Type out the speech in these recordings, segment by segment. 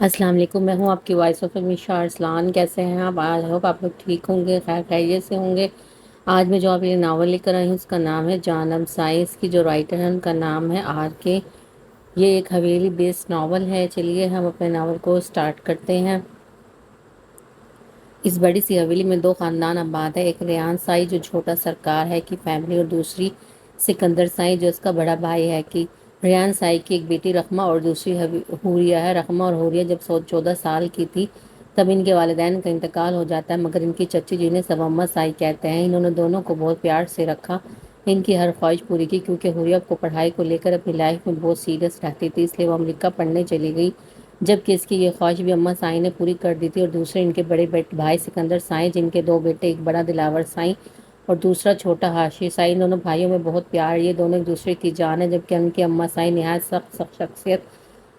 السلام علیکم، میں ہوں آپ کی وائس آف میشا ارسلان۔ کیسے ہیں آپ؟ آئی ہوپ آپ لوگ ٹھیک ہوں گے، خیر خیریت سے ہوں گے۔ آج میں جو آپ یہ ناول لے کر آئی ہوں اس کا نام ہے جانم سائیں۔ اس کی جو رائٹر ہے ان کا نام ہے R.K۔ یہ ایک حویلی بیسڈ ناول ہے۔ چلیے ہم اپنے ناول کو سٹارٹ کرتے ہیں۔ اس بڑی سی حویلی میں دو خاندان آباد ہے، ایک ریان سائی جو چھوٹا سرکار ہے کی فیملی، اور دوسری سکندر سائی جو اس کا بڑا بھائی ہے کی۔ ریان سائی کی ایک بیٹی رخمہ اور دوسری حوریہ ہے۔ رخمہ اور حوریہ جب 14 سال کی تھی تب ان کے والدین کا انتقال ہو جاتا ہے، مگر ان کی چچی جنہیں سب اماں سائی کہتے ہیں، انہوں نے دونوں کو بہت پیار سے رکھا، ان کی ہر خواہش پوری کی، کیونکہ حوریہ کو پڑھائی کو لے کر اپنی لائف میں بہت سیریس رہتی تھی، اس لیے وہ امریکہ پڑھنے چلی گئی، جبکہ اس کی یہ خواہش بھی اماں سائی نے پوری کر دی تھی۔ اور دوسرے ان کے بڑے بھائی سکندر سائی، جن کے دو بیٹے، ایک بڑا دلاور سائی اور دوسرا چھوٹا ہاشی سائی، ان دونوں بھائیوں میں بہت پیار، یہ دونوں ایک دوسرے کی جان ہے، جبکہ ان کی اماں سائی نہایت سخت شخصیت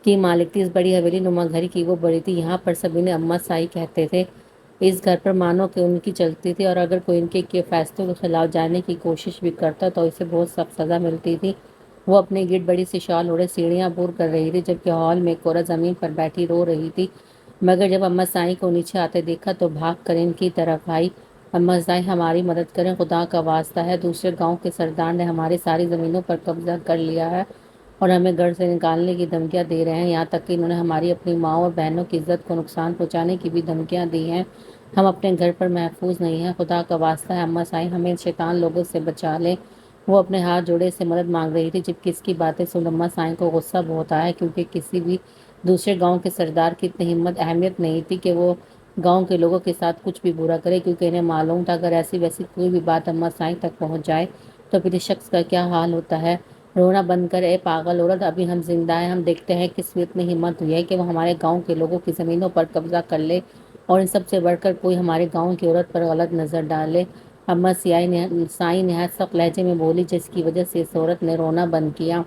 کی مالک تھی۔ اس بڑی حویلی نما گھر کی وہ بڑی تھی، یہاں پر سب انہیں اماں سائی کہتے تھے۔ اس گھر پر مانو کہ ان کی چلتی تھی، اور اگر کوئی ان کے فیصلوں کے خلاف جانے کی کوشش بھی کرتا تو اسے بہت سخت سزا ملتی تھی۔ وہ اپنے گرد بڑی سی شال اوڑھے سیڑھیاں عبور کر رہی تھی، جبکہ ہال میں ایک عورت زمین پر بیٹھی رو رہی تھی، مگر جب اماں سائی کو نیچے آتے دیکھا تو بھاگ کر ان کی طرف آئی۔ اماں سائی، ہماری مدد کریں، خدا کا واسطہ ہے، دوسرے گاؤں کے سردار نے ہماری ساری زمینوں پر قبضہ کر لیا ہے اور ہمیں گھر سے نکالنے کی دھمکیاں دے رہے ہیں، یہاں تک کہ انہوں نے ہماری اپنی ماں اور بہنوں کی عزت کو نقصان پہنچانے کی بھی دھمکیاں دی ہیں۔ ہم اپنے گھر پر محفوظ نہیں ہیں، خدا کا واسطہ ہے اماں سائی، ہمیں ان شیطان لوگوں سے بچا لیں۔ وہ اپنے ہاتھ جوڑے سے مدد مانگ رہی تھی، جبکہ اس کی باتیں سن اماں سائی کو غصہ بہت آیا، کیونکہ کسی بھی دوسرے گاؤں کے سردار کی اتنی اہمیت نہیں تھی کہ وہ گاؤں کے لوگوں کے ساتھ کچھ بھی برا کرے، کیونکہ انہیں معلوم تھا اگر ایسی ویسی کوئی بھی بات اماں سائی تک پہنچ جائے تو پھر اس شخص کا کیا حال ہوتا ہے۔ رونا بند کر اے پاگل عورت، ابھی ہم زندہ ہیں، ہم دیکھتے ہیں کس میں اتنی ہمت ہوئی ہے کہ وہ ہمارے گاؤں کے لوگوں کی زمینوں پر قبضہ کر لے، اور ان سب سے بڑھ کر کوئی ہمارے گاؤں کی عورت پر غلط نظر ڈالے۔ اماں سائی نہایت سخت لہجے میں بولی، جس کی وجہ سے اس عورت نے رونا بند کیا۔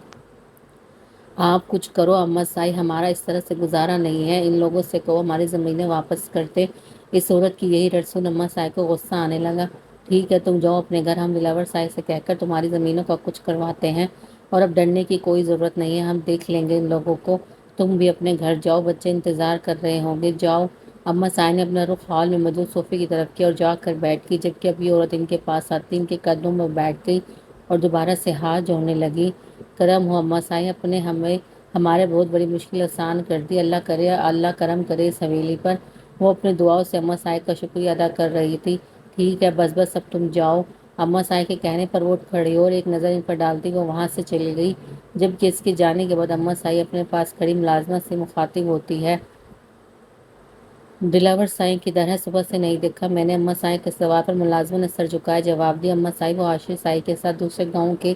آپ کچھ کرو اماں سائی، ہمارا اس طرح سے گزارا نہیں ہے، ان لوگوں سے کہو ہماری زمینیں واپس کرتے۔ اس عورت کی یہی رٹ سن اماں سائی کو غصہ آنے لگا۔ ٹھیک ہے، تم جاؤ اپنے گھر، ہم دلاور سائی سے کہہ کر تمہاری زمینوں کا کچھ کرواتے ہیں، اور اب ڈرنے کی کوئی ضرورت نہیں ہے، ہم دیکھ لیں گے ان لوگوں کو، تم بھی اپنے گھر جاؤ، بچے انتظار کر رہے ہوں گے، جاؤ۔ اماں سائی نے اپنا رخ ہال میں موجود صوفے کی طرف کیا اور جا کر بیٹھ گئی، جبکہ اب یہ عورت ان کے پاس آتی ان کے قدموں میں بیٹھ گئی اور دوبارہ سے ہاتھ جوڑنے لگی۔ کرم ہو اماں سائی، ہمارے بہت بڑی مشکل آسان کر دی، اللہ کرم کرے اس حویلی پر۔ وہ اپنے دعاؤں سے اماں سائی کا شکریہ ادا کر رہی تھی۔ ٹھیک ہے، بس اب تم جاؤ۔ اماں سائی کے کہنے پر وہ اٹھ کھڑی اور ایک نظر ان پر ڈالتی وہ وہاں سے چلی گئی، جبکہ اس کے جانے کے بعد اماں سائی اپنے پاس کھڑی ملازمت سے مخاطب ہوتی ہے۔ دلاور سائی کدھر ہے؟ صبح سے نہیں دیکھا میں نے، اماں سائی کے سوال پر ملازمہ نے سر جھکائے جواب دیا۔ اماں سائی، وہ ہاشمی سائی کے ساتھ دوسرے گاؤں کے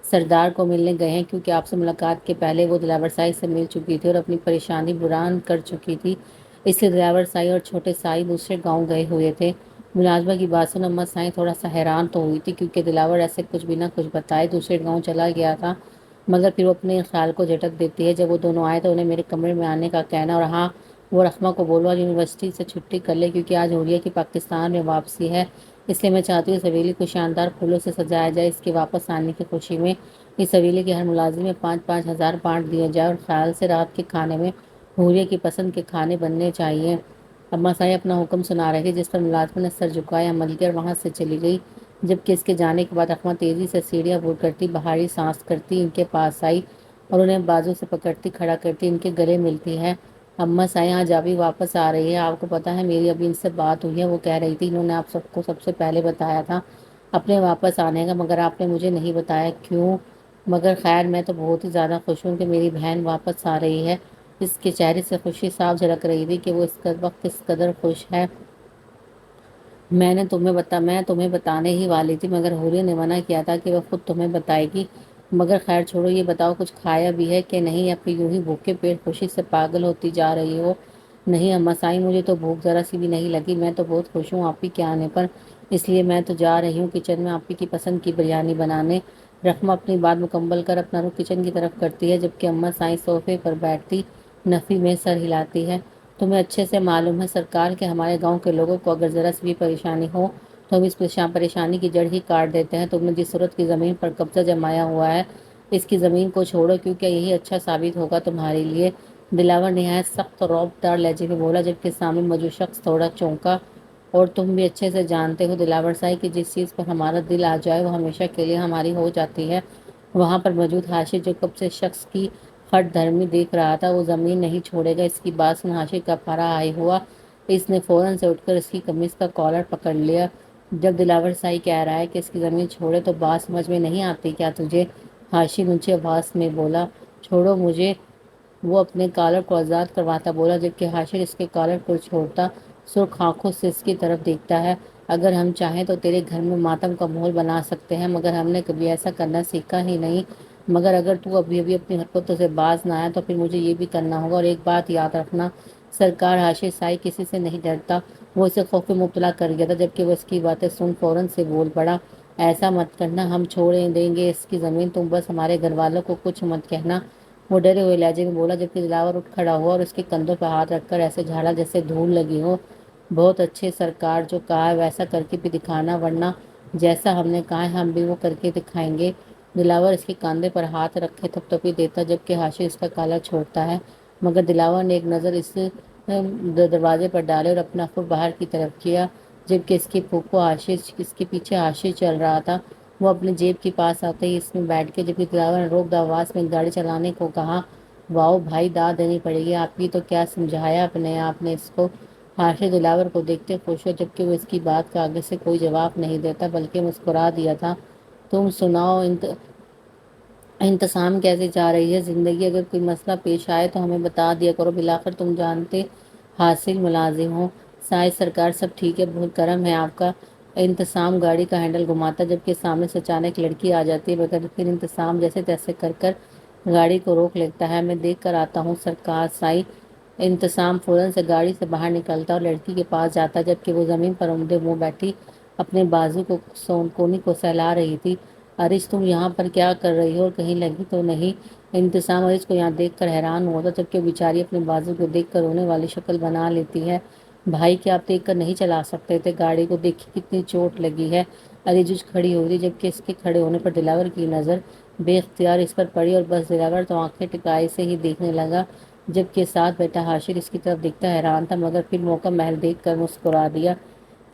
سردار کو ملنے گئے ہیں، کیونکہ آپ سے ملاقات کے پہلے وہ دلاور سائی سے مل چکی تھی اور اپنی پریشانی بیان کر چکی تھی، اس لیے دلاور سائی اور چھوٹے سائی دوسرے گاؤں گئے ہوئے تھے۔ ملازمہ کی بات سن اماں سائی تھوڑا سا حیران تو ہوئی تھی، کیونکہ دلاور ایسے کچھ بھی نہ کچھ بتائے دوسرے گاؤں چلا گیا تھا، مگر پھر وہ اپنے خیال کو جھٹک دیتی ہے۔ جب وہ دونوں آئے تو انہیں میرے کمرے میں آنے کا کہنا، اور ہاں، وہ رخمہ کو بولو آج یونیورسٹی سے چھٹی کر لے، کیونکہ آج حوریہ کی پاکستان میں واپسی ہے، اس لیے میں چاہتی ہوں اس حویلی کو شاندار پھولوں سے سجایا جائے، اس کے واپس آنے کی خوشی میں اس حویلی کے ہر ملازم میں 5,000 بانٹ دیے جائے، اور خیال سے رات کے کھانے میں حوریہ کی پسند کے کھانے بننے چاہیے۔ اماں سائی اپنا حکم سنا رہی تھی، جس پر ملازمہ نے سر جھکایا، عمل کیا اور وہاں سے چلی گئی، جبکہ اس کے جانے کے بعد رخمہ تیزی سے سیڑھیاں عبور کرتی، بھاری سانس کرتی ان کے پاس آئی اور انہیں بازو سے پکڑتی کھڑا کرتی ان کے گلے ملتی ہے۔ اماں سائی، آج ابھی واپس آ رہی ہے، آپ کو پتہ ہے میری ابھی ان سے بات ہوئی ہے، وہ کہہ رہی تھی انہوں نے آپ سب کو سب سے پہلے بتایا تھا اپنے واپس آنے کا، مگر آپ نے مجھے نہیں بتایا، کیوں؟ مگر خیر، میں تو بہت ہی زیادہ خوش ہوں کہ میری بہن واپس آ رہی ہے۔ اس کے چہرے سے خوشی صاف جھلک رہی تھی کہ وہ اس وقت اس قدر خوش ہے۔ میں تمہیں بتانے ہی والی تھی، مگر حوریہ نے منع کیا تھا کہ وہ خود تمہیں بتائے گی، مگر خیر چھوڑو، یہ بتاؤ کچھ کھایا بھی ہے کہ نہیں، یا پھر یوں ہی بھوکے پیٹ خوشی سے پاگل ہوتی جا رہی ہو؟ نہیں اماں سائی، مجھے تو بھوک ذرا سی بھی نہیں لگی، میں تو بہت خوش ہوں آپ ہی کے آنے پر، اس لیے میں تو جا رہی ہوں کچن میں آپ ہی کی پسند کی بریانی بنانے۔ رخمہ اپنی بات مکمل کر اپنا رخ کچن کی طرف کرتی ہے، جبکہ اماں سائی صوفے پر بیٹھتی نفی میں سر ہلاتی ہے۔ تمہیں اچھے سے معلوم ہے سرکار کہ ہمارے گاؤں کے لوگوں کو اگر ذرا سی بھی پریشانی ہو تو ہم اس پریشانی کی جڑ ہی کاٹ دیتے ہیں۔ تم نے جس عورت کی زمین پر قبضہ جمایا ہوا ہے، اس کی زمین کو چھوڑو، کیونکہ یہی اچھا ثابت ہوگا تمہارے لیے۔ دلاور نہایت سخت اور رعب دار لہجے میں بولا، جبکہ سامنے موجود شخص تھوڑا چونکا۔ اور تم بھی اچھے سے جانتے ہو دلاور صاحب کہ جس چیز پر ہمارا دل آ جائے وہ ہمیشہ کے لیے ہماری ہو جاتی ہے۔ وہاں پر موجود حاشر جو کب سے شخص کی ہٹ دھرمی دیکھ رہا تھا، وہ زمین نہیں چھوڑے گا۔ اس کی بات سن حاشر کا پارا ہائی ہوا۔ اس نے فوراً سے اٹھ کر اس کی قمیض کا کالر پکڑ لیا۔ جب دلاور صاحب کہہ رہا ہے کہ اس کی زمین چھوڑے تو بات سمجھ میں نہیں آتی کیا تجھے؟ حاشر اونچی آواز میں بولا۔ چھوڑو مجھے، وہ اپنے کالر کو آزاد کرواتا بولا، جبکہ حاشر اس کے کالر کو چھوڑتا سرخ آنکھوں سے اس کی طرف دیکھتا ہے۔ اگر ہم چاہیں تو تیرے گھر میں ماتم کا ماحول بنا سکتے ہیں، مگر ہم نے کبھی ایسا کرنا سیکھا ہی نہیں۔ مگر اگر تو ابھی ابھی اپنی حرکتوں سے باز نہ آیا تو پھر مجھے یہ بھی کرنا ہوگا۔ اور ایک بات یاد رکھنا سرکار، حاشر صاحب کسی سے نہیں ڈرتا۔ وہ اسے خوف میں مبتلا کر گیا تھا، جبکہ وہ اس کی باتیں سن فوراً سے بول پڑا۔ ایسا مت کرنا، ہم چھوڑ دیں گے اس کی زمین، تم بس ہمارے گھر والوں کو کچھ مت کہنا۔ وہ ڈرے ہوئے لہجے میں بولا، جبکہ دلاور اٹھ کھڑا ہوا اور اس کے کندھوں پہ ہاتھ رکھ کر ایسے جھاڑا جیسے دھول لگی ہو۔ بہت اچھے سرکار، جو کہا ہے ویسا کر کے بھی دکھانا، ورنہ جیسا ہم نے کہا ہے ہم بھی وہ کر کے دکھائیں گے۔ دلاور اس کے کاندھے پر ہاتھ رکھے تھپتپی دیتا، جبکہ حاشر اس کا کالر چھوڑتا ہے۔ مگر دلاور نے ایک نظر اس دروازے پر ڈالے اور اپنا خود باہر کی طرف کیا، جبکہ اس کے پھوپھو حاشر اس کے پیچھے حاشر چل رہا تھا۔ وہ اپنے جیب کے پاس آتے ہی اس میں بیٹھ کے، جبکہ دلاور نے روک آواز میں گاڑی چلانے کو کہا۔ واؤ بھائی، داد دینی پڑے گی آپ کی، تو کیا سمجھایا اپنے آپ نے اس کو؟ حاشر دلاور کو دیکھتے خوش ہوا، جبکہ وہ اس کی بات کا آگے سے کوئی جواب نہیں دیتا بلکہ مسکرا دیا تھا۔ تم سناؤ، انتظام کیسے جا رہی ہے زندگی؟ اگر کوئی مسئلہ پیش آئے تو ہمیں بتا دیا کرو، بالآخر تم جانتے حاصل ملازم ہو۔ سائیں سرکار سب ٹھیک ہے، بہت کرم ہے آپ کا۔ انتظام گاڑی کا ہینڈل گھماتا، جبکہ سامنے سے اچانک لڑکی آ جاتی ہے، مگر پھر انتظام جیسے تیسے کر کر گاڑی کو روک لیتا ہے۔ میں دیکھ کر آتا ہوں سرکار سائیں۔ انتظام فوراً سے گاڑی سے باہر نکلتا اور لڑکی کے پاس جاتا، جبکہ وہ زمین پر عمدے منہ بیٹھی اپنے بازو کو کونی کو سہلا رہی تھی۔ ارج تم یہاں پر کیا کر رہی ہو، اور کہیں لگی تو نہیں؟ انتظام ارج کو یہاں دیکھ کر حیران ہوا تھا، جبکہ بیچاری اپنے بازو کو دیکھ کر رونے والی شکل بنا لیتی ہے۔ بھائی کیا آپ دیکھ کر نہیں چلا سکتے تھے گاڑی کو؟ دیکھی کتنی چوٹ لگی ہے۔ ارج کھڑی ہو گئی، جبکہ اس کے کھڑے ہونے پر دلاور کی نظر بے اختیار اس پر پڑی، اور بس دلاور تو آنکھیں ٹکائے سے ہی دیکھنے لگا، جبکہ ساتھ بیٹھا حاشر اس کی طرف دیکھتا حیران تھا، مگر پھر موقع محل دیکھ کر مسکرا دیا۔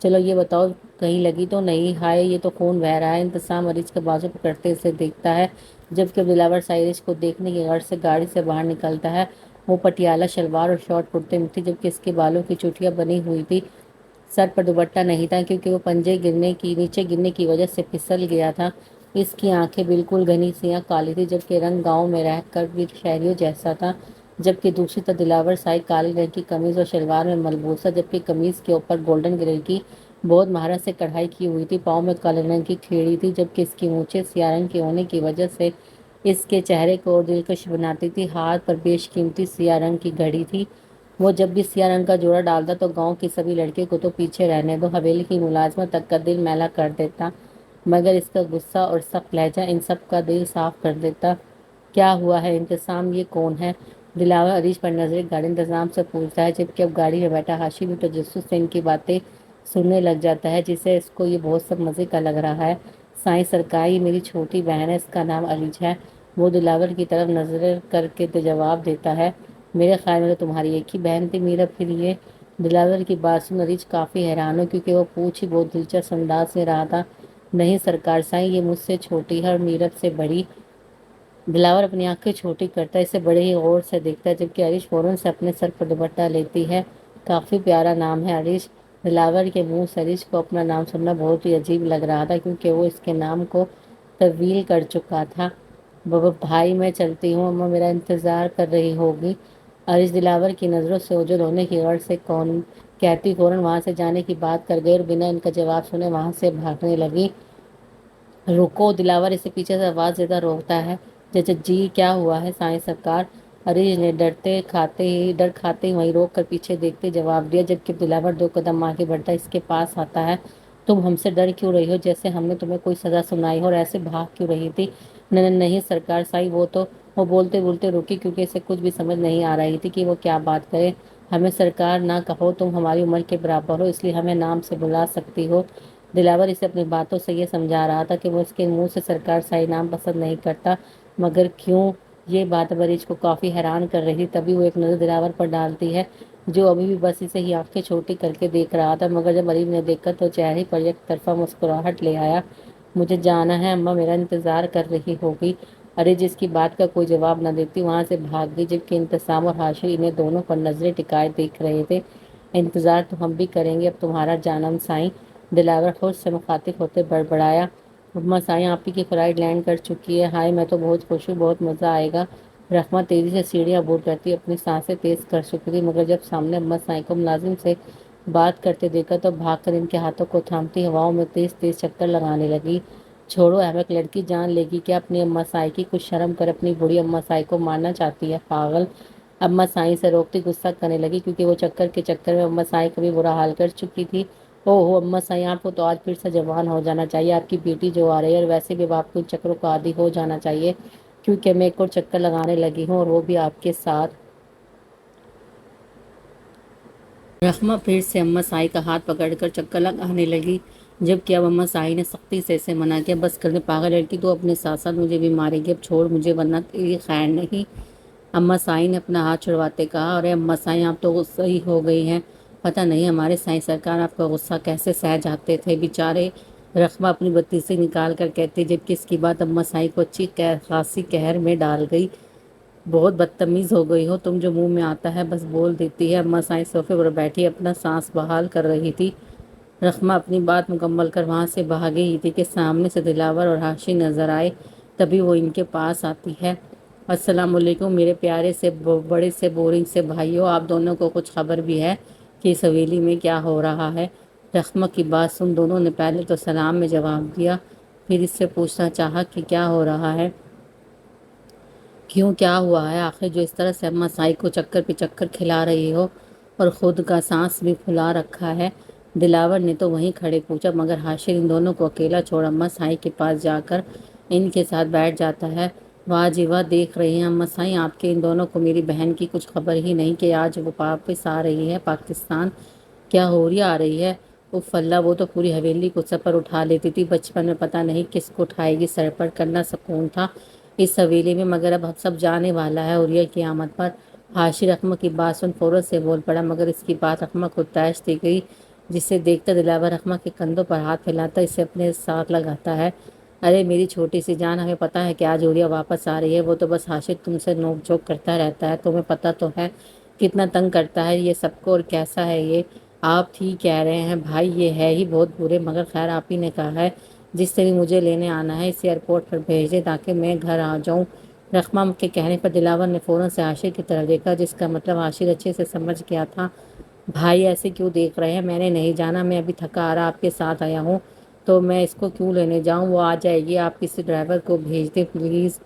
چلو یہ بتاؤ کہیں لگی تو نہیں؟ ہائے یہ تو خون بہہ رہا ہے۔ انتظام ارج کا بازو پکڑتے اسے دیکھتا ہے، جبکہ دلاور ارج کو دیکھنے کی غرض سے گاڑی سے باہر نکلتا ہے۔ وہ پٹیالہ شلوار اور شارٹ کرتے میں تھی، جبکہ اس کے بالوں کی چوٹیاں بنی ہوئی تھی۔ سر پر دوپٹہ نہیں تھا، کیونکہ وہ نیچے گرنے کی وجہ سے پھسل گیا تھا۔ اس کی آنکھیں بالکل گھنی سیاہ کالی تھی، جبکہ رنگ گاؤں میں رہ کر بھی شہریوں جیسا تھا۔ جبکہ دوسری طرف دلاور صاحب کالے رنگ کی قمیض اور شلوار میں ملبوسہ، جبکہ قمیض کے اوپر گولڈن کلر کی بہت مہارت سے کڑھائی کی ہوئی تھی۔ پاؤں میں کالے رنگ کی کھیڑی تھی، جبکہ اس کی مونچھیں سیاہ رنگ کی ہونے کی وجہ سے اس کے چہرے کو اور دلکش بناتی تھی۔ ہاتھ پر بیش قیمتی سیاہ رنگ کی گھڑی تھی۔ وہ جب بھی سیاہ رنگ کا جوڑا ڈالتا تو گاؤں کی سبھی لڑکیوں کو تو پیچھے رہنے دو، حویلی کی ملازمت تک کا دل میلا کر دیتا، مگر اس کا غصہ اور سخت لہجہ ان سب کا دل صاف کر دیتا۔ کیا ہوا ہے انتظام، یہ کون ہے؟ دلاور ارج پر نظریں گاڑی انتظام سے پوچھتا ہے، جبکہ اب گاڑی میں بیٹھا حاشر بھی تجسس سے ان کی باتیں سننے لگ جاتا ہے، جسے اس کو یہ بہت سب مزے کا لگ رہا ہے۔ سائیں سرکار یہ میری چھوٹی بہن ہے، اس کا نام ارج ہے۔ وہ دلاور کی طرف نظر کر کے جواب دیتا ہے۔ میرے خیال میں تو تمہاری ایک ہی بہن تھی میرا، پھر یہ؟ دلاور کی بات سن ارج کافی حیران ہو، کیونکہ وہ پوچھ ہی بہت دلچسپ انداز میں رہا تھا۔ نہیں سرکار سائیں، یہ مجھ سے چھوٹی ہے اور میرب سے بڑی۔ دلاور اپنی آنکھیں چھوٹی کرتا ہے، اسے بڑے ہی غور سے دیکھتا ہے، جبکہ ارج فوراً سے اپنے سر پر دوپٹہ لیتی ہے۔ کافی پیارا نام ہے ارج۔ دلاور کے منہ سے ارج کو اپنا نام سننا بہت ہی عجیب لگ رہا تھا، کیونکہ وہ اس کے نام کو تبدیل کر چکا تھا۔ بابا بھائی میں چلتی ہوں، اماں میرا انتظار کر رہی ہوگی۔ ارج دلاور کی نظروں سے اوجھل ہونے کی غرض سے کہتی فوراً وہاں سے جانے کی بات کر گئی اور بنا ان کا جواب سنے وہاں سے بھاگنے لگی۔ رکو، دلاور اسے پیچھے سے آواز دیتا روکتا ہے۔ جی کیا ہوا ہے سائیں سرکار؟ ارج نے ڈر کھاتے ہی وہیں روک کر پیچھے دیکھتے جواب دیا، جبکہ دلاور 2 قدم آگے بڑھتا اس کے پاس آتا ہے۔ تم ہم سے ڈر کیوں رہی ہو، جیسے ہم نے تمہیں کوئی سزا سنائی ہو، اور ایسے بھاگ کیوں رہی تھی؟ نہیں سرکار سائیں، وہ بولتے بولتے رکی، کیونکہ اسے کچھ بھی سمجھ نہیں آ رہی تھی کہ وہ کیا بات کرے۔ ہمیں سرکار نہ کہو، تم ہماری عمر کے برابر ہو، اس لیے ہمیں نام سے بلا سکتی ہو۔ دلاور اسے اپنی باتوں سے یہ سمجھا رہا تھا کہ وہ اس کے منہ سے سرکار سائیں نام پسند نہیں کرتا، مگر کیوں؟ یہ بات مریض کو کافی حیران کر رہی، تبھی وہ ایک نظر دلاور پر ڈالتی ہے جو ابھی بھی بس اسے ہی آنکھیں چھوٹی کر کے دیکھ رہا تھا، مگر جب مریض نے دیکھا تو چہرے پر یک طرفہ مسکراہٹ لے آیا۔ مجھے جانا ہے، اماں میرا انتظار کر رہی ہوگی۔ ارے جس کی بات کا کوئی جواب نہ دیتی وہاں سے بھاگ گئی، جبکہ انتظام اور حاشر انہیں دونوں پر نظریں ٹکائے دیکھ رہے تھے۔ انتظار تو ہم بھی کریں گے، اب تمہارا جانم سائیں، دلاور خود سے مخاطب ہوتے بڑبڑایا۔ اماں سائیں آپ ہی کی فلائٹ لینڈ کر چکی ہے، ہائے میں تو بہت خوش ہوں، بہت مزہ آئے گا۔ رحمہ تیزی سے سیڑھیاں عبور کرتی اپنی سانسیں تیز کر چکی تھی، مگر جب سامنے اماں سائیں کو ملازم سے بات کرتے دیکھا تو بھاگ کر ان کے ہاتھوں کو تھامتی ہواؤں میں تیز تیز چکر لگانے لگی۔ چھوڑو احمق لڑکی، جان لے گی کیا اپنی اماں سائیں کی؟ کچھ شرم کر، اپنی بوڑھی اماں سائیں کو مارنا چاہتی ہے پاگل! اماں سائیں سے روکتی غصہ کرنے لگی، کیونکہ وہ چکر کے چکر میں اماں سائیں کا بھی برا حال کر چکی تھی۔ او ہو اماں سائیں، آپ کو تو آج پھر سے جوان ہو جانا چاہیے، آپ کی بیٹی جو آ رہی ہے، اور ویسے بھی اب آپ کو ان چکروں کا عادی ہو جانا چاہیے، کیونکہ میں ایک اور چکر لگانے لگی ہوں اور وہ بھی آپ کے ساتھ۔ رحمہ پھر سے اماں سائیں کا ہاتھ پکڑ کر چکر لگانے لگی، جبکہ اب اماں سائیں نے سختی سے اسے منع کیا۔ بس کر دے پاگل لڑکی، تو اپنے ساتھ ساتھ مجھے بھی مارے گی، اب چھوڑ مجھے ورنہ تیری خیر نہیں۔ اماں سائیں نے اپنا ہاتھ چھڑواتے کہا۔ ارے اماں سائیں، آپ تو غصہ ہی ہو گئی ہیں، پتہ نہیں ہمارے سائیں سرکار آپ کا غصہ کیسے سہ جاتے تھے بیچارے! رحمہ اپنی بتیسی نکال کر کہتی، جبکہ اس کی بات اماں سائیں کو اچھی خاصی قہر میں ڈال گئی۔ بہت بدتمیز ہو گئی ہو تم، جو منہ میں آتا ہے بس بول دیتی ہے۔ اماں سائیں صوفے پر بیٹھی اپنا سانس بحال کر رہی تھی۔ رحمہ اپنی بات مکمل کر وہاں سے بھاگی ہی تھی کہ سامنے سے دلاور اور حاشی نظر آئے، تبھی وہ ان کے پاس آتی ہے۔ السلام علیکم میرے پیارے سے بڑے سے بورنگ سے بھائیوں، آپ دونوں کو کچھ خبر بھی ہے کہ اس حویلی میں کیا ہو رہا ہے؟ رحمہ کی بات سن دونوں نے پہلے تو سلام میں جواب دیا، پھر اس سے پوچھنا چاہا کہ کیا ہو رہا ہے، کیوں، کیا ہوا ہے آخر جو اس طرح سے اماں سائیں کو چکر پہ چکر کھلا رہی ہو اور خود کا سانس بھی پھلا رکھا ہے؟ دلاور نے تو وہیں کھڑے پوچھا، مگر حاشر ان دونوں کو اکیلا چھوڑ اماں سائیں کے پاس جا کر ان کے ساتھ بیٹھ جاتا ہے۔ واہ جی واہ، دیکھ رہی ہیں اماں سائیں، آپ کے ان دونوں کو میری بہن کی کچھ خبر ہی نہیں کہ آج وہ واپس آ رہی ہے پاکستان؟ کیا ہوری آ رہی ہے؟ اف اللہ، وہ تو پوری حویلی کو سر پر اٹھا لیتی تھی بچپن میں، پتہ نہیں کس کو اٹھائے گی سر پر، کرنا سکون تھا اس حویلی میں، مگر اب سب جانے والا ہے حوریہ کی آمد پر۔ حاشی رقم کی بات سن فوراً سے بول پڑا، مگر اس کی بات رقمہ کو تیش دی گئی، جسے دیکھتا دلاور رقمہ کے کندھوں پر ہاتھ پھیلاتا اسے اپنے ساتھ لگاتا ہے۔ ارے میری چھوٹی سی جان، ہمیں پتہ ہے کہ آج حوریہ واپس آ رہی ہے، وہ تو بس حاشر تم سے نوک جھوک کرتا رہتا ہے، تمہیں پتہ تو ہے کتنا تنگ کرتا ہے یہ سب کو، اور کیسا ہے یہ۔ آپ ٹھیک کہہ رہے ہیں بھائی، یہ ہے ہی بہت برے، مگر خیر آپ ہی نے کہا ہے جس سے بھی مجھے لینے آنا ہے اسے ایئرپورٹ پر بھیج دیں تاکہ میں گھر آ جاؤں۔ رقمہ کے کہنے پر دلاور نے فوراً سے عاشر کی طرف دیکھا، جس کا مطلب عاشر اچھے سے سمجھ گیا تھا۔ بھائی ایسے کیوں دیکھ رہے ہیں؟ میں نے نہیں جانا، میں ابھی تھکا آ رہا آپ کے ساتھ آیا ہوں، تو میں اس کو کیوں لینے جاؤں، وہ آ جائے گی، آپ کسی ڈرائیور کو بھیج دیں پلیز۔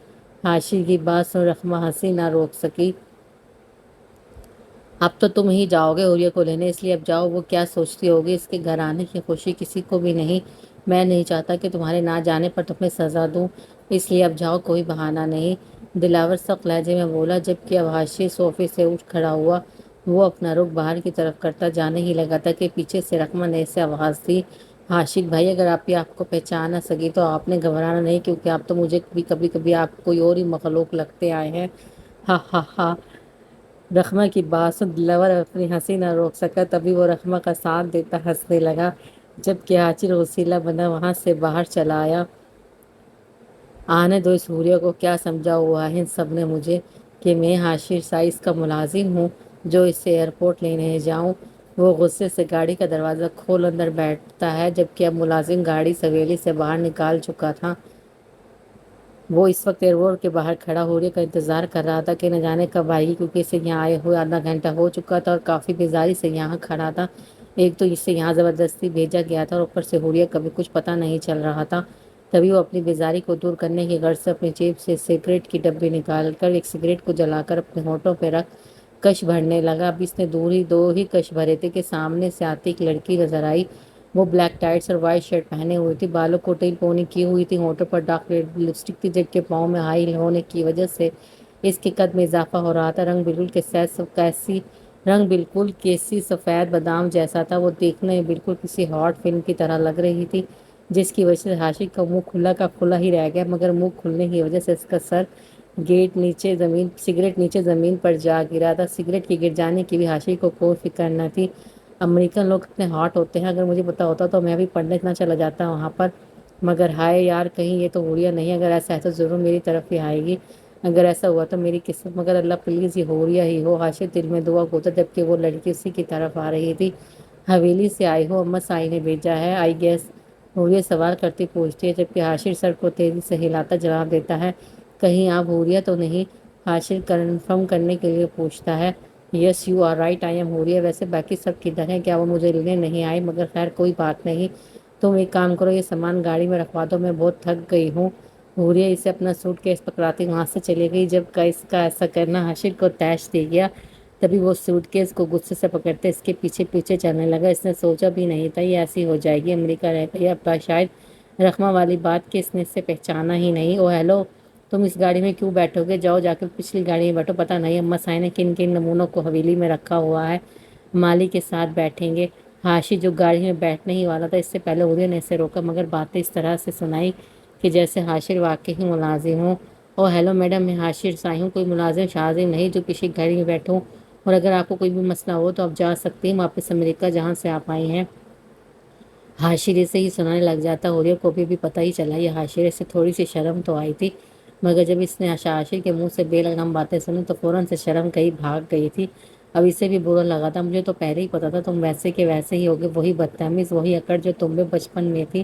عاشر کی بات سن رقمہ ہنسی نہ روک سکی۔ اب تو تم ہی جاؤ گے حوریہ کو لینے، اس لیے اب جاؤ، وہ کیا سوچتی ہوگی، اس کے گھر آنے کی خوشی کسی کو بھی نہیں، میں نہیں چاہتا کہ تمہارے نہ جانے پر تمہیں سزا دوں، اس لیے اب جاؤ، کوئی بہانہ نہیں۔ دلاور سخت لہجے میں بولا، جبکہ اب حاشی صوفے سے اٹھ کھڑا ہوا، وہ اپنا رخ باہر کی طرف کرتا جانے ہی لگا تھا کہ پیچھے سے رقمہ نے اسے آواز دی، عاشق بھائی، اگر آپ کو پہچان نہ سکی تو آپ نے گھبرانا نہیں، کیونکہ آپ تو مجھے بھی کبھی کبھی آپ کوئی اور ہی مخلوق لگتے آئے ہیں، ہا ہا ہا۔ رقمہ کی بات سن دلاور اپنی ہنسی نہ روک سکا، تبھی وہ رقمہ کا ساتھ دیتا ہنسنے لگا، جبکہ عاشر وسیلہ بنا وہاں سے باہر چلا آیا۔ آنے دو اس حوریہ کو، کیا سمجھا ہوا ہے ان سب نے مجھے کہ میں حاشر سائز کا ملازم ہوں جو اسے ایئرپورٹ لینے جاؤں؟ وہ غصے سے گاڑی کا دروازہ کھول اندر بیٹھتا ہے، جبکہ اب ملازم گاڑی سے حویلی سے باہر نکال چکا تھا۔ وہ اس وقت ایئرپورٹ کے باہر کھڑا حوریہ کا انتظار کر رہا تھا کہ نہ جانے کب آئے گی، کیونکہ اسے یہاں آئے ہوئے آدھا گھنٹہ ہو چکا تھا اور کافی بیزاری سے یہاں کھڑا تھا۔ ایک تو اسے یہاں زبردستی بھیجا گیا تھا اور اوپر سے حوریہ کا بھی کچھ پتہ نہیں چل رہا تھا۔ تبھی وہ اپنی بیزاری کو دور کرنے کی غرض سے اپنی جیب سے سگریٹ کی ڈبی نکال کر ایک سگریٹ کو جلا کر اپنے ہونٹوں پہ رکھ کش بھرنے لگا۔ اب اس نے دو ہی کش بھرے تھے کہ سامنے سے آتی ایک لڑکی نظر آئی۔ وہ بلیک ٹائٹس اور وائٹ شرٹ پہنے ہوئی تھی، بالوں کو ٹیل پونی کی ہوئی تھی، ہونٹوں پر ڈارک ریڈ لپسٹک تھی، جبکہ پاؤں میں ہائی ہیل ہونے کی وجہ سے اس کے قد میں اضافہ ہو رہا تھا۔ رنگ بالکل کیسی سفید بادام جیسا تھا، وہ دیکھنے میں بالکل کسی ہاٹ فلم کی طرح لگ رہی تھی، جس کی وجہ سے عاشق کا منہ کھلا کا کھلا ہی رہ گیا، مگر منہ کھلنے کی وجہ سے اس کا سر سگریٹ نیچے زمین پر جا گرا تھا۔ سگریٹ کے گر جانے کی بھی حاشی کو کوئی فکر نہ تھی۔ امریکن لوگ اتنے ہاٹ ہوتے ہیں، اگر مجھے پتا ہوتا تو میں بھی پڑھنے نہ چلا جاتا وہاں پر۔ مگر ہائے یار، کہیں یہ تو حوریہ نہیں، اگر ایسا ہے تو ضرور میری طرف ہی آئے گی۔ اگر ایسا ہوا تو میری قسمت، مگر اللہ پلیز یہ حوریہ ہی ہو۔ حاشر دل میں دعا گوتا جبکہ وہ لڑکی اسی کی طرف آ رہی تھی۔ حویلی سے آئی ہو، اما سائی نے بھیجا ہے آئی گیس، حوریہ سوال کرتی پوچھتی ہے، جبکہ حاشر سر کو تیزی سے ہلاتا جواب دیتا ہے، کہیں آپ حوریہ تو نہیں؟ حاشر کنفرم کرنے کے لیے پوچھتا ہے، yes you are right I am Huriya. ویسے باقی سب کدھر ہیں؟ کیا وہ مجھے لینے نہیں آئے؟ مگر خیر کوئی بات نہیں، تم ایک کام کرو، یہ سامان گاڑی میں رکھوا دو، میں بہت تھک گئی ہوں۔ حوریہ اسے اپنا سوٹ کیس پکڑاتی وہاں سے چلی گئی۔ جب کا اس کا ایسا کرنا حاشر کو طیش دے گیا، تبھی وہ سوٹ کیس کو غصے سے پکڑتے اس کے پیچھے پیچھے چلنے لگا۔ اس نے سوچا بھی نہیں تھا یہ ایسی ہو جائے گی۔ امریکہ رہ گئی اب شاید رخما والی بات کہ اس نے اسے پہچانا ہی نہیں۔ او ہیلو، تم اس گاڑی میں کیوں بیٹھو گے؟ جاؤ جا کے پچھلی گاڑی میں بیٹھو۔ پتہ نہیں اما سائیں نے کن کن نمونوں کو حویلی میں رکھا ہوا ہے، مالی کے ساتھ بیٹھیں گے۔ حاشر جو گاڑی میں بیٹھنے ہی والا تھا، اس سے پہلے حوریہ نے اسے روکا، مگر باتیں اس طرح سے سنائی کہ جیسے حاشر واقعی ملازم ہوں۔ او ہیلو میڈم، میں حاشر سائی ہوں، کوئی ملازم شازم نہیں جو کسی گاڑی میں بیٹھوں، اور اگر آپ کو کوئی بھی مسئلہ ہو تو آپ جا سکتی ہیں واپس امریکہ جہاں سے آپ آئی ہیں۔ حاشرے سے ہی سنانے لگ جاتا۔ حوریہ کو بھی پتہ ہی چلا یہ حاشرے سے تھوڑی سی شرم تو آئی تھی، مگر جب اس نے حاشر کے منہ سے بے لگام باتیں سنی تو فوراً سے شرم کہیں بھاگ گئی تھی۔ اب اسے بھی برا لگا تھا، مجھے تو پہلے ہی پتا تھا تم ویسے کے ویسے ہی ہوگے، وہی بدتمیز، وہی اکڑ جو تم میں بچپن میں تھی۔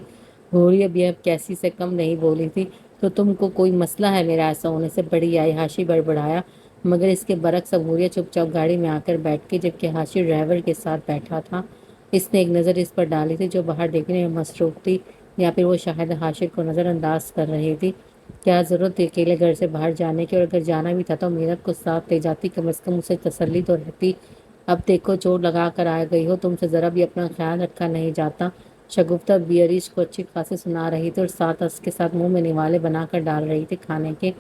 حوریہ بھی اب کیسی سے کم نہیں بولی تھی، تو تم کو کوئی مسئلہ ہے میرا ایسا ہونے سے؟ بڑی آئی حاشر بڑبڑایا، مگر اس کے برعکس اب حوریہ چپ چاپ گاڑی میں آ کر بیٹھ گئی، جبکہ حاشر ڈرائیور کے ساتھ بیٹھا تھا۔ اس نے ایک نظر اس پر ڈالی تھی جو باہر دیکھنے میں مصروف تھی، یا پھر وہ شاید حاشر کو نظر انداز کر رہی تھی۔ کیا ضرورت تھی اکیلے گھر سے باہر جانے کی؟ اور اگر جانا بھی تھا تو میرت کو ساتھ لے جاتی، کم از کم اسے تسلی تو رہتی۔ اب دیکھو چوٹ لگا کر آ گئی ہو، تم سے ذرا بھی اپنا خیال رکھا نہیں جاتا۔ شگفتہ بیئریش کو اچھی خاصی سنا رہی تھی اور ساتھ اس کے ساتھ منہ میں نوالے بنا کر ڈال رہی تھی کھانے کے۔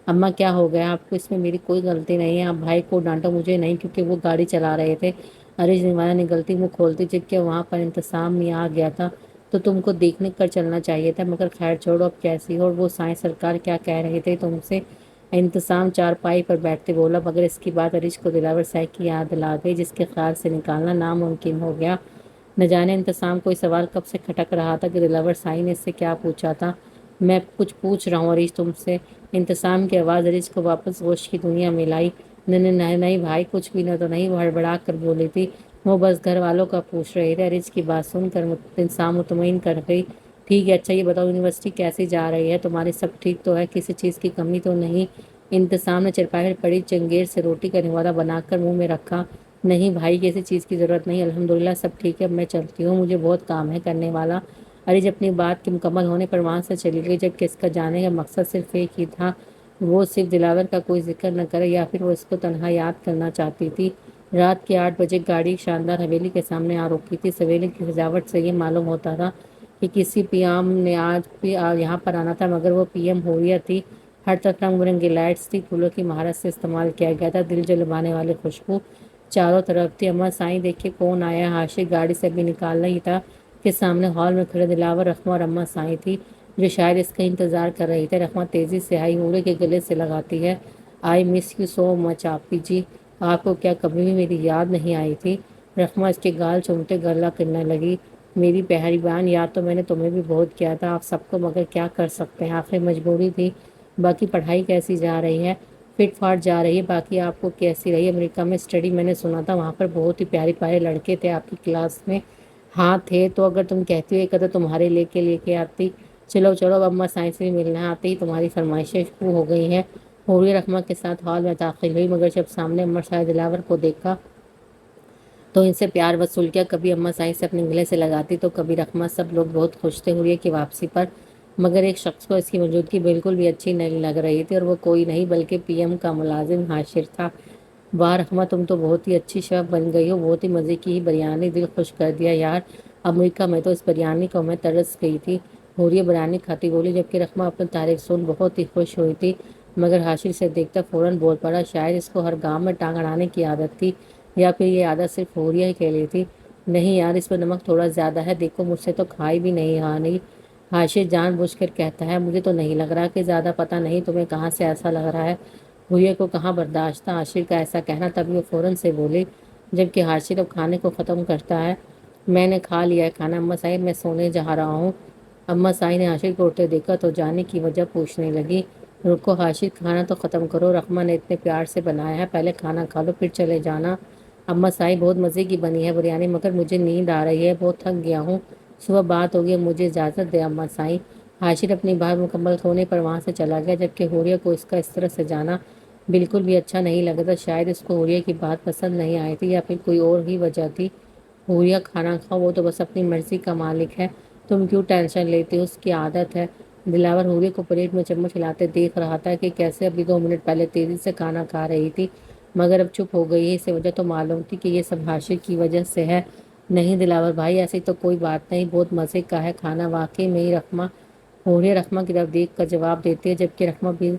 اماں کیا ہو گیا آپ کو؟ اس میں میری کوئی غلطی نہیں ہے، آپ بھائی کو ڈانٹو، مجھے نہیں، کیونکہ وہ گاڑی چلا رہے تھے۔ ارج نوالا نے غلطی منہ کھولتی، جبکہ وہاں پر انتظام میں آ گیا تھا تو تم کو دیکھنے کر چلنا چاہیے تھا، مگر خیر چھوڑو اب کیسی ہو۔ اور وہ سائیں سرکار کیا کہہ رہے تھے تم سے؟ انتظام چارپائی پر بیٹھتے بولا، مگر اس کی بات ارج کو دلاور صاحب کی یاد دلا گئی، جس کے خیال سے نکالنا ناممکن ہو گیا۔ نہ جانے انتظام کوئی سوال کب سے کھٹک رہا تھا کہ دلاور صاحب نے اس سے کیا پوچھا تھا۔ میں کچھ پوچھ رہا ہوں ارج تم سے۔ انتظام کی آواز ارج کو واپس ہوش کی دنیا میں لائی۔ نہیں نہیں نہیں بھائی، کچھ بھی نہ تو نہیں، وہ ہڑبڑا کر بولی تھی، وہ بس گھر والوں کا پوچھ رہے تھے۔ ارج کی بات سن کر انتظام مطمئن کر گئی۔ ٹھیک ہے، اچھا یہ بتاؤ یونیورسٹی کیسی جا رہی ہے تمہاری؟ سب ٹھیک تو ہے؟ کسی چیز کی کمی تو نہیں؟ انتظام نے چرپائی پر پڑی چنگیر سے روٹی کا نوالہ بنا کر منہ میں رکھا۔ نہیں بھائی، کسی چیز کی ضرورت نہیں، الحمدللہ سب ٹھیک ہے، اب میں چلتی ہوں، مجھے بہت کام ہے کرنے والا۔ ارج اپنی بات کے مکمل ہونے پر وہاں سے چلی گئی، جبکہ اس کا جانے کا مقصد صرف ایک ہی تھا، وہ صرف دلاور کا کوئی ذکر نہ کرے، یا پھر وہ اس کو تنہا یاد کرنا چاہتی تھی۔ رات کے 8 بجے گاڑی ایک شاندار حویلی کے سامنے آ رکی تھی۔ اس حویلی کی سجاوٹ سے یہ معلوم ہوتا تھا کہ کسی پی ایم نے آج بھی یہاں پر آنا تھا، مگر وہ پی ایم حوریہ تھی۔ ہر طرف رنگ برنگی لائٹس تھی، پھولوں کی مہارت سے استعمال کیا گیا تھا، دل جو لبھانے والی خوشبو چاروں طرف تھی۔ اما سائیں دیکھے کون آیا؟ حاشر گاڑی سے ابھی نکالنا ہی تھا کہ سامنے ہال میں کھڑے دلاور، رخما اور اما سائیں تھی، جو شاید اس کا انتظار کر رہی تھے۔ رخما تیزی سے آئی، حوریہ کے گلے سے لگاتی ہے، آئی مس یو سو مچ آپی جی، آپ کو کیا کبھی بھی میری یاد نہیں آئی تھی؟ رخما اس کے گال چومتے گلا کرنے لگی، میری پیاری بہن، یاد تو میں نے تمہیں بھی بہت کیا تھا، آپ سب کو، مگر کیا کر سکتے ہیں، آخر مجبوری تھی۔ باقی پڑھائی کیسی جا رہی ہے؟ فٹ فاٹ جا رہی ہے۔ باقی آپ کو کیسی رہی امریکہ میں اسٹڈی؟ میں نے سنا تھا وہاں پر بہت ہی پیارے پیارے لڑکے تھے آپ کی کلاس میں۔ ہاں تھے، تو اگر تم کہتی ہو ایک ادھر تمہارے لے کے آتی۔ چلو چلو اب اما سائیں سے بھی ملنا، آتے ہی تمہاری فرمائشیں شروع ہو گئی ہیں۔ حوریہ رخما کے ساتھ ہال میں داخل ہوئی، مگر جب سامنے اما سائیں دلاور کو دیکھا تو ان سے پیار وصول کیا۔ کبھی اما سائیں سے اپنے گلے سے لگاتی تو کبھی رخما۔ سب لوگ بہت خوش تھے حوریہ کی واپسی پر، مگر ایک شخص کو اس کی موجودگی بالکل بھی اچھی نہیں لگ رہی تھی، اور وہ کوئی نہیں بلکہ پی ایم کا ملازم حاشر تھا۔ واہ رخما، تم تو بہت ہی اچھی شیف بن گئی ہو، بہت ہی مزے کی ہی بریانی، دل خوش کر دیا یار، امریکہ میں تو اس بریانی کو میں ترس گئی تھی۔ حوریہ بریانی کھاتی بولی، جبکہ رخما اپنی تعریف سن بہت ہی خوش ہوئی تھی، مگر حاشر سے دیکھتا فوراً بول پڑا، شاید اس کو ہر گاؤں میں ٹانگ اڑانے کی عادت تھی، یا پھر یہ عادت صرف حوریہ ہی کے لیے تھی۔ نہیں یار، اس میں نمک تھوڑا زیادہ ہے، دیکھو مجھ سے تو کھائی بھی نہیں ہانی۔ حاشر جان بوجھ کر کہتا ہے مجھے تو نہیں لگ رہا کہ زیادہ پتہ نہیں تمہیں کہاں سے ایسا لگ رہا ہے۔ ہوریے کو کہاں برداشت تھا عاشر کا ایسا کہنا، تبھی وہ فوراً سے بولی جبکہ حاشر اب کھانے کو ختم کرتا ہے، میں نے کھا لیا ہے کھانا اماں صاحب، میں سونے جا رہا ہوں۔ اماں صاحب نے حاشر کو اٹھتے دیکھا تو جانے کی وجہ پوچھنے لگی، رکو حاشر کھانا تو ختم کرو، رحمہ نے اتنے پیار سے بنایا ہے، پہلے کھانا کھا لو پھر چلے جانا۔ اماں صاحب بہت مزے کی بنی ہے بریانی، مگر مجھے نیند آ رہی ہے، بہت تھک گیا ہوں، صبح بات ہوگی، مجھے اجازت دے اماں صاحب۔ حاشر اپنی بات مکمل ہونے پر وہاں سے چلا گیا، جبکہ حوریہ کو اس کا اس طرح سے جانا بالکل بھی اچھا نہیں لگا تھا۔ شاید اس کو حوریہ کی بات پسند نہیں آئی تھی یا پھر کوئی اور ہی وجہ تھی۔ حوریہ کھانا کھاؤ، وہ تو بس اپنی مرضی کا مالک ہے، تم کیوں ٹینشن لیتی ہو، اس کی عادت ہے۔ دلاور حوریہ کو پلیٹ میں چمچ ہلاتے دیکھ رہا تھا کہ کیسے ابھی 2 منٹ پہلے تیزی سے کھانا کھا رہی تھی، مگر اب چپ ہو گئی ہے۔ اسے وجہ تو معلوم تھی کہ یہ سب حاشر کی وجہ سے ہے۔ نہیں دلاور بھائی، ایسی تو کوئی بات نہیں، بہت مزے کا ہے کھانا واقعی میں ہی۔ رحمہ حوریہ رحمہ کی طرف دیکھ کر جواب دیتی ہے، جبکہ رحمہ بھی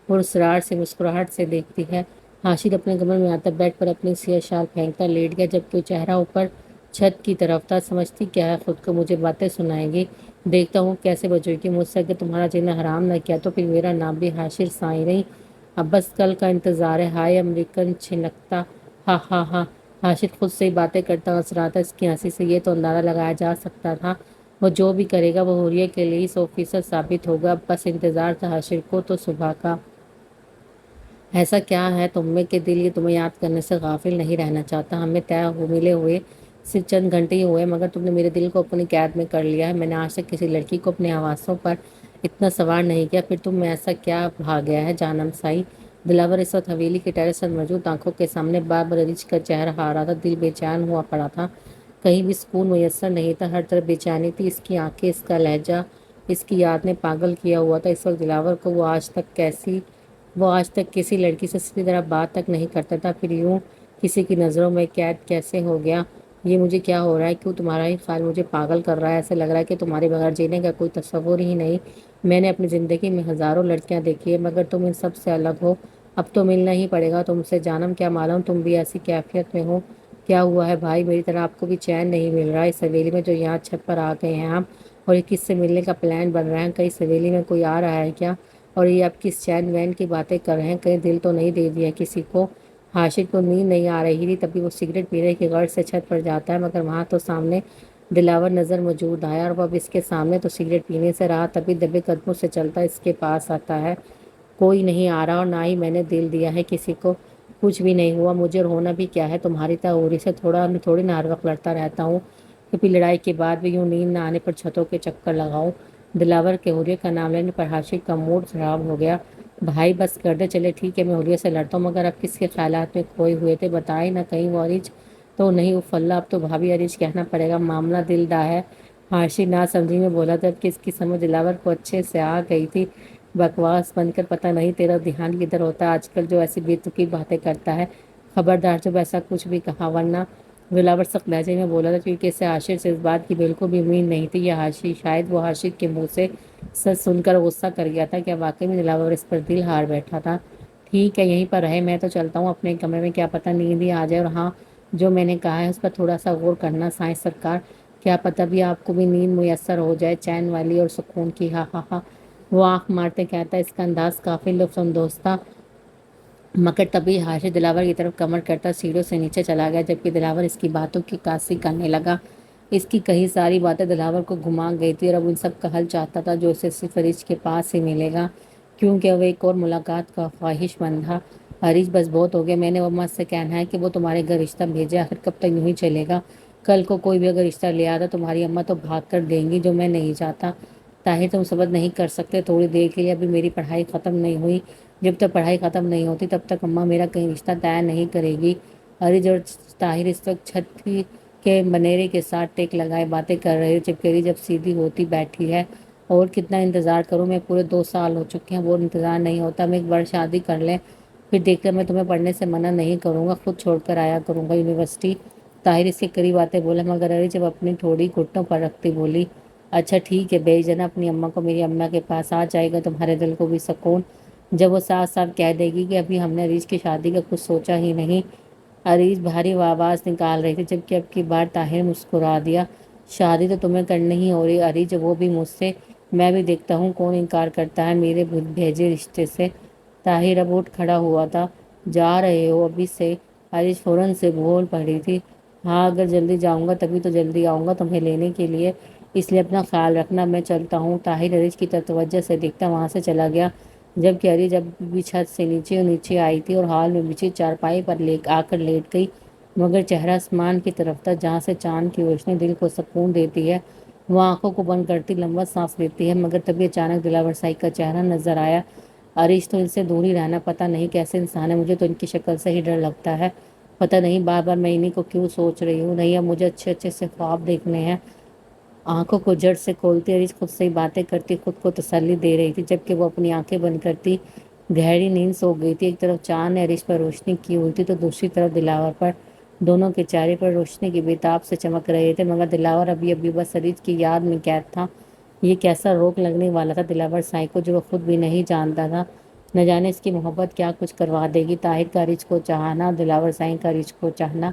پراسرار سے مسکراہٹ سے دیکھتی ہے۔ حاشر اپنے کمرے میں آتا بیڈ پر اپنی سیاہ شال پھینکتا لیٹ گیا، جبکہ وہ چہرہ اوپر چھت کی طرف تھا۔ سمجھتی کیا ہے خود کو، مجھے باتیں سنائے گی، دیکھتا ہوں کیسے بچوں کی مجھ سے، اگر تمہارا جینا حرام نہ کیا تو پھر میرا نام بھی حاشر سائیں نہیں۔ اب بس کل کا انتظار ہے۔ ہائے امریکن چھنکتا، ہا ہا ہا۔ حاشر خود سے ہی باتیں کرتا ہنس رہا تھا، اس کی ہنسی سے یہ تو اندازہ لگایا جا سکتا تھا وہ جو بھی کرے گا وہ حوریہ کے لیے 100% ثابت ہوگا۔ اب بس انتظار تھا حاشر کو تو صبح کا۔ ایسا کیا ہے تم میں کہ دل یہ تمہیں یاد کرنے سے غافل نہیں رہنا چاہتا؟ ہمیں طے ہو ملے ہوئے صرف چند گھنٹے ہی ہوئے، مگر تم نے میرے دل کو اپنی قید میں کر لیا ہے۔ میں نے آج تک کسی لڑکی کو اپنے حواسوں پر اتنا سوار نہیں کیا، پھر تم میں ایسا کیا بھا گیا ہے جانم سائی؟ دلاور اس وقت حویلی کے ٹیرس پر موجود آنکھوں کے سامنے بار بار ارج کا چہرہ آ رہا تھا، دل بے چین ہوا پڑا تھا، کہیں بھی سکون میسر نہیں تھا، ہر طرف بے چینی تھی۔ اس کی آنکھیں، اس کا لہجہ، اس کی یاد نے پاگل کیا ہوا تھا اس وقت دلاور کو۔ وہ آج تک کسی لڑکی سے سیدھی طرح بات تک نہیں کرتا تھا، پھر یوں کسی کی نظروں میں قید کیسے ہو گیا؟ یہ مجھے کیا ہو رہا ہے؟ کیوں تمہارا ہی خیال مجھے پاگل کر رہا ہے؟ ایسے لگ رہا ہے کہ تمہارے بغیر جینے کا کوئی تصور ہی نہیں۔ میں نے اپنی زندگی میں ہزاروں لڑکیاں دیکھی ہے، مگر تم ان سب سے الگ ہو۔ اب تو ملنا ہی پڑے گا تم سے جانم، کیا معلوم تم بھی ایسی کیفیت میں ہو۔ کیا ہوا ہے بھائی؟ میری طرح آپ کو بھی چین نہیں مل رہا اس حویلی میں جو یہاں چھت پر آ گئے ہیں آپ، اور یہ کس سے ملنے کا پلان بن رہا ہے؟ کہیں اس حویلی میں کوئی آ رہا ہے کیا؟ اور یہ آپ کس چین وین کی باتیں کر رہے ہیں؟ کہیں دل تو نہیں دے دیا کسی کو؟ حاشر کو نیند نہیں آ رہی تھی، تبھی وہ سگریٹ پینے کی غرض سے چھت پر جاتا ہے، مگر وہاں تو سامنے دلاور نظر موجود آیا، اور وہ اب اس کے سامنے تو سگریٹ پینے سے رہا، تبھی دبے قدموں سے چلتا اس کے پاس آتا ہے۔ کوئی نہیں آ رہا، اور نہ ہی میں نے دل دیا ہے کسی کو، کچھ بھی نہیں ہوا مجھے، اور ہونا بھی کیا ہے؟ تمہاری تعوری سے تھوڑی نہ ہر وقت لڑتا رہتا ہوں، کبھی لڑائی کے بعد بھی یوں نیند نہ آنے پر چھتوں کے چکر لگاؤں۔ دلاور کے حوریہ کا نام لینے پر حاشر کا موڈ خراب ہو گیا۔ بھائی بس کر دے، چلے ٹھیک ہے میں حوریہ سے لڑتا ہوں، مگر اب کس کے خیالات میں کھوئے ہوئے تھے بتائے نہ، کہیں وہ ارج تو نہیں؟ اف اللہ، اب تو بھابھی ارج کہنا پڑے گا، معاملہ دل دا ہے۔ حاشر نہ سمجھی میں بولا تھا کہ اس کی سمجھ دلاور کو اچھے سے آ گئی تھی۔ بکواس بند کر، پتہ نہیں تیرا دھیان کدھر ہوتا ہے آج کل جو ایسی بے تکی باتیں کرتا ہے؟ خبردار جب ایسا کچھ بھی کہا ورنہ۔ دلاور سخت لہجے میں بولا تھا، کیونکہ اسے حاشر سے اس بات کی بالکل بھی امید نہیں تھی۔ یہ حاشر شاید وہ حاشر کے منہ سے سچ سن کر غصہ کر گیا تھا، کیا واقعی میں دلاور اس پر دل ہار بیٹھا تھا؟ ٹھیک ہے یہیں پر رہے، میں تو چلتا ہوں اپنے کمرے میں، کیا پتہ نیند ہی آ جائے، اور ہاں جو میں نے کہا ہے اس پر تھوڑا سا غور کرنا سائیں سرکار، کیا پتہ بھی آپ کو بھی نیند میسر ہو جائے، چین والی اور سکون کی، ہا ہا ہا۔ وہ آنکھ مارتے کہتا ہے، اس کا انداز کافی لطف اندوز تھا، مگر تبھی حاشر دلاور کی طرف کمر کرتا سیڑھیوں سے نیچے چلا گیا، جبکہ دلاور اس کی باتوں کی عکاسی کرنے لگا۔ اس کی کہی ساری باتیں دلاور کو گھما گئی تھی، اور اب ان سب کا حل چاہتا تھا جو اسے صرف ارج کے پاس ہی ملے گا، کیونکہ وہ ایک اور ملاقات کا خواہش مند تھا۔ ارج بس بہت ہو گیا، میں نے اماں سے کہنا ہے کہ وہ تمہارے گھر رشتہ بھیجے، آخر کب تک یوں ہی چلے گا؟ کل کو کوئی بھی اگر رشتہ لے آتا تمہاری اماں تو بھاگ کر دیں گی، جو میں نہیں چاہتا۔ طاہر تم صبر نہیں کر سکتے تھوڑی دیر کے لیے؟ ابھی میری پڑھائی ختم نہیں ہوئی، جب تک پڑھائی ختم نہیں ہوتی تب تک اماں میرا کہیں رشتہ طے نہیں کرے گی۔ ارج اور طاہر اس وقت چھت کے بنیرے کے ساتھ ٹیک لگائے باتیں کر رہے، جبکہ ارج اب سیدھی ہوتی بیٹھی ہے۔ اور کتنا انتظار کروں میں؟ پورے 2 سال ہو چکے ہیں، وہ انتظار نہیں ہوتا، میں ایک بار شادی کر لیں پھر دیکھ کر، میں تمہیں پڑھنے سے منع نہیں کروں گا، خود چھوڑ کر آیا کروں گا یونیورسٹی۔ طاہر اس کے قریب آتے بولا، مگر ارج جب اپنی تھوڑی گھٹنوں پر رکھتی بولی، اچھا ٹھیک ہے بھیج دینا اپنی اماں کو، میری اماں کے پاس آ جائے گا تمہارے دل کو بھی سکون، جب وہ صاف صاف کہہ دے گی کہ ابھی ہم نے ارج کی شادی کا کچھ سوچا ہی نہیں۔ ارج بھاری آواز نکال رہی تھی، جبکہ اب کی بار طاہر مسکرا دیا، شادی تو تمہیں کرنی ہی ہو رہی ارج، وہ بھی مجھ سے؟ میں بھی دیکھتا ہوں کون انکار کرتا ہے میرے بھیجے رشتے سے۔ طاہر اب اٹھ کھڑا ہوا تھا۔ جا رہے ہو ابھی سے؟ عارش فوراً سے بول پڑی تھی۔ ہاں، اگر جلدی جاؤں گا تبھی تو جلدی آؤں گا تمہیں لینے کے لیے، اس لیے اپنا خیال رکھنا، میں چلتا ہوں۔ طاہر عریش کی طرف توجہ سے دیکھتا وہاں سے چلا گیا، جبکہ عریش جب بھی چھت سے نیچے آئی تھی اور ہال میں بچھی چارپائی پر آ کر لیٹ گئی، مگر چہرہ آسمان کی طرف تھا جہاں سے چاند کی روشنی دل کو سکون دیتی ہے۔ وہ آنکھوں کو بند کرتی لمبا سانس لیتی ہے، مگر تبھی اچانک دلاور سائی کا چہرہ نظر آیا۔ عریش تو ان سے دور ہی رہنا، پتہ نہیں کیسے انسان ہے، مجھے تو ان کی شکل سے ہی ڈر لگتا ہے۔ پتہ نہیں بار بار میں انہیں کو کیوں سوچ رہی ہوں، نہیں اب مجھے اچھے اچھے سے خواب دیکھنے ہیں۔ آنکھوں کو جڑ سے کھولتی عریش خود سے ہی باتیں کرتی خود کو تسلی دے رہی تھی، جبکہ وہ اپنی آنکھیں بند کرتی گہری نیند سو گئی تھی۔ ایک طرف چاند نے عریش پر روشنی کی ہوئی تھی تو دوسری طرف دلاور پر۔ دونوں کے چہرے پر روشنی کی بےتاب سے چمک رہے تھے، مگر دلاور ابھی ابھی بس عریش کی یاد میں قید تھا۔ یہ کیسا روک لگنے والا تھا دلاور سائی کو جو وہ خود بھی نہیں جانتا تھا؟ نہ جانے اس کی محبت کیا کچھ کروا دے گی۔ طاہر کا عریش کو چاہنا، دلاور سائی کا عریش کو چاہنا،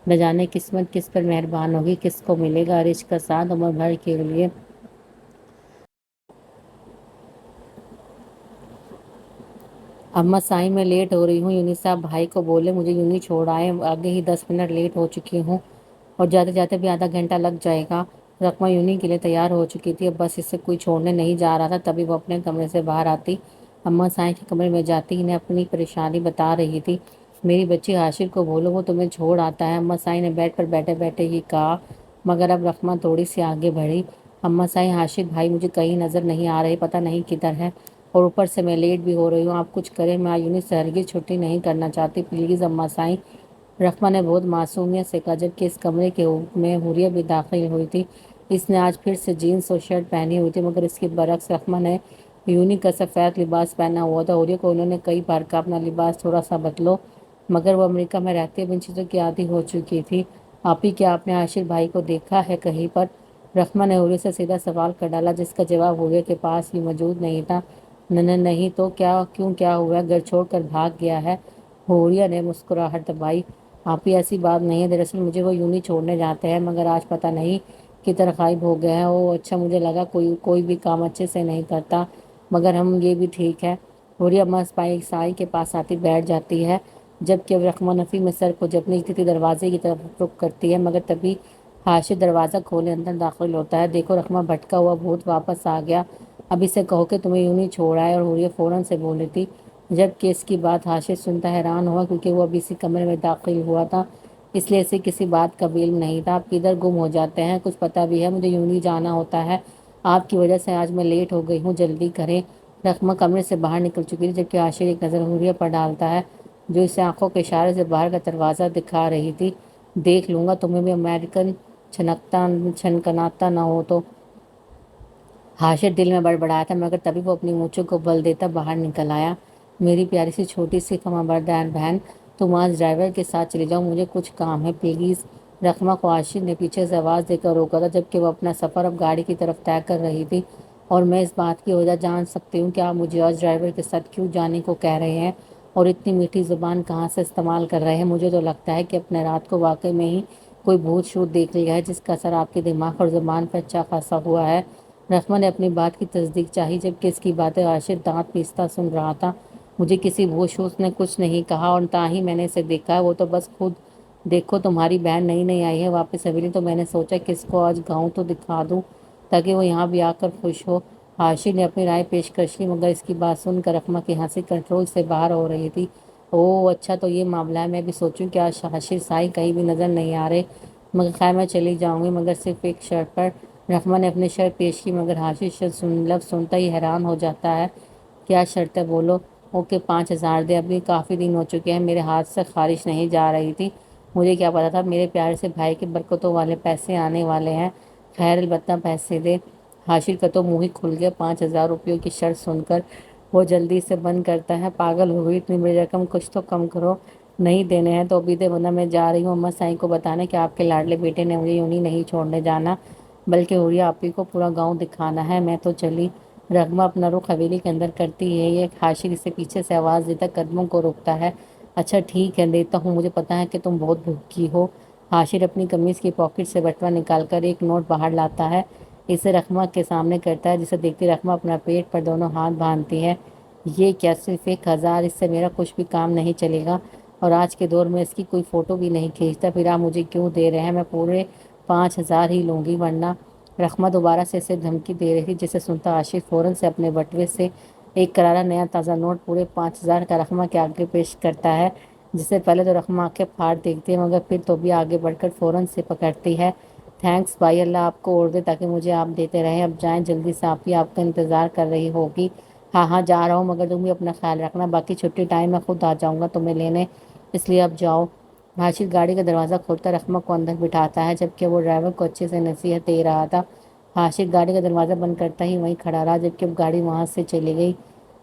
نہ جانے قسمت کس پر مہربان ہوگی، کس کو ملے گا عریش کا ساتھ عمر بھر کے لیے۔ اما سائیں میں لیٹ ہو رہی ہوں، یونس صاحب بھائی کو بولے مجھے یونی چھوڑ آئے، آگے ہی 10 منٹ لیٹ ہو چکی ہوں اور جاتے جاتے بھی آدھا گھنٹہ لگ جائے گا۔ رقمہ یونی کے لیے تیار ہو چکی تھی، اب بس اسے کوئی چھوڑنے نہیں جا رہا تھا، تبھی وہ اپنے کمرے سے باہر آتی، اما سائیں کے کمرے میں جاتی، انہیں اپنی پریشانی بتا رہی تھی۔ میری بچی حاشر کو بولو وہ تمہیں چھوڑ آتا ہے، اما سائیں نے بیڈ پر بیٹھے بیٹھے ہی کہا، مگر اب رقمہ تھوڑی سی آگے بڑھی۔ اما سائیں حاشر بھائی مجھے کہیں نظر نہیں آ رہے، پتہ نہیں کدھر ہے، اور اوپر سے میں لیٹ بھی ہو رہی ہوں، آپ کچھ کریں، میں یونی سے ہرگز چھٹی نہیں کرنا چاہتی، پلیز اما سائیں۔ رقمہ نے بہت معصومیت سے کہا، جبکہ اس کمرے کے میں حوریہ بھی داخل ہوئی تھی۔ اس نے آج پھر سے جینس اور شرٹ پہنی ہوئی تھی، مگر اس کے برعکس رقمہ نے یونی کا سفید لباس پہنا ہوا تھا۔ حوریہ کو انہوں نے کئی بار کہا اپنا لباس تھوڑا سا بدلو، مگر وہ امریکہ میں رہتی اب ان چیزوں کی عادی ہو چکی تھی۔ آپی کیا آپ نے عاشر بھائی کو دیکھا ہے کہیں پر؟ رقمہ نے حوریہ سے سیدھا سوال کر ڈالا، جس کا جواب حوریہ کے پاس بھی موجود نہیں تھا۔ نہیں تو کیا، کیوں کیا ہوا ہے، گھر چھوڑ کر بھاگ گیا ہے؟ حوریہ نے مسکراہٹ دبائی۔ آپی ایسی بات نہیں ہے، دراصل مجھے وہ یونی چھوڑنے جاتے ہیں، مگر آج پتہ نہیں کدھر غائب ہو گئے ہیں۔ او اچھا، مجھے لگا کوئی بھی کام اچھے سے نہیں کرتا، مگر ہم یہ بھی ٹھیک ہے۔ حوریہ اما سائی کے پاس آتی بیٹھ جاتی ہے، جبکہ رقمہ نفی میں سر کو جپنی تھی دروازے کی طرف رخ کرتی ہے، مگر تبھی حاشر دروازہ کھولے اندر داخل ہوتا ہے۔ دیکھو رقمہ بھٹکا ہوا بھوت واپس آ گیا، اب اسے کہو کہ تمہیں یونی چھوڑا ہے، اور حوریہ فوراً سے بولی تھی، جبکہ اس کی بات حاشر سنتا حیران ہوا، کیونکہ وہ اب اسی کمرے میں داخل ہوا تھا، اس لیے اسے کسی بات کا بھی علم نہیں تھا۔ آپ کدھر گم ہو جاتے ہیں؟ کچھ پتہ بھی ہے؟ مجھے یونی جانا ہوتا ہے، آپ کی وجہ سے آج میں لیٹ ہو گئی ہوں، جلدی کریں۔ رقمہ کمرے سے باہر نکل چکی تھی، جبکہ حاشر ایک نظر حوریہ پر ڈالتا ہے جو اسے آنکھوں کے اشارے سے باہر کا دروازہ دکھا رہی تھی۔ دیکھ لوں گا، تمہیں بھی امریکن چھنکناتا نہ ہو تو۔ حاشر دل میں بڑبڑایا تھا، مگر تبھی وہ اپنی مونچھوں کو بل دیتا باہر نکل آیا۔ میری پیاری سی چھوٹی سی خمابردار بہن، تم آج ڈرائیور کے ساتھ چلی جاؤ، مجھے کچھ کام ہے پلیز۔ رقمہ کو حاشر نے پیچھے سے آواز دے کر روکا تھا، جبکہ وہ اپنا سفر اب گاڑی کی طرف طے کر رہی تھی۔ اور میں اس بات کی وجہ جان سکتی ہوں کہ آپ مجھے آج ڈرائیور کے ساتھ کیوں جانے کو کہہ رہے ہیں، اور اتنی میٹھی زبان کہاں سے استعمال کر رہے ہیں؟ مجھے تو لگتا ہے کہ اپنے رات کو واقعی میں ہی کوئی بھوت شوت دیکھ لیا ہے، جس کا اثر آپ کے دماغ اور زبان پر اچھا خاصا ہوا ہے۔ رقمہ نے اپنی بات کی تصدیق چاہی، جبکہ اس کی باتیں حاشر دانت پیستا سن رہا تھا۔ مجھے کسی بھوت شوت نے کچھ نہیں کہا، اور تاہی میں نے اسے دیکھا ہے، وہ تو بس خود دیکھو تمہاری بہن نئی نئی آئی ہے واپس حویلی، تو میں نے سوچا کہ اس کو آج گاؤں تو دکھا دوں تاکہ وہ یہاں بھی آ کر خوش ہو۔ حاشر نے اپنی رائے پیش کش کی، مگر اس کی بات سن کر رقمہ کی ہنسی کنٹرول سے باہر ہو رہی تھی۔ اوہ اچھا، تو یہ معاملہ ہے، میں بھی سوچوں کہ آج حاشر سائی کہیں بھی نظر نہیں آ رہے، مگر خیر میں چلی جاؤں گی، مگر صرف ایک شرط پر۔ رقمہ نے اپنی شرط پیش کی، مگر حاشر لفظ سنتا ہی حیران ہو جاتا ہے۔ کیا شرط ہے؟ بولو۔ اوکے، 5,000 دے، ابھی کافی دن ہو چکے ہیں میرے ہاتھ سے خارج نہیں جا رہی تھی، مجھے کیا پتا تھا میرے پیارے سے بھائی کے برکتوں والے پیسے آنے والے ہیں، خیر البتہ پیسے دے۔ حاشر کا تو منہ ہی کھل گیا، 5,000 روپیوں کی شرط سن کر وہ جلدی سے بند کرتا ہے۔ پاگل ہو گئی، اتنی بڑی رقم کچھ تو کم کرو، نہیں دینے ہیں تو ابھی دے، ورنہ میں جا رہی ہوں اما سائیں کو بتانے کہ آپ کے لاڈلے بیٹے نے مجھے یونی نہیں چھوڑنے جانا، بلکہ حوریہ آپی کو پورا گاؤں دکھانا ہے، میں تو چلی۔ رقمہ اپنا رخ حویلی کے اندر کرتی ہے، یہ حاشر اسے پیچھے سے آواز دیتا قدموں کو روکتا ہے۔ اچھا ٹھیک ہے، دیتا ہوں، مجھے پتا ہے کہ تم بہت بھوکی ہو۔ حاشر اپنی قمیض کی پاکٹ سے بٹوا نکال کر ایک نوٹ باہر لاتا ہے۔ اسے رخمہ کے سامنے کرتا ہے، جسے دیکھتی رخمہ اپنا پیٹ پر دونوں ہاتھ باندھتی ہے۔ یہ کیا صرف 1,000؟ اس سے میرا کچھ بھی کام نہیں چلے گا، اور آج کے دور میں اس کی کوئی فوٹو بھی نہیں کھینچتا، پھر آپ مجھے کیوں دے رہے ہیں؟ میں پورے 5,000 ہی لوں گی، ورنہ… رخمہ دوبارہ سے اسے دھمکی دے رہی تھی، جسے سنتا عاشق فوراً سے اپنے بٹوے سے ایک کرارا نیا تازہ نوٹ پورے 5,000 کا رخمہ کے آگے پیش کرتا ہے، جسے پہلے تو رخمہ آنکھیں پھاڑ دیکھتی ہے، مگر پھر تو بھی آگے بڑھ کر فوراً سے پکڑتی ہے۔ تھینکس بھائی، اللہ آپ کو اور دے تاکہ مجھے آپ دیتے رہیں۔ اب جائیں جلدی سے، آپ ہی آپ کا انتظار کر رہی ہوگی۔ ہاں ہاں جا رہا ہوں، مگر تم بھی اپنا خیال رکھنا، باقی چھٹی ٹائم میں خود آ جاؤں گا تمہیں لینے، اس لیے اب جاؤ۔ راشد گاڑی کا دروازہ کھولتا رخمہ کو اندر بٹھاتا ہے، جبکہ وہ ڈرائیور کو اچھے سے نصیحت دے رہا تھا۔ راشد گاڑی کا دروازہ بند کرتا ہی وہیں کھڑا رہا، جبکہ اب گاڑی وہاں سے چلی گئی۔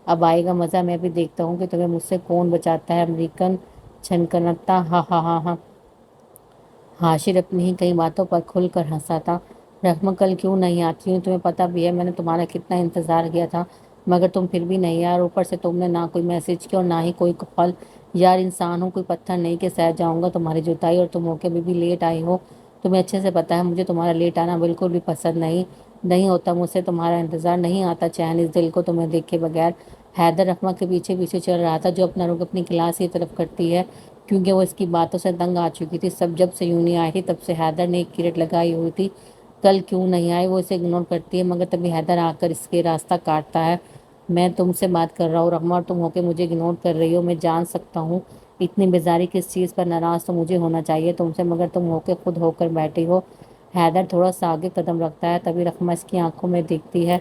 اب آئے گا مزہ، میں بھی دیکھتا ہوں کہ تمہیں مجھ سے کون بچاتا ہے، امریکن چھنکنتا۔ ہاں ہاں ہاں ہاں۔ حاشر اپنی ہی کئی باتوں پر کھل کر ہنسا تھا۔ رقم کل کیوں نہیں آتی ہوں؟ تمہیں پتہ بھی ہے میں نے تمہارا کتنا انتظار کیا تھا، مگر تم پھر بھی نہیں یار۔ اوپر سے تم نے نہ کوئی میسج کیا اور نہ ہی کوئی کال۔ یار انسان ہوں، کوئی پتھر نہیں کہ سہ جاؤں گا تمہاری جتائی، اور تم موقع میں بھی لیٹ آئی ہو۔ تمہیں اچھے سے پتا ہے مجھے تمہارا لیٹ آنا بالکل بھی پسند نہیں ہوتا، مجھ سے تمہارا انتظار نہیں آتا چین اس دل کو تمہیں دیکھے بغیر۔ حیدر رقمہ کے پیچھے پیچھے چل رہا تھا، جو اپنا رخ اپنی کلاس کی طرف کرتی ہے، کیونکہ وہ اس کی باتوں سے تنگ آ چکی تھی۔ جب سے یونی آئی تھی تب سے حیدر نے ایک کریٹ لگائی ہوئی تھی، کل کیوں نہیں آئے؟ وہ اسے اگنور کرتی ہے، مگر تبھی حیدر آ کر اس کے راستہ کاٹتا ہے۔ میں تم سے بات کر رہا ہوں رقمہ، اور تم ہو کے مجھے اگنور کر رہی ہو۔ میں جان سکتا ہوں اتنی بیزاری کس چیز پر، ناراض تو مجھے ہونا چاہیے تم سے، مگر تم ہو کے خود ہو کر بیٹھی ہو۔ حیدر تھوڑا سا آگے قدم رکھتا ہے، تبھی رقمہ اس کی آنکھوں میں دیکھتی ہے۔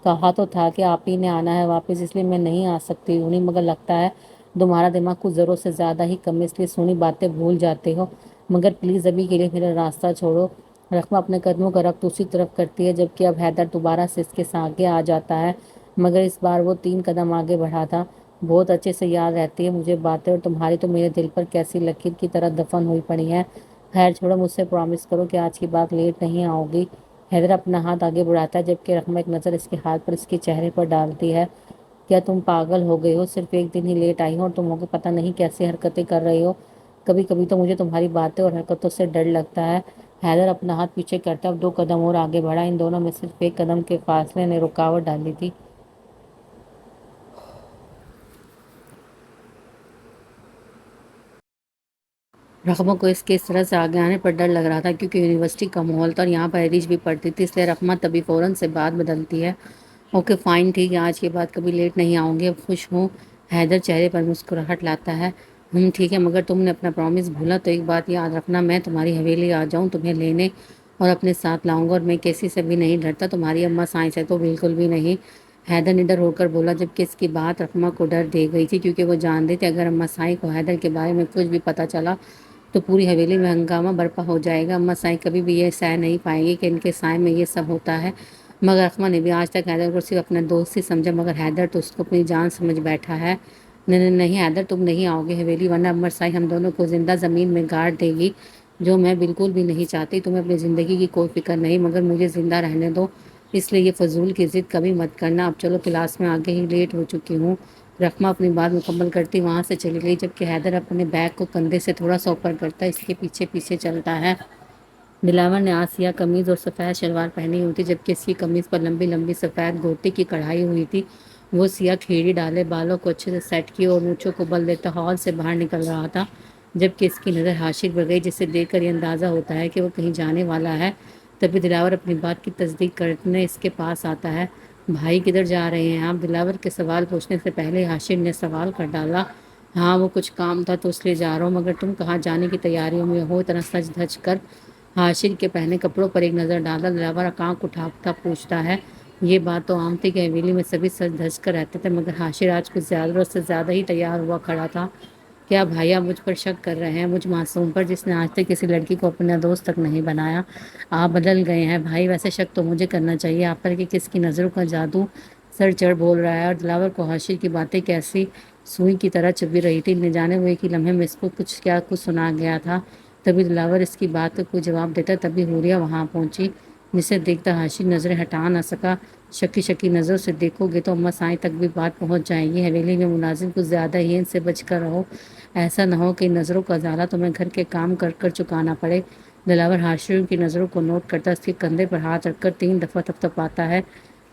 کہا تو تھا کہ آپ ہی نے آنا ہے واپس، اس لیے میں نہیں آ سکتی یونی، مگر لگتا ہے تمہارا دماغ کچھ ضرورت سے زیادہ ہی کم ہے، اس لیے سنی باتیں بھول جاتے ہو۔ مگر پلیز ابھی کے لیے میرا راستہ چھوڑو۔ رقمہ اپنے قدموں کا رخ دوسری طرف کرتی ہے، جبکہ اب حیدر دوبارہ سے اس کے آگے آ جاتا ہے، مگر اس بار وہ 3 قدم آگے بڑھا تھا۔ بہت اچھے سے یاد رہتی ہے مجھے باتیں، اور تمہاری تو میرے دل پر کیسی لکیر کی طرح دفن ہوئی پڑی ہیں۔ خیر چھوڑو، مجھ سے پرامس کرو کہ آج کی بات لیٹ نہیں آؤ گی۔ حیدر اپنا ہاتھ آگے بڑھاتا ہے، جبکہ رقمہ ایک نظر اس کے ہاتھ پر اس کے چہرے پر ڈالتی ہے۔ کیا تم پاگل ہو گئی ہو؟ صرف ایک دن ہی لیٹ آئی ہو اور تم کو پتہ نہیں کیسی حرکتیں کر رہی ہو۔ کبھی کبھی تو مجھے تمہاری باتیں اور حرکتوں سے ڈر لگتا ہے۔ حیدر اپنا ہاتھ پیچھے کرتا ہے، اب 2 قدم اور آگے بڑھا۔ ان دونوں میں صرف 1 قدم کے فاصلے نے رکاوٹ ڈالی تھی۔ رقمہ کو اس طرح سے آگے آنے پر ڈر لگ رہا تھا، کیونکہ یونیورسٹی کا ماحول تھا اور یہاں پر ایریج بھی پڑتی تھی، اس لیے رقمہ تبھی فوراً سے بات بدلتی ہے۔ اوکے فائن، ٹھیک ہے، آج کے بعد کبھی لیٹ نہیں آؤں گی، اب خوش ہوں؟ حیدر چہرے پر مسکراہٹ لاتا ہے۔ ٹھیک ہے، مگر تم نے اپنا پرامس بھولا تو ایک بات یاد رکھنا، میں تمہاری حویلی آ جاؤں تمہیں لینے اور اپنے ساتھ لاؤں گا، اور میں کسی سے بھی نہیں ڈرتا، تمہاری اماں سائیں سے تو بالکل بھی نہیں۔ حیدر نڈر ہو کر بولا، جبکہ اس کی بات رقمہ کو ڈر دے گئی تھی، کیونکہ وہ جانتے تھے اگر اماں سائیں کو حیدر کے بارے میں کچھ بھی پتہ چلا تو پوری حویلی میں ہنگامہ برپا ہو جائے گا۔ اماں سائیں کبھی بھی یہ سہ نہیں پائیں گی کہ ان کے سائے میں یہ سب ہوتا ہے۔ مگر رقمہ نے بھی آج تک حیدر کو صرف اپنا دوست ہی سمجھا، مگر حیدر تو اس کو اپنی جان سمجھ بیٹھا ہے۔ نہیں نہیں نہیں حیدر، تم نہیں آؤ گے حویلی، ورنہ اماں سائیں ہم دونوں کو زندہ زمین میں گاڑ دے گی، جو میں بالکل بھی نہیں چاہتی۔ تمہیں اپنی زندگی کی کوئی فکر نہیں، مگر مجھے زندہ رہنے دو، اس لیے یہ فضول کی ضد کبھی مت کرنا۔ اب چلو، کلاس میں آگے ہی لیٹ ہو چکی ہوں۔ رقمہ اپنی بات مکمل کرتی وہاں سے چلی گئی، جبکہ حیدر اپنے بیگ کو کندھے سے تھوڑا سا اوپر کرتا ہے، اس کے پیچھے پیچھے چلتا ہے۔ دلاور نے آج سیاہ قمیض اور سفید شلوار پہنی ہوئی تھی، جبکہ اس کی قمیض پر لمبی لمبی سفید گوٹی کی کڑھائی ہوئی تھی۔ وہ سیاہ کھیڑی ڈالے بالوں کو اچھے سے سیٹ کیے اور مونچھوں کو بل دیتا ہال سے باہر نکل رہا تھا، جبکہ اس کی نظر حاشر پر گئی، جسے دیکھ کر یہ اندازہ ہوتا ہے کہ وہ کہیں جانے والا ہے۔ تبھی دلاور اپنی بات کی تصدیق کرنے اس کے پاس آتا ہے۔ بھائی کدھر جا رہے ہیں آپ؟ دلاور کے سوال پوچھنے سے پہلے حاشر نے سوال کر ڈالا۔ ہاں وہ کچھ کام تھا تو اس لیے جا رہا ہوں، مگر تم کہاں جانے کی تیاریوں میں ہو؟ اتنا سج دھج کر حاشر کے پہنے کپڑوں پر ایک نظر ڈالا دلاور آنکھ اٹھاتا پوچھتا ہے۔ یہ بات تو عام تھی کہ حویلی میں سبھی سج دھج کر رہتے تھے، مگر حاشر آج کچھ زیادہ سے زیادہ ہی تیار ہوا کھڑا تھا۔ کیا بھائی آپ مجھ پر شک کر رہے ہیں؟ مجھ معصوم پر، جس نے آج تک کسی لڑکی کو اپنا دوست تک نہیں بنایا؟ آپ بدل گئے ہیں بھائی، ویسے شک تو مجھے کرنا چاہیے آپ پر کہ کس کی نظروں کا جادو سر چڑھ بول رہا ہے۔ اور دلاور کو حاشر کی باتیں کیسی سوئی کی طرح چبھی رہی تھی، نہ جانے وہ ایک ہی لمحے میں اس کو کچھ سنا گیا تھا۔ تبھی دلاور اس کی بات کو کوئی جواب دیتا، تبھی حوریہ وہاں پہنچی، جسے دیکھتا حاشر نظریں ہٹا نہ سکا۔ شکی شکی نظروں سے دیکھو گے تو اماں سائیں تک بھی بات پہنچ جائیں گی۔ حویلی میں ملازم کچھ زیادہ ہی، ان سے بچ کر رہو، ایسا نہ ہو کہ نظروں کا ازالہ تمہیں گھر کے کام کر کر چکانا پڑے۔ دلاور حاشر کی نظروں کو نوٹ کرتا اس کے کندھے پر ہاتھ رکھ کر 3 دفعہ تھپتھپاتا ہے،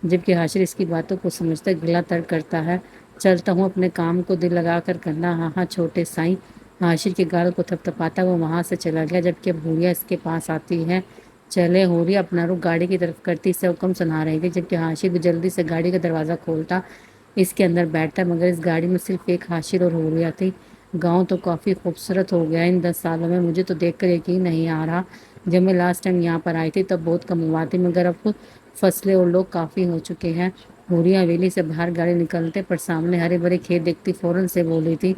جبکہ حاشر اس کی باتوں کو سمجھتا گلا تر کرتا ہے۔ چلتا ہوں، اپنے کام کو دل لگا کر کرنا۔ ہاں ہاں چھوٹے سائیں۔ حاشر کے گال کو تھپتھپاتا وہ وہاں سے چلا گیا، جبکہ اب حوریہ اس کے پاس آتی ہے۔ چلے حوریہ، اپنا رخ گاڑی کی طرف کرتی اسے حکم سنا رہی تھی، جبکہ حاشر بھی جلدی سے گاڑی کا دروازہ کھولتا اس کے اندر بیٹھتا، مگر اس گاڑی میں صرف ایک حاشر اور حوریہ تھی۔ گاؤں تو کافی خوبصورت ہو گیا ہے ان 10 سالوں میں، مجھے تو دیکھ کر یقین نہیں آ رہا۔ جب میں لاسٹ ٹائم یہاں پر آئی تھی تب بہت کم ہوا تھی، مگر اب فصلیں اور لوگ کافی ہو چکے ہیں۔ حوریہ حویلی سے باہر گاڑی نکلتے پر سامنے ہرے بھرے کھیت دیکھتی فوراً سے بولی تھی،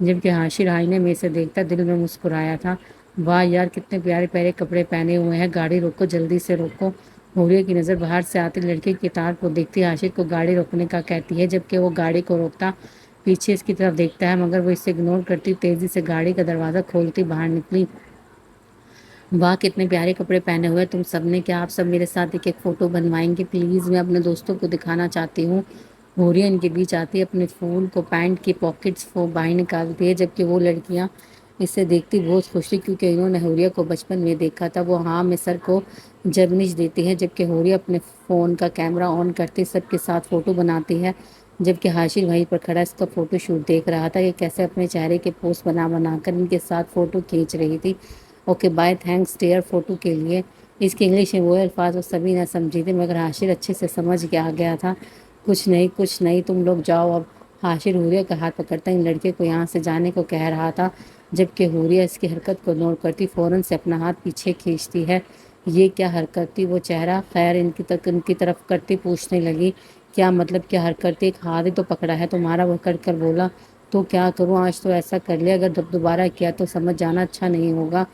جبکہ حاشر آئینے میں اسے دیکھتا دل میں مسکرایا تھا۔ واہ یار، کتنے پیارے پیارے کپڑے پہنے ہوئے ہیں، گاڑی روکو، جلدی سے روکو۔ حوریہ کی نظر باہر سے آتی لڑکی کی تار کو دیکھتی حاشر کو گاڑی روکنے کا کہتی ہے، جبکہ وہ گاڑی کو روکتا پیچھے اس کی طرف دیکھتا ہے، مگر وہ اسے اگنور کرتی تیزی سے گاڑی کا دروازہ کھولتی باہر نکلی۔ واہ کتنے پیارے کپڑے پہنے ہوئے تم سب نے، کیا آپ سب میرے ساتھ ایک فوٹو بنوائیں گے پلیز؟ میں اپنے دوستوں کو دکھانا چاہتی ہوں۔ حوریہ ان کے بیچ آتی اپنے پھول کو پینٹ کی پاکٹس کو باہر نکالتی ہے، جبکہ وہ لڑکیاں اسے دیکھتی بہت خوش تھی کیونکہ انہوں نے حوریہ کو بچپن میں دیکھا تھا۔ وہ ہاں میں سر کو جرنش دیتی ہے، جبکہ حوریہ اپنے فون کا کیمرہ آن کرتی سب کے ساتھ فوٹو بناتی ہے، جبکہ حاشر وہیں پر کھڑا اس کا فوٹو شوٹ دیکھ رہا تھا کہ کیسے اپنے چہرے کے پوز بنا بنا کر ان کے ساتھ فوٹو کھینچ رہی تھی۔ Okay bye, thanks dear photo کے لیے۔ اس کی انگلش میں وہ الفاظ وہ سبھی نہ سمجھی تھی، مگر حاشر اچھے سے سمجھ گیا تھا۔ کچھ نہیں تم لوگ جاؤ اب۔ حاشر حوریہ کا ہاتھ پکڑتا ان لڑکے کو یہاں سے جانے کو کہہ رہا تھا، جبکہ حوریہ اس کی حرکت کو نوٹ کرتی فوراً سے اپنا ہاتھ پیچھے کھینچتی ہے۔ یہ کیا حرکت تھی؟ وہ چہرہ خیر ان کی طرف کرتی پوچھنے لگی، کیا مطلب کیا حرکت تھی؟ ایک ہاتھ ہی تو پکڑا ہے تمہارا۔ وہ کر کر بولا، تو کیا کروں، آج تو ایسا کر لیا، اگر دوبارہ کیا تو سمجھ جانا اچھا نہیں ہوگا۔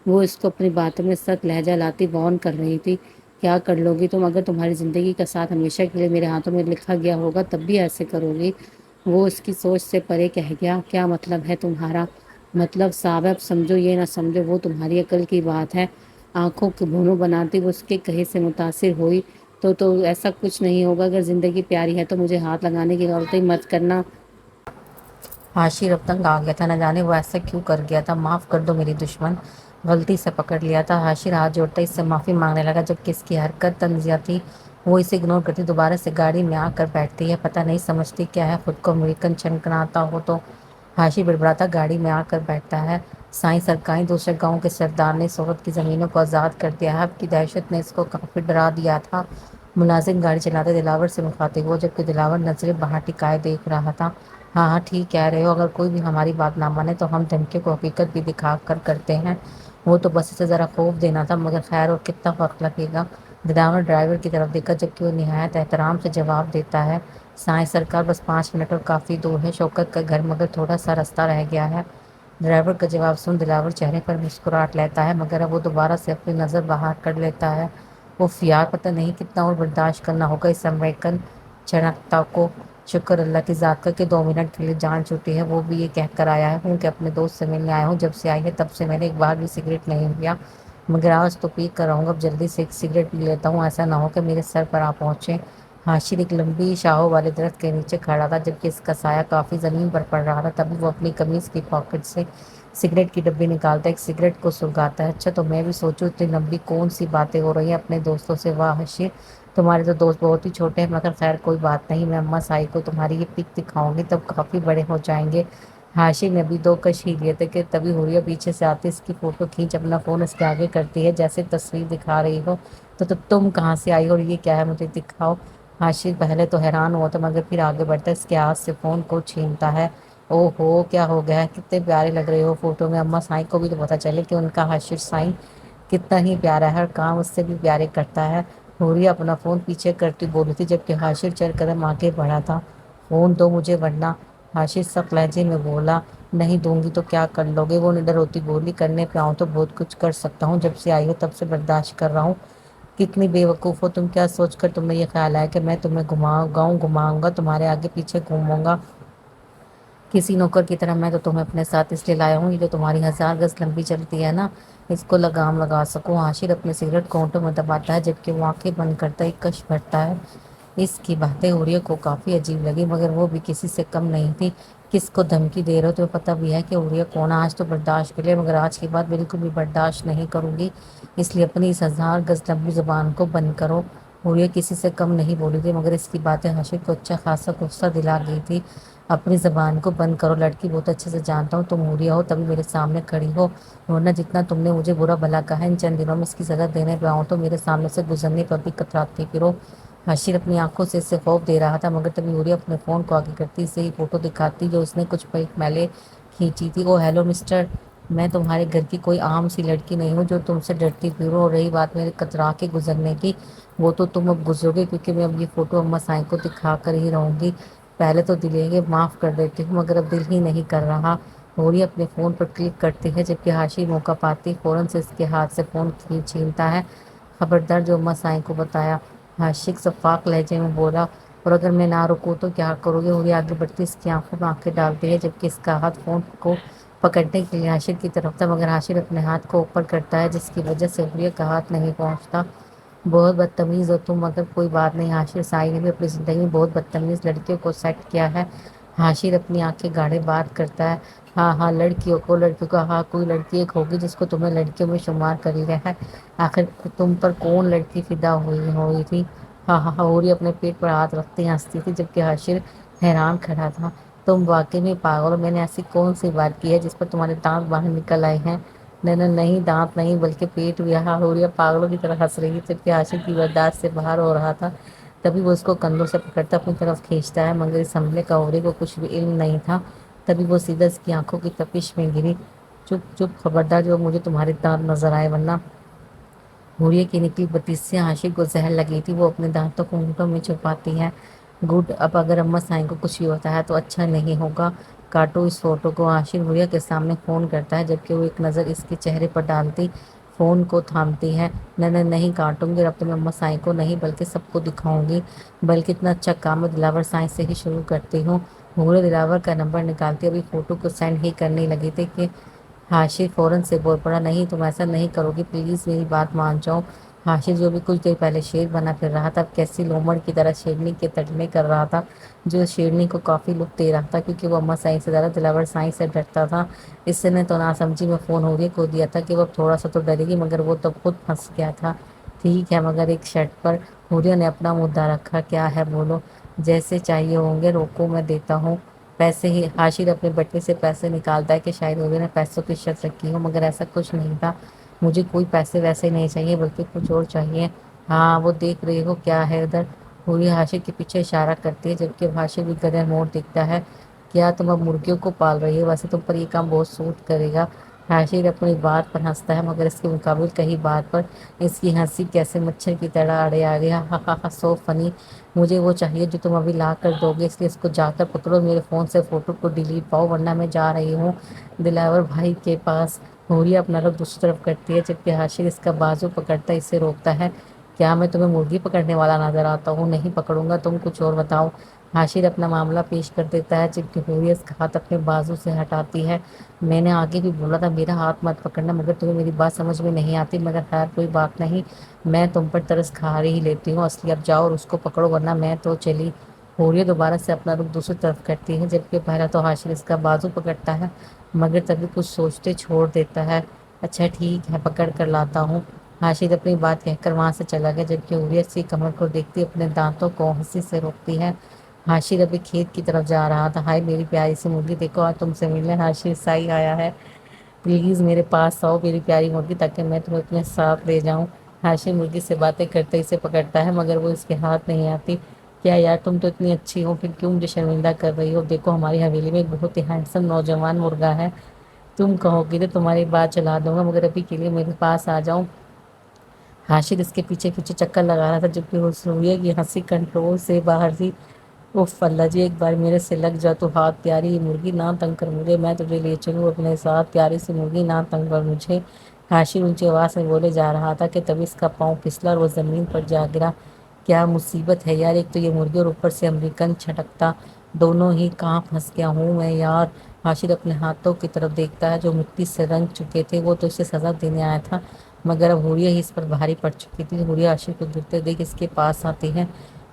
وہ اس کو اپنی باتوں میں سخت لہجہ لاتی وارن کر رہی تھی۔ کیا کر لو گی تم؟ اگر تمہاری زندگی کا ساتھ ہمیشہ کے لیے میرے ہاتھوں میں لکھا گیا ہوگا تب بھی ایسے کرو گی؟ وہ اس کی سوچ سے پرے کہہ گیا، کیا مطلب ہے تمہارا؟ مطلب صاحب اب سمجھو یہ نہ سمجھو وہ تمہاری عقل کی بات ہے۔ آنکھوں کے بھونوں بناتی وہ اس کے کہے سے متاثر ہوئی، تو ایسا کچھ نہیں ہوگا، اگر زندگی پیاری ہے تو مجھے ہاتھ لگانے کی غلطی مت کرنا۔ حاشر اب تنگ آ گیا تھا، نہ جانے وہ ایسا کیوں کر گیا تھا۔ معاف کر دو میری دشمن، غلطی سے پکڑ لیا تھا۔ حاشر ہاتھ جوڑتا اس سے معافی مانگنے لگا، جبکہ اس کی حرکت طنزیہ تھی۔ وہ اسے اگنور کرتی دوبارہ سے گاڑی میں آ کر بیٹھتی ہے، پتہ نہیں سمجھتی کیا ہے، خود کو امریکن چھنکناتا ہو تو۔ حاشر بڑبڑاتا گاڑی میں آ کر بیٹھتا ہے۔ سائیں سرکاری دوسرے گاؤں کے سردار نے سوات کی زمینوں کو آزاد کر دیا ہے، اب کی دہشت نے اس کو کافی ڈرا دیا تھا۔ ملازم گاڑی چلاتے دلاور سے مخاطب ہوا، جبکہ دلاور نظریں باہر ٹکائے دیکھ رہا تھا۔ ہاں ہاں ٹھیک کہہ رہے ہو، اگر کوئی بھی ہماری بات نہ مانے تو ہم دھمکی کو حقیقت بھی دکھا کر کرتے ہیں۔ وہ تو بس اسے ذرا خوف دینا تھا، مگر خیر اور کتنا وقت لگے گا؟ دلاور ڈرائیور کی طرف دیکھا، جبکہ وہ نہایت احترام سے جواب دیتا ہے، سائیں سرکار بس 5 منٹ اور کافی دور ہے، شوکت کا گھر مگر تھوڑا سا راستہ رہ گیا ہے۔ ڈرائیور کا جواب سن دلاور چہرے پر مسکراہٹ لیتا ہے، مگر اب وہ دوبارہ سے اپنی نظر باہر کر لیتا ہے۔ اف یار، پتہ نہیں کتنا اور برداشت کرنا ہوگا اس امریکن چھنکتا کو۔ شکر اللہ کی ذات کا کہ 2 منٹ کے لیے جان چھوٹی ہے۔ وہ بھی یہ کہہ کر آیا ہوں کہ اپنے دوست سے ملنے آیا ہوں، جب سے آئی ہے تب سے میں نے ایک بار بھی سگریٹ نہیں لیا، مگر آج تو پی کر رہوں گا، اب جلدی سے ایک سگریٹ پی لیتا ہوں، ایسا نہ ہو کہ میرے سر پر آ پہنچے۔ حاشر ایک لمبی شاخوں والے درخت کے نیچے کھڑا تھا، جبکہ اس کا سایہ کافی زمین پر پڑ رہا تھا، تبھی وہ اپنی قمیض کی پاکٹ سے سگریٹ کی ڈبی نکالتا ایک سگریٹ کو سلگاتا ہے۔ اچھا تو میں بھی سوچوں اتنی لمبی کون سی باتیں ہو رہی ہیں اپنے دوستوں سے۔ واہ حاشر، تمہارے تو دوست بہت ہی چھوٹے ہیں، مگر خیر کوئی بات نہیں، میں اماں سائی کو تمہاری یہ پک دکھاؤں گی، تب کافی بڑے ہو جائیں گے۔ حاشر نے ابھی 2 کش ہی لیے تھے کہ تبھی حوریہ پیچھے سے آتی اس کی فوٹو کھینچ اپنا فون اس کے آگے کرتی ہے جیسے تصویر دکھا رہی ہو۔ تو تم کہاں سے آئی ہو اور یہ کیا ہے، مجھے دکھاؤ۔ حاشر پہلے تو حیران ہوا تھا، مگر پھر آگے بڑھتا اس کے ہاتھ سے فون کو چھینتا ہے۔ او ہو کیا ہو گیا ہے، کتنے پیارے لگ رہے ہو فوٹو میں، اماں سائیں کو بھی تو پتہ چلے کہ ان کا حاشر سائیں کتنا ہی پیارا ہے، ہر کام اس سے بھی پیارے کرتا ہے۔ حوریہ اپنا فون پیچھے کرتی بولی تھی، جبکہ حاشر 4 قدم آگے بڑھا تھا۔ فون دو مجھے ورنہ، حاشر سخت لہجے میں بولا۔ نہیں دوں گی تو کیا کر لو گے؟ وہ نڈر ہوتی بولی، کرنے پہ آؤں تو بہت کچھ کر سکتا ہوں، جب سے آئی ہو تب سے برداشت کر رہا ہوں۔ کتنی بے وقوف ہو تم، کیا سوچ کر تمہیں یہ خیال آیا کہ میں تمہیں گھماؤں گا، تمہارے آگے پیچھے گھوموں گا کسی نوکر کی طرح؟ میں تو تمہیں اپنے ساتھ اس لیے لایا ہوں، یہ جو تمہاری 1000 گز لمبی چلتی ہے نا، اس کو لگام لگا سکوں۔ حاشر اپنے سگریٹ کو ہونٹوں میں دباتا ہے، جبکہ وہ آنکھیں بند کرتا ایک کش بھرتا ہے۔ اس کی باتیں عوریہ کو کافی عجیب لگی، مگر وہ بھی کسی سے کم نہیں تھی۔ کس کو دھمکی دے رہے ہو؟ تو پتہ بھی ہے کہ عوریہ کون؟ آج تو برداشت کر لیا، مگر آج کے بعد بالکل بھی برداشت نہیں کروں گی، اس لیے اپنی اس 1000 گز لمبی زبان کو بند کرو۔ عوریہ کسی سے کم نہیں بولی تھی، مگر اس کی باتیں حاشر کو اچھا خاصا غصہ دلا گئی تھی۔ اپنی زبان کو بند کرو، لڑکی بہت اچھے سے جانتا ہوں تم عوریہ ہو، تبھی میرے سامنے کھڑی ہو، ورنہ جتنا تم نے مجھے برا بھلا کہا ہے، ان چند دنوں میں اس کی سزا دینے پہ آؤں تو میرے سامنے سے گزرنے پر بھی کتراتی پھرو۔ حاشر اپنی آنکھوں سے اسے خوف دے رہا تھا، مگر تبھی عوریہ اپنے فون کو آگے کرتی اسے ہی فوٹو دکھاتی جو اس نے کچھ پل پہلے کھینچی تھی۔ او ہیلو مسٹر، میں تمہارے گھر کی کوئی عام سی لڑکی نہیں ہوں جو تم سے ڈرتی پھروں، اور رہی بات میرے کترا کے گزرنے کی، وہ تو تم اب گزرو گے، کیونکہ میں اب یہ فوٹو اماں سائیں کو دکھا کر ہی رہوں گی۔ پہلے تو دل یہ معاف کر دیتی ہوں، مگر اب دل ہی نہیں کر رہا۔ عوریہ اپنے فون پر کلک کرتی ہے، جبکہ حاشر موقع پاتی فوراً سے اس کے ہاتھ سے فون چھینتا ہے۔ خبردار جو اماں سائیں کو بتایا، حاشر شفاف لہجے میں بولا، اور اگر میں نہ رکوں تو کیا کرو گے؟ عوریہ آگے بڑھتی اس کی آنکھوں میں آنکھیں ڈالتی ہے، جبکہ اس کا ہاتھ فون کو پکڑنے کے لیے حاشر کی طرف تھا، مگر حاشر اپنے ہاتھ کو اوپر کرتا ہے، جس کی وجہ سے عوریہ کا ہاتھ نہیں پہنچتا۔ بہت بدتمیز ہو تم، مگر کوئی بات نہیں حاشر، سائی نے بھی اپنی زندگی میں بہت بدتمیز لڑکیوں کو سیٹ کیا ہے۔ حاشر اپنی آنکھیں گاڑے بات کرتا ہے، ہاں ہاں لڑکیوں کو ہاں کوئی لڑکی ایک ہوگی جس کو تمہیں لڑکیوں میں شمار کر لیا ہے، آخر تم پر کون لڑکی فدا ہوئی تھی؟ ہاں ہاں ہاں۔ عوریہ اپنے پیٹ پر ہاتھ رکھتے ہنستی تھی، جبکہ حاشر حیران کھڑا تھا۔ تم واقعی میں پاگل ہو، میں نے ایسی کون سی بات کی ہے جس پر تمہارے دانت باہر نکل آئے ہیں؟ نہیں دانت نہیں بلکہ پیٹ بھی۔ ہاں عوریہ پاگلوں کی طرح ہنس رہی تھی، جبکہ حاشر کی برداشت سے باہر ہو رہا تھا۔ تبھی وہ اس کو کندھوں سے پکڑتا اپنی طرف کھینچتا ہے، مگر اس حملے کا عوریہ کو کچھ بھی علم نہیں تھا۔ تبھی وہ سیدھا اس کی آنکھوں کی تپش میں گری۔ چپ چپ، خبردار جو مجھے تمہارے دانت نظر آئے ورنہ۔ عوریہ کی نکلی بتیس سے حاشر کو زہر لگی تھی، وہ اپنے دانتوں کو ہونٹوں میں چھپاتی ہے۔ گڈ، اب اگر اماں سائیں کو کچھ بھی ہوتا ہے تو اچھا نہیں ہوگا، کاٹو اس فوٹو کو۔ حاشر عوریہ کے سامنے فون کرتا ہے، جبکہ وہ ایک نظر اس کے چہرے پر ڈالتی فون کو تھامتی ہے۔ نہیں کاٹوں گی، اب تو میں اماں سائیں کو نہیں بلکہ سب کو دکھاؤں گی، بلکہ اتنا اچھا کام میں دلاور سائیں سے ہی شروع کرتی ہوں۔ عوریہ دلاور کا نمبر نکالتی ابھی فوٹو کو سینڈ ہی کرنے لگی تھی کہ حاشر فوراً سے بول پڑا، نہیں تم ایسا نہیں کرو گی، پلیز میری بات مان جاؤ۔ حاشر جو بھی کچھ دیر پہلے شیر بنا پھر رہا تھا، اب کیسی لومڑ کی طرح شیرنی کے ترجمے کر رہا تھا، جو شیرنی کو کافی لطف دے رہا تھا، کیونکہ وہ اماں سائیں سے زیادہ دلاور سائیں سے ڈرتا تھا۔ اس نے تو ناسمجھی میں فون عوریہ کو دیا تھا کہ وہ اب تھوڑا سا تو ڈرے گی، مگر وہ تو خود پھنس گیا تھا۔ ٹھیک ہے، مگر ایک شرط پر۔ عوریہ نے اپنا مدعا رکھا، کیا ہے بولو؟ جیسے چاہیے ہوں گے، روکو میں دیتا ہوں پیسے ہی۔ حاشر اپنے بٹوے سے پیسے نکالتا ہے کہ شاید عوریہ نے پیسوں کی شرط رکھی ہو، مگر ایسا کچھ نہیں تھا، مجھے کوئی پیسے ویسے نہیں چاہیے بلکہ کچھ اور چاہیے۔ ہاں وہ دیکھ رہی ہو کیا ہے ادھر؟ عوریہ حاشر کے پیچھے اشارہ کرتی ہے، جبکہ حاشر بھی گدھے موڑ دکھتا ہے، کیا تم اب مرغیوں کو پال رہی ہو؟ ویسے تم پر یہ کام بہت سوٹ کرے گا۔ حاشر اپنی بات پر ہنستا ہے، مگر اس کے مقابل کہیں بات پر اس کی ہنسی کیسے مچھر کی طرح اڑے آ گیا۔ ہا ہا ہا، سو فنی، مجھے وہ چاہیے جو تم ابھی لا کر دو گے، اس لیے اس کو جا کر پکڑو، میرے فون سے فوٹو کو ڈیلیٹ پاؤ، ورنہ میں جا رہی ہوں دلاور بھائی کے پاس۔ عوریہ اپنا رخ دوسری طرف کرتی ہے، جبکہ حاشر اس کا بازو پکڑتا اسے روکتا ہے، کیا میں تمہیں مرغی پکڑنے والا نظر آتا ہوں؟ نہیں پکڑوں گا، تم کچھ اور بتاؤ۔ حاشر اپنا معاملہ پیش کر دیتا ہے، جبکہ عوریہ اس کا ہاتھ اپنے بازو سے ہٹاتی ہے۔ میں نے آگے بھی بولا تھا میرا ہاتھ مت پکڑنا، مگر تمہیں میری بات سمجھ میں نہیں آتی، مگر خیر کوئی بات نہیں، میں تم پر ترس کھا ہی لیتی ہوں، اصلی اب جاؤ اور اس کو پکڑو ورنہ میں تو چلی۔ عوریہ دوبارہ سے اپنا رخ دوسری طرف کرتی ہے، جبکہ پہلا تو حاشر اس کا بازو پکڑتا ہے، مگر تبھی کچھ سوچتے چھوڑ دیتا ہے، اچھا ٹھیک ہے پکڑ کر لاتا ہوں۔ حاشر اپنی بات کہہ کر وہاں سے چلا گیا، جبکہ عوریہ اس کی کمر کو دیکھتی اپنے دانتوں کو ہنسی سے روکتی ہے۔ حاشر ابھی کھیت کی طرف جا رہا تھا، ہائے میری پیاری سی مرغی، دیکھو آج تم سے ملنے حاشر سائی آیا ہے، پلیز میرے پاس آؤ میری پیاری مرغی، تاکہ میں تمہیں اپنے ساتھ لے جاؤں۔ حاشر مرغی سے باتیں کرتے اسے پکڑتا ہے، مگر وہ اس کے ہاتھ نہیں آتی۔ کیا یار تم تو اتنی اچھی ہو، پھر کیوں مجھے شرمندہ کر رہی ہو؟ دیکھو ہماری حویلی میں ایک بہت ہی ہینڈسم نوجوان مرغا ہے، تم کہو گی تو تمہاری بات چلا دوں گا، مگر ابھی کے لیے میرے پاس آ جاؤ۔ حاشر اس کے پیچھے پیچھے چکر لگا رہا تھا، جبکہ عوریہ کی ہنسی کنٹرول سے باہر تھی۔ اف اللہ جی، ایک بار میرے سے لگ جا تو ہاتھ، پیاری مرغی نہ تنگ کر مجھے، میں تجھے لے چلوں اپنے ساتھ، پیاری سی مرغی نہ تنگ کر مجھے۔ حاشر اونچی آواز میں بولے جا رہا تھا کہ تبھی اس کا پاؤں پھسلا اور وہ زمین پر جا گرا۔ کیا مصیبت ہے یار، ایک تو یہ مرغی اور اوپر سے امریکن چھٹکتا، دونوں ہی کہاں پھنس گیا ہوں میں یار۔ حاشر اپنے ہاتھوں کی طرف دیکھتا ہے جو مٹی سے رنگ چکے تھے، وہ تو اسے سزا دینے آیا تھا، مگر اب عوریہ ہی اس پر بھاری پڑ چکی تھی۔ عوریہ حاشر کو گرتے دیکھ اس کے پاس آتی ہے،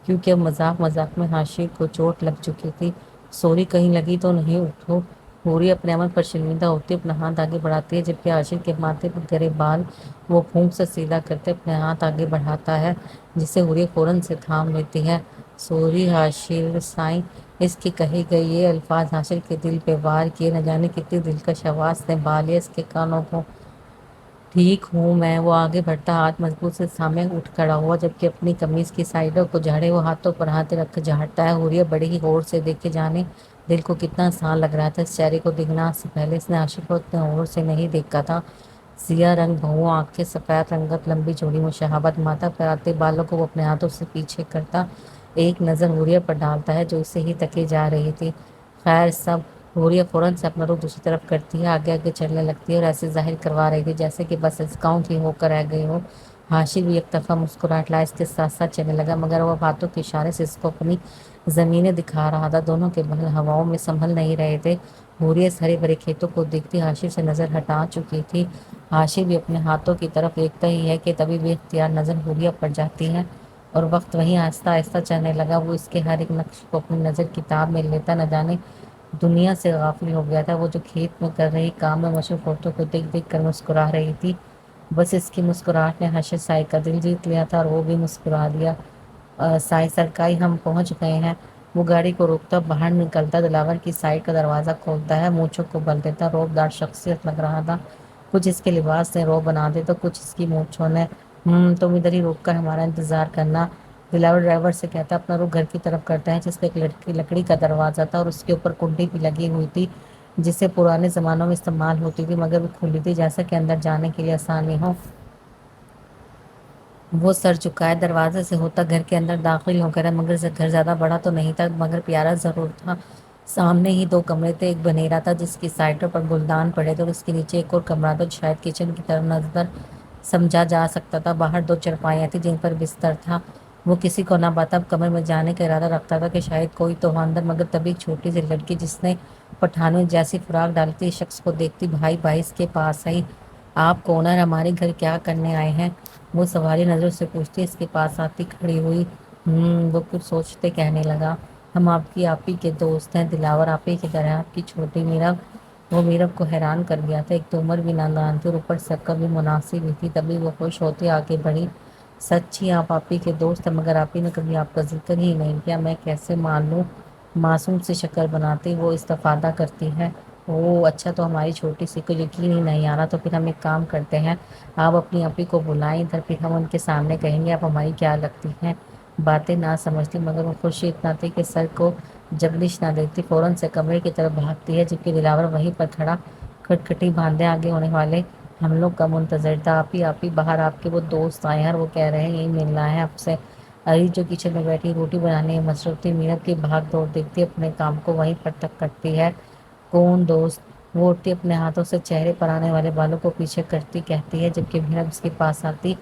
کیونکہ اب مذاق مذاق میں حاشر کو چوٹ لگ چکی تھی۔ سوری کہیں لگی تو نہیں؟ اٹھو۔ حوری اپنے عمل پر شرمندہ ہوتی اپنا ہاتھ آگے بڑھاتی ہے، جبکہ عاشر کے ماتھے پر گرے بال وہ پھونک سے سیدھا کرتے اپنے ہاتھ آگے بڑھاتا ہے، جسے حوری فوراً سے تھام لیتی ہے۔ سوری عاشر سائیں۔ اس کے کہے گئے یہ الفاظ عاشر کے دل پہ وار کیے، نہ جانے کتنی دلکش آواز نے بھا لیا اس کے کانوں کو۔ ٹھیک ہوں میں، وہ آگے بڑھتا ہاتھ مضبوط سے تھامے اٹھ کھڑا ہوا، جبکہ اپنی قمیض کی سائڈوں کو جھاڑے وہ ہاتھوں پر ہاتھ رکھ کر جھاڑتا ہے۔ حوریہ بڑے ہی غور سے دیکھے جانے دل کو کتنا آسان لگ رہا تھا اس چہرے کو دیکھنا۔ آج سے پہلے اس نے عاشق کو اتنے غور سے نہیں دیکھا تھا۔ سیاہ رنگ بھوں آنکھیں، سفید رنگت، لمبی چوڑی مشابہت، ماتھا پر آتے بالوں کو وہ اپنے ہاتھوں سے پیچھے کرتا ایک نظر حوریہ پر ڈالتا ہے جو اسے ہی تکے جا رہی تھی۔ خیر سب۔ حوریہ فوراً سے اپنا رخ دوسری طرف کرتی ہے، آگے آگے چلنے لگتی ہے اور ایسے ظاہر کروا رہی تھی جیسے کہ بس اس گاؤں کی ہو کر رہ گئی ہو۔ عاشق بھی ایک طرفہ مسکراہٹ لائے اس کے ساتھ ساتھ چلنے لگا، مگر وہ ہاتھوں کے اشارے سے اس کو اپنی زمینیں دکھا رہا تھا۔ دونوں کے بال ہواؤں میں سنبھل نہیں رہے تھے۔ حوریہ اس ہرے بھرے کھیتوں کو دیکھتی عاشق سے نظر ہٹا چکی تھی۔ عاشق بھی اپنے ہاتھوں کی طرف دیکھتا ہی ہے کہ تبھی بے اختیار نظر حوریہ پر جاتی ہے اور وقت وہیں آہستہ آہستہ چلنے لگا۔ وہ اس کے ہر ایک نقش کو اپنی نظر کتاب میں لیتا نہ جانے دنیا سے غافل ہو گیا تھا۔ وہ جو کھیت میں کر رہی کام میں مصروف عورتوں کو دیکھ دیکھ کر مسکرا رہی تھی، بس اس کی مسکراہٹ نے عاشق سائیں کا دل جیت لیا تھا اور وہ بھی مسکرا دیا۔ سائیں سرکائی ہم پہنچ گئے ہیں۔ وہ گاڑی کو روکتا باہر نکلتا، دلاور کی سائڈ کا دروازہ کھولتا ہے، مونچھوں کو بل دیتا۔ رعب دار شخصیت لگ رہا تھا، کچھ اس کے لباس نے رعب بنا دیا تو کچھ اس کی مونچھوں نے۔ تم ادھر ہی روک کر ہمارا انتظار کرنا، دلاور ڈرائیور سے کہتا۔ اپنا رخ گھر کی طرف کرتا ہے جس پہ ایک لکڑی کا دروازہ تھا اور اس کے اوپر کنڈی بھی لگی ہوئی تھی، جسے پرانے زمانوں میں استعمال ہوتی تھی مگر وہ کھلی تھی جیسا کہ اندر جانے کے لیے آسانی ہو۔ وہ سر جھکائے دروازے سے ہوتا گھر کے اندر داخل ہو کر، مگر گھر زیادہ بڑا تو نہیں تھا مگر پیارا ضرور تھا۔ سامنے ہی دو کمرے تھے، ایک بنیرا تھا جس کی سائڈوں پر گلدان پڑے تھے اور اس کے نیچے ایک اور کمرہ تھا جو شاید کچن کی طرف نظر سمجھا جا سکتا تھا۔ باہر دو چرپائیاں تھیں جن پر بستر تھا۔ وہ کسی کو نہ بتاتا کمرے میں جانے کا ارادہ رکھتا تھا کہ شاید کوئی تو ہو اندر، مگر تبھی ایک چھوٹی سی لڑکی جس نے پٹھانوں جیسی فراق ڈالی تھی اس شخص کو دیکھتی بھائی بھائی اس کے پاس آئی۔ آپ کون اور ہمارے گھر کیا کرنے آئے ہیں؟ وہ سوالی نظروں سے پوچھتی اس کے پاس آتی کھڑی ہوئی۔ وہ کچھ سوچتے کہنے لگا، ہم آپ کی آپی کے دوست ہیں دلاور، آپی کی طرح آپ کی چھوٹی میرب۔ وہ میرب کو حیران کر گیا تھا، ایک تو عمر بھی نادان تھی اور اوپر سے عقل بھی مناسب ہی تھی۔ تبھی وہ خوش ہوتی آگے بڑھی، سچی آپ آپی کے دوست ہیں؟ مگر آپی نے کبھی آپ کا ذکر ہی نہیں کیا، میں کیسے مان لوں؟ معصوم سی شکل بناتی وہ استفادہ کرتی ہے۔ اوہ اچھا، تو ہماری چھوٹی سی کو یقین ہی نہیں آ رہا، تو پھر ہم ایک کام کرتے ہیں، آپ اپنی آپی کو بلائیں ادھر، پھر ہم ان کے سامنے کہیں گے آپ ہماری کیا لگتی ہیں۔ باتیں نہ سمجھتی مگر وہ خوشی اتنا تھی کہ سر کو جبلش نہ دیتی، فوراً سے کمرے کی طرف بھاگتی ہے جبکہ دلاور وہیں پر کھڑا کھٹکھٹی باندھے آگے ہونے والے حملوں کا منتظر تھا۔ آپی آپی باہر آپ کے وہ دوست آئے ہیں اور وہ کہہ رہے ہیں یہی ملنا ہے آپ سے۔ عریض جو کچن میں بیٹھی روٹی بنانے میں مصروف تھی، میرب کی بھاگ دوڑ دیکھتی اپنے کام کو وہیں پر تک کرتی ہے۔ کون دوست؟ وہ اٹھتی اپنے ہاتھوں سے چہرے پر آنے والے بالوں کو پیچھے کرتی کہتی ہے، جبکہ میرب اس کے پاس آتی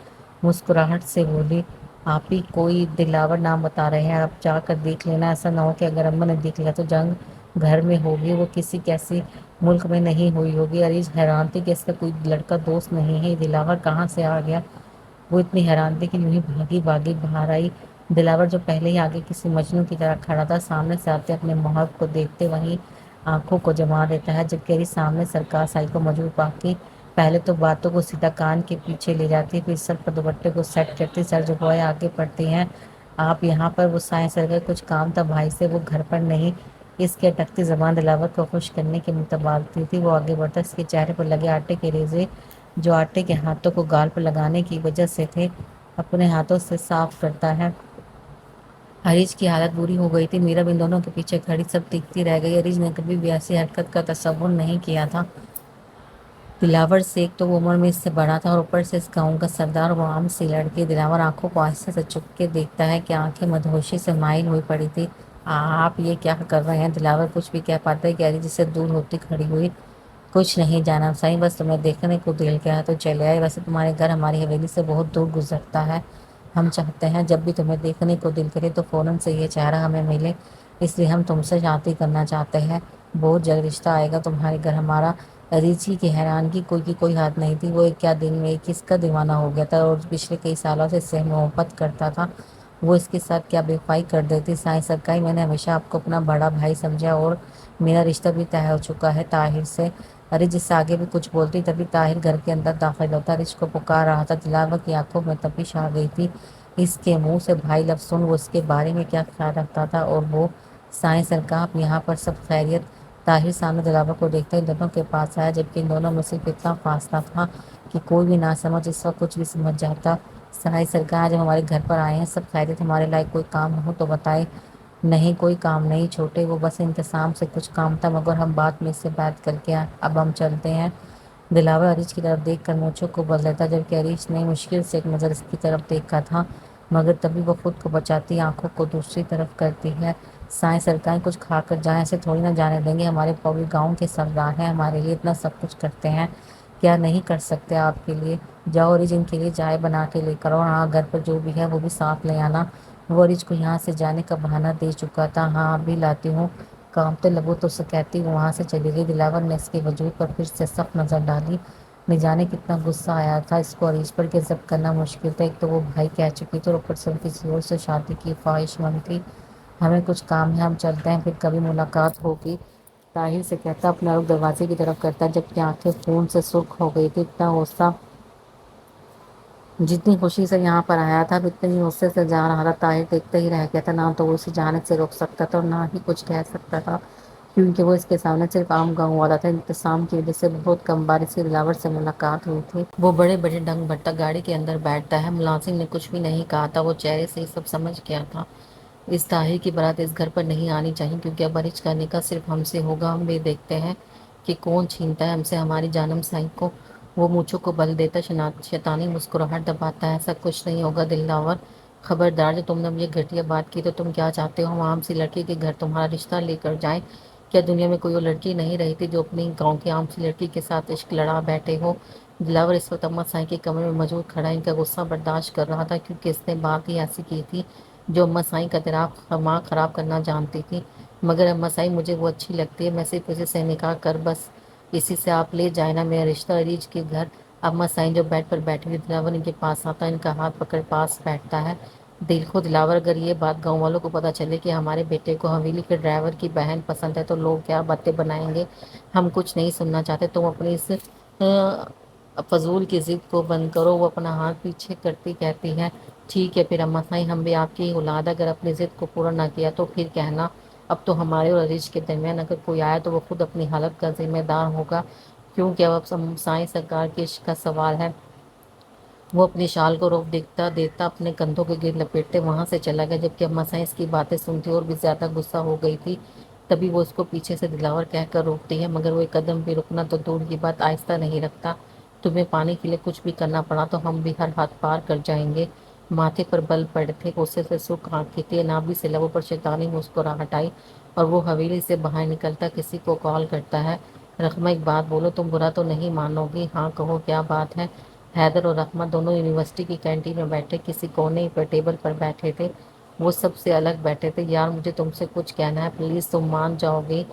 مسکراہٹ سے بولی، آپی کوئی دلاور نام بتا رہے ہیں، آپ جا کر دیکھ لینا، ایسا نہ ہو کہ اگر اماں نے دیکھ لیا تو جنگ گھر میں ہوگی، وہ کسی کیسی ملک میں نہیں ہوئی ہوگی۔ عریض حیران تھی کہ اس کا کوئی لڑکا دوست نہیں ہے، یہ دلاور کہاں سے آ گیا؟ وہ اتنی حیران تھی کہ یوں ہی بھاگی بھاگی باہر آئی۔ دلاور جو پہلے ہی آگے کسی مجنوں کی طرح کھڑا تھا، سامنے سے آتے اپنے محب کو دیکھتے وہیں آنکھوں کو جما دیتا ہے، جبکہ عریض سامنے سرکار سائی کو موجود پاتی پہلے تو باتوں کو سیدھا کان کے پیچھے لے جاتی، پھر سر پر دوپٹے کو سیٹ کرتی، سر جھکائے آگے بڑھتی ہیں۔ آپ یہاں پر؟ وہ سائیں سرکار کچھ کام تھا بھائی سے، وہ گھر پر نہیں؟ اس کی اٹکتی زبان دلاور کو خوش کرنے کی متبادل تھی۔ وہ آگے بڑھتا اس کے چہرے پر لگے آٹے کے ریزے جو آٹے کے ہاتھوں کو گال پر لگانے کی وجہ سے تھے اپنے ہاتھوں سے صاف کرتا ہے۔ عریض کی حالت بری ہو گئی تھی، میرب ان دونوں کے پیچھے کھڑی سب دیکھتی رہ گئی۔ عریض نے کبھی بھی ایسی حرکت کا تصور نہیں کیا تھا۔ دلاور سے ایک تو وہ عمر میں اس سے بڑا تھا اور اوپر سے اس گاؤں کا سردار، وہ عام سی لڑکی۔ دلاور آنکھوں کو آہستہ سے چک کے دیکھتا ہے کہ آنکھیں مدہوشی سے مائل ہوئی پڑی تھی۔ آپ یہ کیا کر رہے ہیں؟ دلاور کچھ بھی کہہ پاتا ہے کہ عریض سے دور ہوتی کھڑی ہوئی، کچھ نہیں جانا سائیں، بس تمہیں دیکھنے کو دل کیا ہے تو چلے آئے، ویسے تمہارے گھر ہماری حویلی سے بہت دور گزرتا ہے، ہم چاہتے ہیں جب بھی تمہیں دیکھنے کو دل کرے تو فوراً سے یہ چہرہ ہمیں ملے، اس لیے ہم تم سے شادی کرنا چاہتے ہیں، بہت جلد رشتہ آئے گا تمہارے گھر ہمارا۔ عریض کی حیرانگی کوئی کی کوئی حد نہیں تھی، وہ ایک کیا دن میں کس کا دیوانہ ہو گیا تھا اور پچھلے کئی سالوں سے اس سے محبت کرتا تھا وہ اس کے ساتھ کیا بےفائی کر دیتی۔ سائیں سرکاری، میں نے ہمیشہ آپ کو اپنا بڑا بھائی سمجھا اور میرا رشتہ بھی طے ہو چکا ہے طاہر سے۔ ارج اس سے آگے بھی کچھ بولتی تبھی طاہر گھر کے اندر داخل ہوتا۔ ارج کو پکار رہا تھا، دلاور کی آنکھوں میں تپش آ گئی تھی۔ اس کے منہ سے بھائی لفظ سن وہ اس کے بارے میں کیا خیال رکھتا تھا، اور وہ سائیں سرکار یہاں پر سب خیریت؟ طاہر سامنے دلاور کو دیکھتا ہی دونوں کے پاس آیا، جبکہ ان دونوں میں صرف اتنا فاصلہ تھا کہ کوئی بھی نہ سمجھ اس وقت کچھ بھی سمجھ جاتا۔ سائیں سرکار، جب ہمارے گھر پر آئے ہیں سب خیریت؟ ہمارے لائق کوئی کام ہو تو بتائے۔ نہیں کوئی کام نہیں چھوٹے، وہ بس انتظام سے کچھ کام تھا، مگر ہم بعد میں اس سے بات کر کے اب ہم چلتے ہیں۔ دلاور ارج کی طرف دیکھ کر مونچھوں کو بدلتا، جبکہ ارج نے مشکل سے ایک نظر اس کی طرف دیکھا تھا، مگر تبھی وہ خود کو بچاتی آنکھوں کو دوسری طرف کرتی ہے۔ سائیں سرکار کچھ کھا کر جائیں، ایسے تھوڑی نہ جانے دیں گے، ہمارے پورے گاؤں کے سردار ہیں، ہمارے لیے اتنا سب کچھ کرتے ہیں، کیا نہیں کر سکتے آپ کے لیے؟ جاؤ ارج، ان کے لیے چائے بنا کے لے کر، اور ہاں گھر پر جو بھی ہے وہ بھی ساتھ لے آنا۔ وہ ارج کو یہاں سے جانے کا بہانہ دے چکا تھا۔ ہاں ابھی لاتی ہوں، کانپتے لبوں تو اسے کہتی وہ وہاں سے چلی گئی۔ دلاور نے اس کے وجود پر پھر سے سخت نظر ڈالی، نہ جانے کتنا غصہ آیا تھا اس کو ارج پر کہ ضبط کرنا مشکل تھا۔ ایک تو وہ بھائی کہہ چکی تھی اور اوپر سے ان کی کسی اور سے شادی کی خواہش مند تھی۔ ہمیں کچھ کام ہے، ہم چلتے ہیں، پھر کبھی ملاقات ہوگی، طاہر سے کہتا اپنا رخ دروازے کی طرف کرتا، جبکہ آنکھیں خون سے سرخ ہو گئی تھی۔ اتنا غصہ جتنی خوشی سے یہاں پر آیا تھا اب اتنے ہی غصے سے جا رہا تھا۔ طاہر دیکھتے ہی رہ گیا تھا، نہ تو وہ اسے جانے سے روک سکتا تھا اور نہ ہی کچھ کہہ سکتا تھا، کیونکہ وہ اس کے سامنے صرف عام گاؤں والا تھا۔ انتظام کی وجہ سے بہت کم بار اس کی دلاور سے ملاقات ہوئی تھی۔ وہ بڑے بڑے ڈنگ بھٹک گاڑی کے اندر بیٹھتا ہے۔ ملازم نے کچھ بھی نہیں کہا تھا، وہ چہرے سے ہی سب سمجھ گیا تھا۔ اس طاہر کی بارات اس گھر پر نہیں آنی چاہیے، کیونکہ اب ارج کا نکاح صرف ہم سے ہوگا۔ ہم بھی دیکھتے ہیں کہ کون چھینتا ہے ہم سے ہماری جانم سائی کو۔ وہ مونچھوں کو بل دیتا، شیطانی مسکراہٹ دباتا ہے۔ ایسا کچھ نہیں ہوگا دلاور، خبردار، جو تم نے مجھے گھٹیا بات کی تو تم کیا چاہتے ہو؟ ہم عام سی لڑکی کے گھر تمہارا رشتہ لے کر جائیں؟ کیا دنیا میں کوئی اور لڑکی نہیں رہی تھی جو اپنی گاؤں کی عام سی لڑکی کے ساتھ عشق لڑا بیٹھے ہو؟ دلاور اس وقت اماں سائی کے کمرے میں موجود کھڑا ان کا غصہ برداشت کر رہا تھا، کیونکہ اس نے بات ہی ایسی کی تھی جو اماں سائی کا دماغ خراب کرنا جانتی تھی۔ مگر اماں سائی، مجھے وہ اچھی لگتی ہے، میں صرف اسے سے نکاح کر بس اسی سے آپ لے جائیں نا میرا رشتہ ارج کے گھر۔ اماں سائی جو بیڈ پر بیٹھی ہوئی، دلاور ان کے پاس آتا ہے، ان کا ہاتھ پکڑ پاس بیٹھتا ہے۔ دیکھو دلاور، اگر یہ بات گاؤں والوں کو پتہ چلے کہ ہمارے بیٹے کو حویلی کے ڈرائیور کی بہن پسند ہے تو لوگ کیا باتیں بنائیں گے؟ ہم کچھ نہیں سننا چاہتے، تم اپنی اس فضول کی ضد کو بند کرو۔ وہ اپنا ہاتھ پیچھے کرتی کہتی ہے، ٹھیک ہے پھر اماں سائی، ہم بھی آپ کی اولاد، اگر اپنی ضد کو پورا نہ کیا تو پھر کہنا۔ اب تو ہمارے اور ارج کے درمیان اگر کوئی آیا تو وہ خود اپنی حالت کا ذمہ دار ہوگا، کیونکہ اب سائیں سرکار کے عشق کا سوال ہے۔ وہ اپنی شال کو روک دیکھتا دیتا اپنے کندھوں کے گرد لپیٹتے وہاں سے چلا گیا، جبکہ اماں سائیں اس کی باتیں سنتی اور بھی زیادہ غصہ ہو گئی تھی۔ تبھی وہ اس کو پیچھے سے دلاور کہہ کر روکتی ہے، مگر وہ ایک قدم بھی رکنا تو دور کی بات آہستہ نہیں رکھتا۔ تمہیں پانی کے لیے کچھ بھی کرنا پڑا تو ہم بھی ہر حد پار کر جائیں گے۔ ماتھے پر بل پڑے تھے، غصے سے سرخ آنکھیں تھی، نابی سے لبوں پر شیطانی مسکراہٹ آئی، اور وہ حویلی سے باہر نکلتا کسی کو کال کرتا ہے، رخمہ ایک بات بولو، تم برا تو نہیں مانو گی؟ ہاں کہو، کیا بات ہے؟ حیدر اور رحمت دونوں یونیورسٹی کی کینٹین میں بیٹھے کسی کونے پر ٹیبل پر بیٹھے تھے۔ وہ سب سے الگ بیٹھے تھے۔ یار مجھے تم سے کچھ کہنا ہے، پلیز تم مان جاؤ گی؟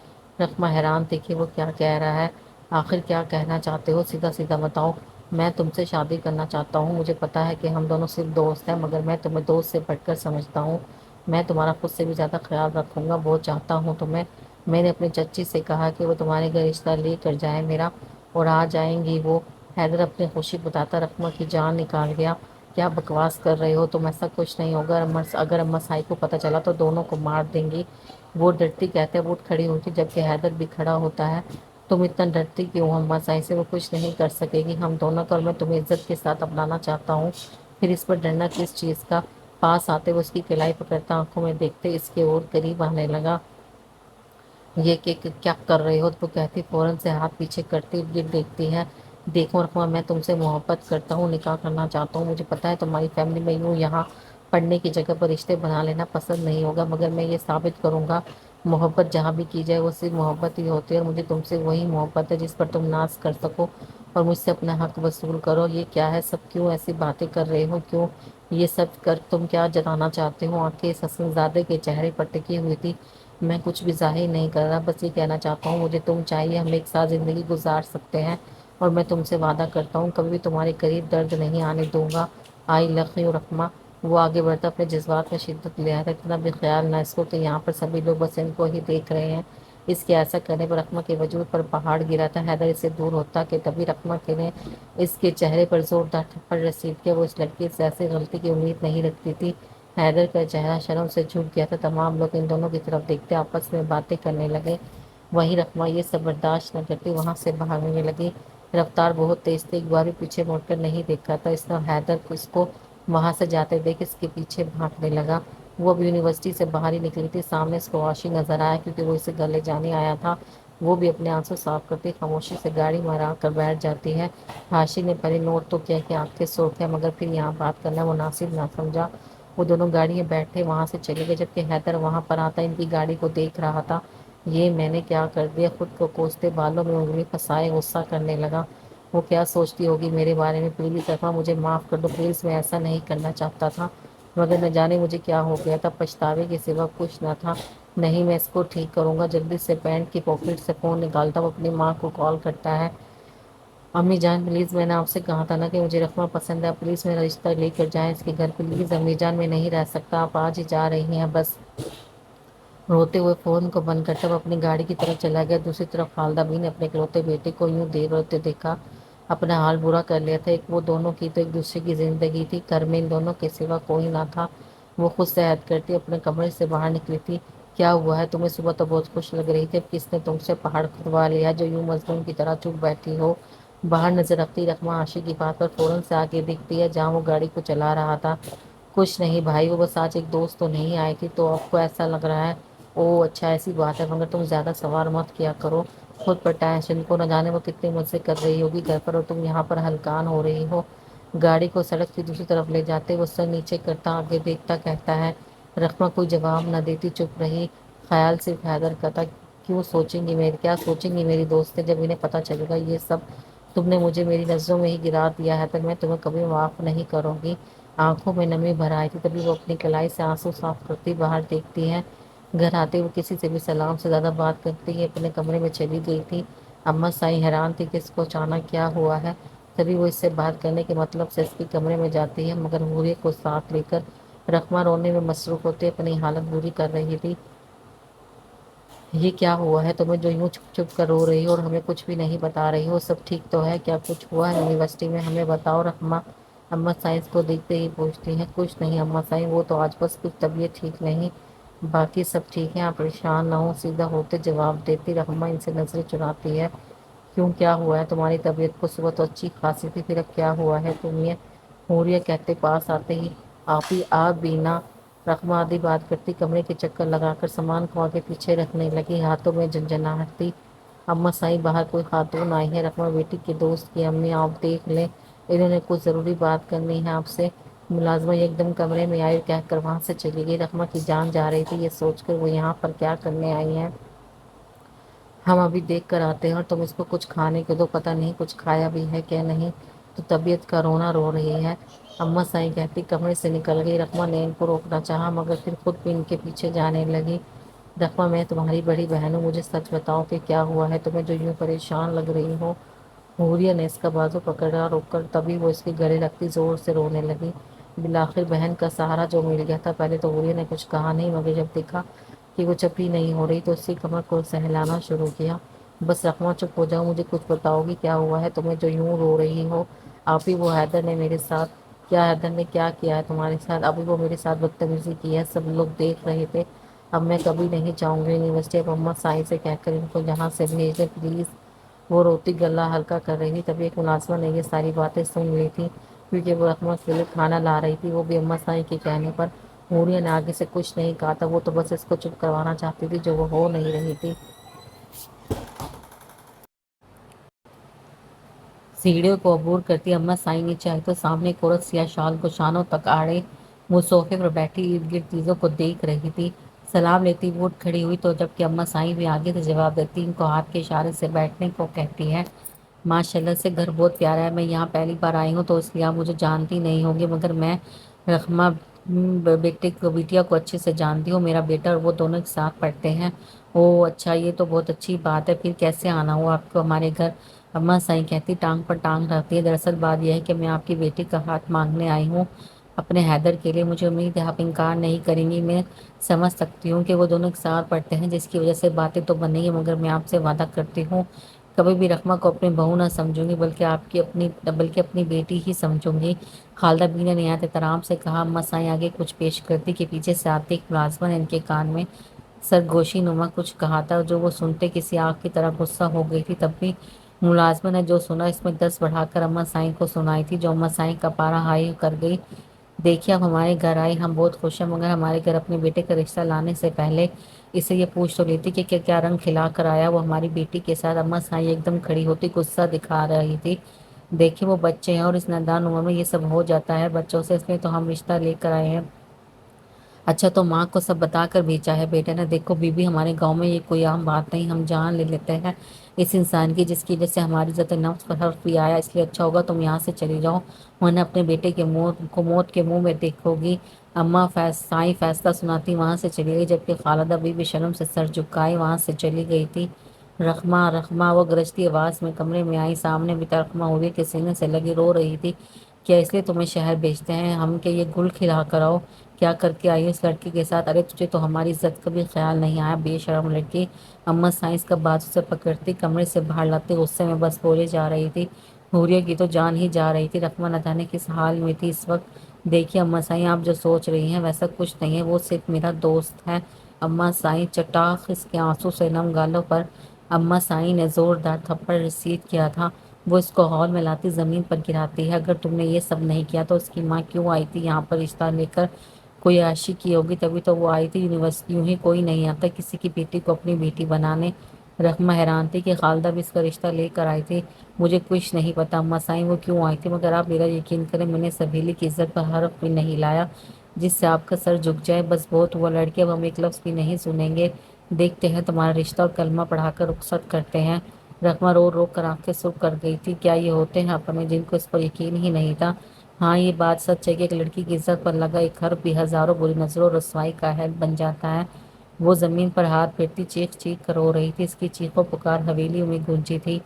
رحمت حیران تھی کہ وہ کیا کہہ رہا ہے۔ آخر کیا کہنا چاہتے ہو؟ سیدھا سیدھا بتاؤ۔ میں تم سے شادی کرنا چاہتا ہوں، مجھے پتا ہے کہ ہم دونوں صرف دوست ہیں، مگر میں تمہیں دوست سے بڑھ کر سمجھتا ہوں۔ میں تمہارا خود سے بھی زیادہ خیال رکھوں گا، بہت چاہتا ہوں تمہیں۔ میں نے اپنی چچی سے کہا کہ وہ تمہارے گھر رشتہ لے کر جائے میرا، اور آ جائیں گی وہ۔ حیدر اپنی خوشی بتاتا رقمہ کی جان نکال گیا، کیا بکواس کر رہے ہو تم؟ ایسا کچھ نہیں ہوگا، اگر اماں سائی کو پتہ چلا تو دونوں کو مار دیں گی۔ وہ ڈرتی کہتے وہ اٹھ کھڑی ہوتی، جبکہ حیدر بھی کھڑا ہوتا ہے۔ تم اتنا ڈرتی کیوں ہو اماں سائی سے؟ وہ کچھ نہیں کر سکے گی ہم دونوں کو، اور میں تمہیں عزت کے ساتھ اپنانا چاہتا ہوں۔ پھر اس پر ڈرنا کس چیز کا؟ پاس آتے وہ اس کی کلائی پکڑتا، آنکھوں میں دیکھتے اس کے اور قریب آنے لگا۔ یہ کہ کیا کر رہے ہو؟ تو کہتی فوراً سے ہاتھ پیچھے کرتی گر دیکھتی ہے۔ دیکھو رقمہ، میں تم سے محبت کرتا ہوں، نکاح کرنا چاہتا ہوں۔ مجھے پتا ہے تمہاری فیملی میں یوں یہاں پڑھنے کی جگہ پر رشتے بنا لینا پسند نہیں ہوگا، مگر میں یہ ثابت کروں گا، محبت جہاں بھی کی جائے وہ صرف محبت ہی ہوتی ہے، اور مجھے تم سے وہی محبت ہے جس پر تم ناز کر سکو اور مجھ سے اپنا حق وصول کرو۔ یہ کیا ہے سب؟ کیوں ایسی باتیں کر رہے ہو؟ کیوں یہ سب کر تم کیا جتانا چاہتے ہو؟ آنکھیں اس حسن زادے کے چہرے پر ٹکی ہوئی تھی۔ میں کچھ بھی ظاہر نہیں کر رہا، بس یہ کہنا چاہتا ہوں مجھے تم چاہیے، ہم ایک ساتھ زندگی گزار سکتے ہیں، اور میں تم سے وعدہ کرتا ہوں کبھی بھی تمہارے قریب درد نہیں آنے دوں گا۔ آئی لو یو رحمہ۔ وہ آگے بڑھتا اپنے جذبات میں شدت لے آیا تھا، اتنا بھی خیال نہ اس کو کہ یہاں پر سبھی لوگ بس ان کو ہی دیکھ رہے ہیں۔ اس کے ایسا کرنے پر رقمہ کے وجود پر پہاڑ گرا تھا۔ حیدر اس سے دور ہوتا کہ تبھی رقمہ کے نے اس کے چہرے پر زوردار تھپڑ رسید کیا۔ وہ اس لڑکی سے ایسی غلطی کی امید نہیں رکھتی تھی۔ حیدر کا چہرہ شرم سے جھک گیا تھا۔ تمام لوگ ان دونوں کی طرف دیکھتے آپس میں باتیں کرنے لگے۔ وہیں رقمہ یہ سب برداشت نہ کرتی وہاں سے بھاگنے لگی۔ رفتار بہت تیز تھی، ایک بار بھی پیچھے مڑ کر نہیں دیکھا تھا اس نے۔ حیدر اس کو وہاں سے جاتے دیکھ اس کے پیچھے بھاگنے لگا۔ وہ اب یونیورسٹی سے باہر ہی نکلی تھی، سامنے اس کو عاشی نظر آیا کیونکہ وہ اسے گلے جانے آیا تھا۔ وہ بھی اپنے آنسو صاف کرتی خاموشی سے گاڑی میں آ کر بیٹھ جاتی ہے۔ حاشی نے پہلے نوٹ تو کیا کہ آنکھیں سرخ ہے، مگر پھر یہاں بات کرنا مناسب نہ سمجھا۔ وہ دونوں گاڑی میں بیٹھے وہاں سے چلے گئے، جبکہ حیدر وہاں پر آتا ان کی گاڑی کو دیکھ رہا تھا۔ یہ میں نے کیا کر دیا، خود کو کوستے بالوں میں انگلی پھنسائے غصہ کرنے لگا۔ وہ کیا سوچتی ہوگی میرے بارے میں، پلیز رقمہ مجھے معاف کر دو پلیز، میں ایسا نہیں کرنا چاہتا تھا، مگر نہ جانے مجھے کیا ہو گیا تھا، پچھتاوے کے سوا کچھ نہ تھا۔ نہیں میں اس کو ٹھیک کروں گا۔ جلدی سے پینٹ کی پاکٹ سے فون نکالتا وہ اپنی ماں کو کال کرتا ہے۔ امی جان پلیز، میں نے آپ سے کہا تھا نا کہ مجھے رقمہ پسند ہے، پلیز میرا رشتہ لے کر جائیں اس کے گھر، پلیز امی جان میں نہیں رہ سکتا، آپ آج ہی جا رہی ہیں بس۔ روتے ہوئے فون کو بند کرتے وہ اپنی گاڑی کی طرف چلا گیا۔ دوسری طرف خالدہ بھی نے اپنے اکلوتے بیٹے کو یوں دیر روتے دیکھا اپنا حال برا کر لیا تھا۔ ایک وہ دونوں کی تو ایک دوسرے کی زندگی تھی، گھر میں ان دونوں کے سوا کوئی نہ تھا۔ وہ خود سے عہد کرتی اپنے کمرے سے باہر نکلی تھی۔ کیا ہوا ہے تمہیں، صبح تو بہت خوش لگ رہی تھی، اب کس نے تم سے پہاڑ کھدوا لیا جو یوں مظلوم کی طرح چپ بیٹھی ہو؟ باہر نظر رکھتی رقمہ عاشی کی بات پر فوراً سے آگے دکھتی ہے جہاں وہ گاڑی کو چلا رہا تھا۔ کچھ نہیں بھائی، وہ بس آج ایک دوست تو نہیں آئی تھی تو آپ کو ایسا لگ رہا ہے؟ اوہ اچھا ایسی بات ہے، مگر تم زیادہ سوال مت کیا کرو خود پر ٹینشن کو، نہ جانے وہ کتنے مزے کر رہی ہوگی گھر پر اور تم یہاں پر ہلکان ہو رہی ہو۔ گاڑی کو سڑک کی دوسری طرف لے جاتے وہ سر نیچے کرتا آگے دیکھتا کہتا ہے۔ رقمہ کوئی جواب نہ دیتی چپ رہی۔ خیال صرف حیدر کا تھا، کیا سوچیں گی میری دوستیں جب انہیں پتہ چلے گا یہ سب تم نے مجھے میری نظروں میں ہی گرا دیا ہے، تو میں تمہیں کبھی معاف نہیں کروں گی۔ آنکھوں میں نمی بھر آئی تھی، تبھی وہ اپنی کلائی سے آنسو صاف کرتی باہر دیکھتی ہے۔ گھر آتے وہ کسی سے بھی سلام سے زیادہ بات کرتی ہی اپنے کمرے میں چلی گئی تھی۔ اماں سائیں حیران تھی کہ اس کو اچانک کیا ہوا ہے، تبھی وہ اس سے بات کرنے کے مطلب سے اس کے کمرے میں جاتی ہے، مگر حوریے کو ساتھ لے کر۔ رقمہ رونے میں مصروف ہوتے اپنی حالت بری کر رہی تھی۔ یہ کیا ہوا ہے تمہیں جو یوں چھپ چھپ کر رو رہی ہو اور ہمیں کچھ بھی نہیں بتا رہی ہو؟ سب ٹھیک تو ہے؟ کیا کچھ ہوا ہے یونیورسٹی میں، ہمیں بتاؤ رقمہ۔ اماں سائنس کو دیکھتے ہی پوچھتی ہیں۔ کچھ نہیں اماں سائیں، وہ تو آج بس کچھ طبیعت ٹھیک نہیں، باقی سب ٹھیک ہے، آپ پریشان نہ ہو، سیدھا ہوتے جواب دیتی رقمہ ان سے نظریں چراتی ہے۔ کیوں کیا ہوا ہے تمہاری طبیعت کو؟ صبح تو اچھی خاصی تھی، پھر اب کیا ہوا ہے تم یہ؟ حوریہ کہتے پاس آتے ہی آپ بھی نہ۔ رقمہ آدھی بات کرتی کمرے کے چکر لگا کر سامان کو آگے پیچھے رکھنے لگی، ہاتھوں میں جھنجھناہٹ تھی۔ اماں سائیں باہر کوئی خاتون آئی ہے، رقمہ بیٹی کے دوست کی امی، آپ دیکھ لیں، انہوں نے کچھ ضروری بات کرنی ہے آپ سے۔ ملازمہ ایک دم کمرے میں آئی کہہ کر وہاں سے چلی گئی۔ رقمہ کی جان جا رہی تھی یہ سوچ کر وہ یہاں پر کیا کرنے آئی ہیں۔ ہم ابھی دیکھ کر آتے ہیں اور تم اس کو کچھ کھانے کو دو، پتہ نہیں کچھ کھایا بھی ہے کہ نہیں، تو طبیعت کا رونا رو رہی ہے۔ اماں سائیں کہتی کمرے سے نکل گئی۔ رقمہ نے ان کو روکنا چاہا مگر پھر خود بھی ان کے پیچھے جانے لگی۔ رقمہ میں تمہاری بڑی بہن ہوں، مجھے سچ بتاؤ کہ کیا ہوا ہے تمہیں جو یوں پریشان لگ رہی ہو؟ حوریہ نے اس کا بازو پکڑا روک کر، تبھی وہ اس کے گلے لگتی زور سے رونے لگی۔ بالآخر بہن کا سہارا جو مل گیا تھا۔ پہلے تو حوریہ نے کچھ کہا نہیں، مگر جب دیکھا کہ وہ چپ ہی نہیں ہو رہی تو اس کی کمر کو سہلانا شروع کیا۔ بس رقمہ چپ ہو جاؤ، مجھے کچھ بتاؤ گی کیا ہوا ہے تمہیں جو یوں رو رہی ہو؟ آپی وہ حیدر نے میرے ساتھ کیا حیدر نے کیا کیا ہے تمہارے ساتھ؟ ابھی وہ میرے ساتھ بدتمیزی کی ہے، سب لوگ دیکھ رہے تھے، اب میں کبھی نہیں جاؤں گی یونیورسٹی، اب اماں سائیں سے کہہ کر ان کو یہاں سے بھیج دیں پلیز۔ وہ روتی گلا ہلکا کر رہی تھی، تبھی ایک ملازمہ نے یہ ساری باتیں سن لی تھی کیونکہ وہ رقمہ کے لیے کھانا لا رہی تھی، وہ بھی اماں سائیں کے کہنے پر۔ حوریہ نے آگے سے کچھ نہیں کہا تھا، وہ تو بس اس کو چپ کروانا چاہتی تھی جو وہ ہو نہیں رہی تھی۔ سیڑھیوں کو عبور کرتی اماں سائیں نیچے آئی تو سامنے ایک عورت سیاہ شال کو شانوں تک آڑے وہ صوفے پر بیٹھی ارد گرد چیزوں کو دیکھ رہی تھی۔ سلام لیتی وہ اٹھ کھڑی ہوئی تو جبکہ اماں سائیں بھی آگے سے جواب دیتی ان کو ہاتھ کے اشارے سے بیٹھنے کو کہتی ہے۔ ماشاءاللہ سے گھر بہت پیارا ہے، میں یہاں پہلی بار آئی ہوں تو اس لیے آپ مجھے جانتی نہیں ہوگی، مگر میں رقمہ بیٹیا کو اچھے سے جانتی ہوں، میرا بیٹا اور وہ دونوں ایک ساتھ پڑھتے ہیں۔ اوہ اچھا، یہ تو بہت اچھی بات ہے، پھر کیسے آنا ہوا آپ کو ہمارے گھر؟ اماں سائیں کہتی ٹانگ پر ٹانگ رکھتی ہے، دراصل بات یہ ہے کہ میں آپ کی بیٹی کا ہاتھ مانگنے آئی ہوں، اپنے حیدر کے لیے۔ مجھے امید ہے آپ انکار نہیں کریں گی۔ میں سمجھ سکتی ہوں کہ وہ دونوں ایک ساتھ پڑھتے ہیں، جس کی وجہ سے باتیں تو بنیں گی، مگر میں آپ سے وعدہ کرتی ہوں کبھی بھی رحمہ کو اپنی بہو نہ سمجھوں گی، بلکہ اپنی بیٹی ہی سمجھوں گی۔ خالدہ بی نے نہایت احترام سے کہا۔ اماں سائیں آگے کچھ پیش کرتی کہ پیچھے سے آتے ایک ملازمہ نے ان کے کان میں سرگوشی نما کچھ کہا تھا، جو وہ سنتے کسی آگ کی طرح غصہ ہو گئی تھی۔ تب بھی ملازمہ نے جو سنا اس میں 10 بڑھا کر اماں سائیں کو سنائی تھی، جو اماں سائیں کا پارا ہائی کر گئی۔ دیکھیے اب ہمارے گھر آئی، ہم بہت خوش ہیں، مگر ہمارے گھر اپنے بیٹے کا رشتہ لانے سے پہلے اسے یہ پوچھ تو لیتی کہ کیا رنگ کھلا کر آیا وہ ہماری بیٹی کے ساتھ۔ اماں سائیں ایک دم کھڑی ہوتی غصہ دکھا رہی تھی۔ دیکھیے وہ بچے ہیں اور اس نادان عمر میں یہ سب ہو جاتا ہے بچوں سے، اس لیے تو ہم رشتہ لے کر آئے ہیں۔ اچھا تو ماں کو سب بتا کر بھیجا ہے بیٹے نے؟ دیکھو بی بی، ہمارے گاؤں میں یہ کوئی عام بات نہیں، ہم جان لے لیتے ہیں اس انسان کی جس کی وجہ سے ہماری عزت نفس پر حرف بھی آیا، اس لیے اچھا ہوگا تم یہاں سے چلی جاؤ، ورنہ اپنے بیٹے کے موت کے منہ میں دیکھو گی۔ اماں سائیں فیصلہ سناتی وہاں سے چلی گئی، جبکہ خالدہ بی شرم سے سر جھکائے وہاں سے چلی گئی تھی۔ رحمہ رحمہ، وہ گرجتی آواز میں کمرے میں آئی۔ سامنے بھی رحمہ ہوری کے سینے سے لگی رو رہی تھی۔ کیا اس لیے تمہیں شہر بھیجتے ہیں ہم کہ یہ گل کھلا کر آؤ؟ کیا کر کے آئی اس لڑکی کے ساتھ؟ ارے تجھے تو ہماری عزت کا بھی خیال نہیں آیا، بے شرم لڑکی! اماں سائنس کا بازو سے پکڑتی کمرے سے باہر لاتے غصے میں بس بولے جا رہی تھی۔ حوریہ کی تو جان ہی جا رہی تھی۔ رحمہ نہ جانے کس حال میں تھی اس وقت۔ دیکھیے اماں سائیں، آپ جو سوچ رہی ہیں ویسا کچھ نہیں ہے، وہ صرف میرا دوست ہے۔ اماں سائیں چٹاخ اس کے آنسو سے نم گالوں پر اماں سائیں نے زوردار تھپڑ رسید کیا تھا۔ وہ اس کو ہال میں لاتی زمین پر گراتی ہے۔ اگر تم نے یہ سب نہیں کیا تو اس کی ماں کیوں آئی تھی یہاں پر رشتہ لے کر؟ کوئی عیاشی کی ہوگی تبھی تو وہ آئی تھی یونیورسٹی، یوں ہی کوئی نہیں آتا کسی کی بیٹی کو اپنی بیٹی بنانے۔ رحمہ حیران تھی کہ خالدہ بھی اس کا رشتہ لے کر آئی تھی۔ مجھے کچھ نہیں پتا اماں سائیں وہ کیوں آئی تھی، مگر آپ میرا یقین کریں میں نے سبیلی کی عزت پر حرف بھی نہیں لایا جس سے آپ کا سر جھک جائے۔ بس بہت ہوا لڑکی، اب ہم ایک لفظ بھی نہیں سنیں گے، دیکھتے ہیں تمہارا رشتہ اور کلمہ پڑھا کر رخصت کرتے ہیں۔ رحمہ رو رو کر آنکھیں سرخ کر گئی تھی۔ کیا یہ ہوتے ہیں اپنے جن کو اس پر یقین ہی نہیں تھا؟ ہاں یہ بات سچ ہے کہ ایک لڑکی کی عزت پر لگا ایک حرف بھی ہزاروں بری نظروں اور رسوائی کا اہل بن جاتا ہے۔ وہ زمین پر ہاتھ پھیرتی چیخ چیخ کر رو رہی تھی۔ اس کی چیخوں پکار حویلیوں میں گونجی تھی۔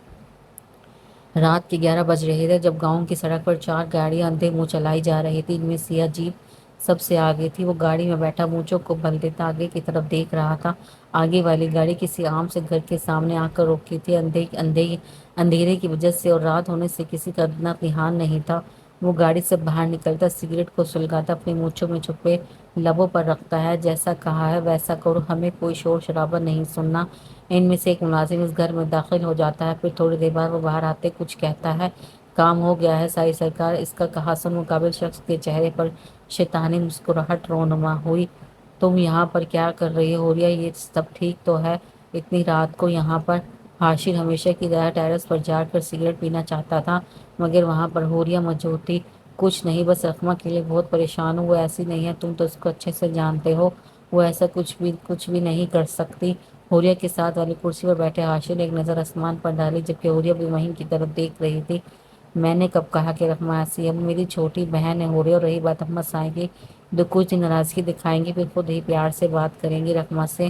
رات کے 11 بج رہے تھے جب گاؤں کی سڑک پر 4 گاڑیاں اندھے منہ چلائی جا رہی تھی۔ ان میں سیاہ جیپ سب سے آگے تھی۔ وہ گاڑی میں بیٹھا مونچھوں کو بل دیتا آگے کی طرف دیکھ رہا تھا۔ آگے والی گاڑی کسی عام سے گھر کے سامنے آ کر روکی تھی۔ اندھیرے کی وجہ سے اور رات ہونے سے کسی کا اتنا دھیان نہیں تھا۔ وہ گاڑی سے باہر نکلتا سگریٹ کو سلگاتا اپنی مونچھوں میں چھپے لبوں پر رکھتا ہے۔ جیسا کہا ہے ویسا کرو، ہمیں کوئی شور شرابہ نہیں سننا۔ ان میں سے ایک ملازم اس گھر میں داخل ہو جاتا ہے، پھر تھوڑی دیر بعد وہ باہر آتے کچھ کہتا ہے۔ کام ہو گیا ہے سائی سرکار! اس کا کہا سن مقابل شخص کے چہرے پر شیطانی مسکراہٹ رونما ہوئی۔ تم یہاں پر کیا کر رہی ہو حوریہ؟ یہ سب ٹھیک تو ہے اتنی رات کو یہاں پر؟ حاشر ہمیشہ کی طرح ٹیرس پر جا کر سگریٹ پینا چاہتا تھا، مگر وہاں پر حوریہ موجود تھی۔ کچھ نہیں، بس رحمہ کے لیے بہت پریشان ہوں۔ وہ ایسی نہیں ہے، تم تو اس کو اچھے سے جانتے ہو، وہ ایسا کچھ بھی نہیں کر سکتی۔ حوریہ کے ساتھ والی کرسی پر بیٹھے حاشر نے ایک نظر آسمان پر ڈالی، جبکہ حوریہ بھی وہیں کی طرف دیکھ رہی تھی۔ میں نے کب کہا کہ رحمہ ایسی ہے؟ وہ میری چھوٹی بہن ہے حوریہ، اور رہی بات اماں سائیں کی جو کچھ دن ناراضگی دکھائیں گی پھر خود ہی پیار سے بات کریں گی رحمہ سے۔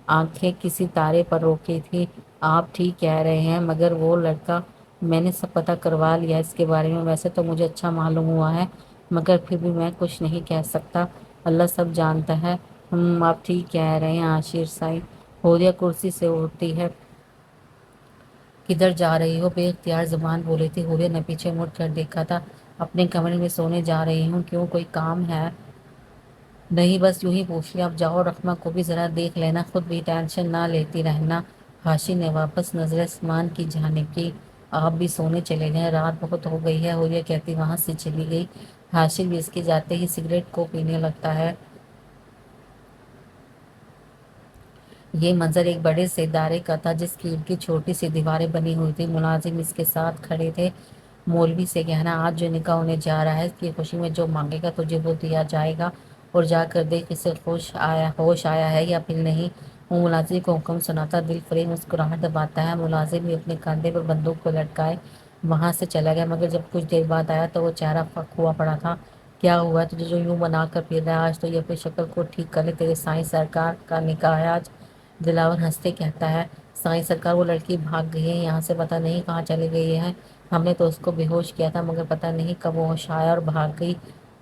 آنکھیں کسی تارے پر روکی تھی۔ آپ ٹھیک کہہ رہے ہیں، مگر وہ لڑکا میں نے سب پتہ کروا لیا اس کے بارے میں، ویسے تو مجھے اچھا معلوم ہوا ہے، مگر پھر بھی میں کچھ نہیں کہہ سکتا، اللہ سب جانتا ہے۔ آپ ٹھیک کہہ رہے ہیں حاشر سائیں۔ حوریہ کرسی سے اٹھتی ہے۔ کدھر جا رہی ہو؟ بے اختیار زبان بولی تھی حوریہ نے پیچھے مڑ کر دیکھا تھا۔ اپنے کمرے میں سونے جا رہی ہوں۔ کیوں کوئی کام ہے؟ نہیں بس یوں ہی پوچھ لیا، اب جاؤ رحمہ کو بھی ذرا دیکھ لینا، خود بھی ٹینشن نہ لیتی رہنا۔ حاشر نے واپس نظر آسمان کی جانب کی۔ آپ بھی سونے چلے گئے؟ رات بہت ہو گئی ہے حوریہ کہتی وہاں سے چلی گئی۔ حاشر بھی اس کے جاتے ہی سگریٹ کو پینے لگتا ہے۔ یہ منظر ایک بڑے سے ادارے کا تھا جس کی کی چھوٹی سی دیواریں بنی ہوئی تھی۔ ملازم اس کے ساتھ کھڑے تھے۔ مولوی سے کہنا آج جو نکاح ہونے جا رہا ہے اس کی خوشی میں جو مانگے گا تجھے وہ دیا جائے گا، اور جا کر دیکھ اسے ہوش آیا ہے یا پھر نہیں۔ وہ ملازم کو حکم سناتا دل فریب مسکراہٹ دباتا ہے۔ ملازم بھی اپنے کاندھے پر بندوق کو لٹکائے وہاں سے چلا گیا، مگر جب کچھ دیر بعد آیا تو وہ چہرہ پک ہوا پڑا تھا۔ کیا ہوا ہے تجھے جو یوں بنا کر پھر رہا ہے؟ آج تو یہ اپنی شکل کو ٹھیک کر لے، تیرے سائیں سرکار کا نکاح ہے آج۔ دلاور ہنستے کہتا ہے سائیں سرکار وہ لڑکی بھاگ گئی ہے یہاں سے، پتہ نہیں کہاں چلی گئی ہے۔ ہم نے تو اس کو بے ہوش کیا تھا، مگر پتہ نہیں کب وہ ہوش آیا اور بھاگ گئی۔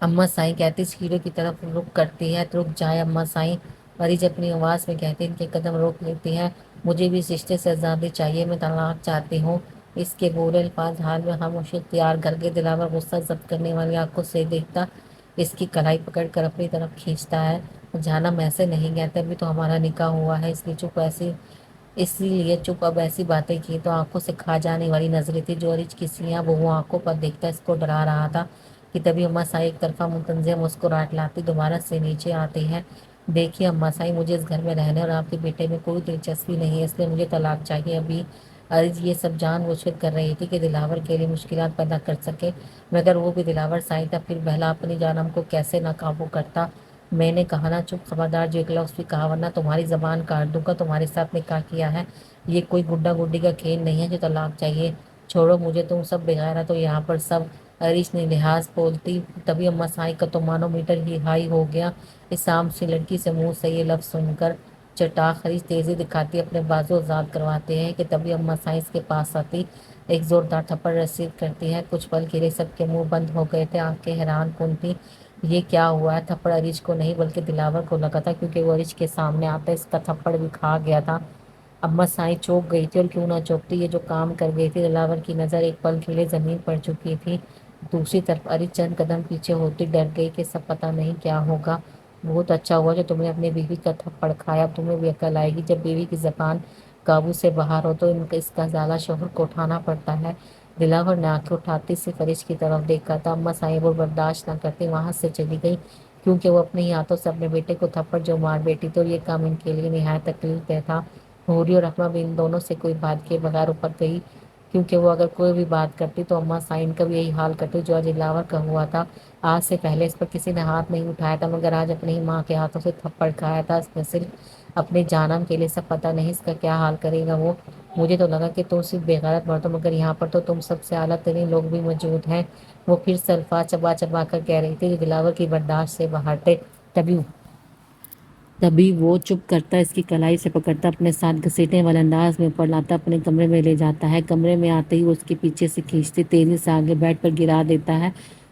اماں سائیں کہتی سیڑھیوں کی طرف رخ کرتی ہے، رک جائے اماں سائیں، مریض اپنی آواز میں کہتی، ان کے قدم روک لیتی ہے۔ مجھے بھی اس رشتے سے آزادی چاہیے، میں طلاق چاہتی ہوں۔ اس کے بولے الفاظ حال میں خاموشی اختیار کر کے دلاور غصہ ضبط کرنے والی آنکھوں سے دیکھتا، اس کی کلائی پکڑ کر اپنی طرف کھینچتا ہے۔ جانم ایسے نہیں کہتے، ابھی تو ہمارا نکاح ہوا ہے، اس لیے چپ اب ایسی باتیں کی تو آنکھوں سے کھا جانے والی نظریں تھی جو ارج کی سیاہ وہ آنکھوں پر دیکھتا اس کو ڈرا رہا تھا کہ تبھی اماں سائیں ایک طرفہ متنزع مسکراہٹ لاتی دوبارہ سے نیچے آتی ہے۔ دیکھیے اماں سائیں، مجھے اس گھر میں رہنے اور آپ کے بیٹے میں کوئی دلچسپی نہیں ہے، اس لیے مجھے طلاق چاہیے ابھی۔ ارج یہ سب جان بوجھ کر کر رہی تھی کہ دلاور کے لیے مشکلات پیدا کر سکے، مگر وہ بھی دلاور سائیں تھا، پھر بہلا اپنی جانم کو کیسے نہ قابو کرتا۔ میں نے کہا نا چپ، خبردار جو ایک لفظ بھی کہا ورنہ تمہاری زبان کاٹ دوں گا، تمہارے ساتھ نکاح کیا ہے، یہ کوئی گڈا گڈی کا کھیل نہیں ہے جو طلاق چاہیے۔ چھوڑو مجھے، تم سب بغیرت ہو یہاں پر سب۔ ارج نے لحاظ بولتی تبھی اماں سائیں کا تو مانو میٹر ہی ہائی ہو گیا، اس عام سی لڑکی سے منہ سے یہ لفظ سن کر۔ چٹاخ ارج تیزی دکھاتی اپنے بازو آزاد کرواتے ہیں کہ تبھی اماں سائیں اس کے پاس آتی، ایک زوردار تھپڑ رسید کرتی ہے۔ کچھ پل کے لیے سب کے منہ بند ہو گئے تھے، آنکھیں حیران کن تھی، یہ کیا ہوا ہے؟ تھپڑ ارج کو نہیں بلکہ دلاور کو لگا تھا، کیونکہ وہ ارج کے سامنے آتا اس کا تھپڑ بھی کھا گیا تھا۔ اماں سائیں چونک گئی تھی، اور کیوں نہ چونکتی، یہ جو کام کر گئی تھی۔ دلاور کی نظر ایک پل کے لیے زمین پر چکی تھی، دوسری طرف ارج چند قدم پیچھے ہوتی ڈر گئی کہ سب پتہ نہیں کیا ہوگا۔ بہت اچھا ہوا جو تم نے اپنی بیوی کا تھپڑ کھایا، اب تمہیں بھی عقل آئے گی، جب بیوی کی زبان قابو سے باہر ہو تو اس کا ازالہ شوہر کو اٹھانا پڑتا ہے۔ دلاور نے آنکھیں اٹھاتی صرف ارج کی طرف دیکھا تھا، اماں سائیں وہ برداشت نہ کرتی وہاں سے چلی گئی، کیونکہ وہ اپنے ہی ہاتھوں سے اپنے بیٹے کو تھپڑ جو مار بیٹھی تھی، اور یہ کام ان کے لیے نہایت تکلیف دہ تھا۔ حوری اور رحمہ بھی ان دونوں سے کوئی بات کیے بغیر اوپر گئی، کیونکہ وہ اگر کوئی بھی بات کرتی تو اماں سائن کا بھی یہی حال کرتی جو آج دلاور کا ہوا تھا۔ آج سے پہلے اس پر کسی نے ہاتھ نہیں اٹھایا تھا، مگر آج اپنی ہی ماں کے ہاتھوں سے تھپڑ کھایا تھا اس نے صرف اپنے جانم کے لیے، سب پتہ نہیں اس کا کیا حال کرے گا وہ۔ مجھے تو لگا کہ تم صرف بےغیرت مرد ہو، مگر یہاں پر تو تم سب سے اعلیٰ ترین لوگ بھی موجود ہیں۔ وہ پھر سے الفاظ چبا چبا کر کہہ رہی تھی جو دلاور کی برداشت سے باہر تھے۔ تبھی وہ چپ کرتا، اس کی کلائی سے پکڑتا، اپنے ساتھ گھسیٹنے والے انداز میں اوپر لاتا، اپنے کمرے میں لے جاتا ہے۔ کمرے میں آتے ہی وہ اس کے پیچھے سے کھینچتی، تیزی سے آگے بیڈ پر گرا دیتا ہے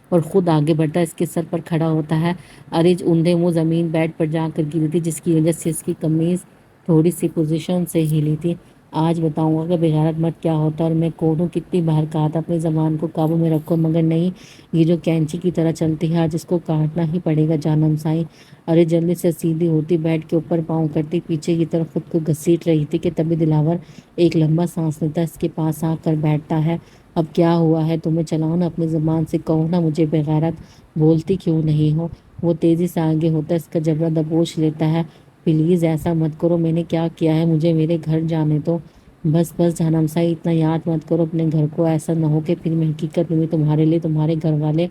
اور خود آگے بڑھتا اس کے سر پر کھڑا ہوتا ہے۔ ارج اندھے منہ زمین بیڈ پر جا کر گری تھی، جس کی وجہ سے اس کی قمیض تھوڑی سی پوزیشن سے ہلی تھی۔ آج بتاؤں گا کہ بغیرت مرد کیا ہوتا ہے، اور میں کون ہوں۔ کتنی بار کہا تھا اپنی زبان کو قابو میں رکھو، مگر نہیں، یہ جو کینچی کی طرح چلتی ہے، آج اس کو کاٹنا ہی پڑے گا جانم سائیں۔ ارج جلدی سے سیدھی ہوتی، بیڈ کے اوپر پاؤں کرتی، پیچھے کی طرف خود کو گھسیٹ رہی تھی کہ تبھی دلاور ایک لمبا سانس لیتا، اس کے پاس آ کر بیٹھتا ہے۔ اب کیا ہوا ہے تمہیں؟ چلاؤ نا اپنی زبان سے، کہو نا مجھے بغیرت، بولتی کیوں نہیں ہو؟ وہ تیزی سے آگے ہوتا، اس کا جبڑا دبوچ لیتا ہے۔ پلیز ایسا مت کرو، میں نے کیا کیا ہے؟ مجھے میرے گھر جانے دو۔ بس بس جانم سائیں، اتنا یاد مت کرو اپنے گھر کو، ایسا نہ ہو کہ پھر میں حقیقت میں تمہارے لیے تمہارے گھر والے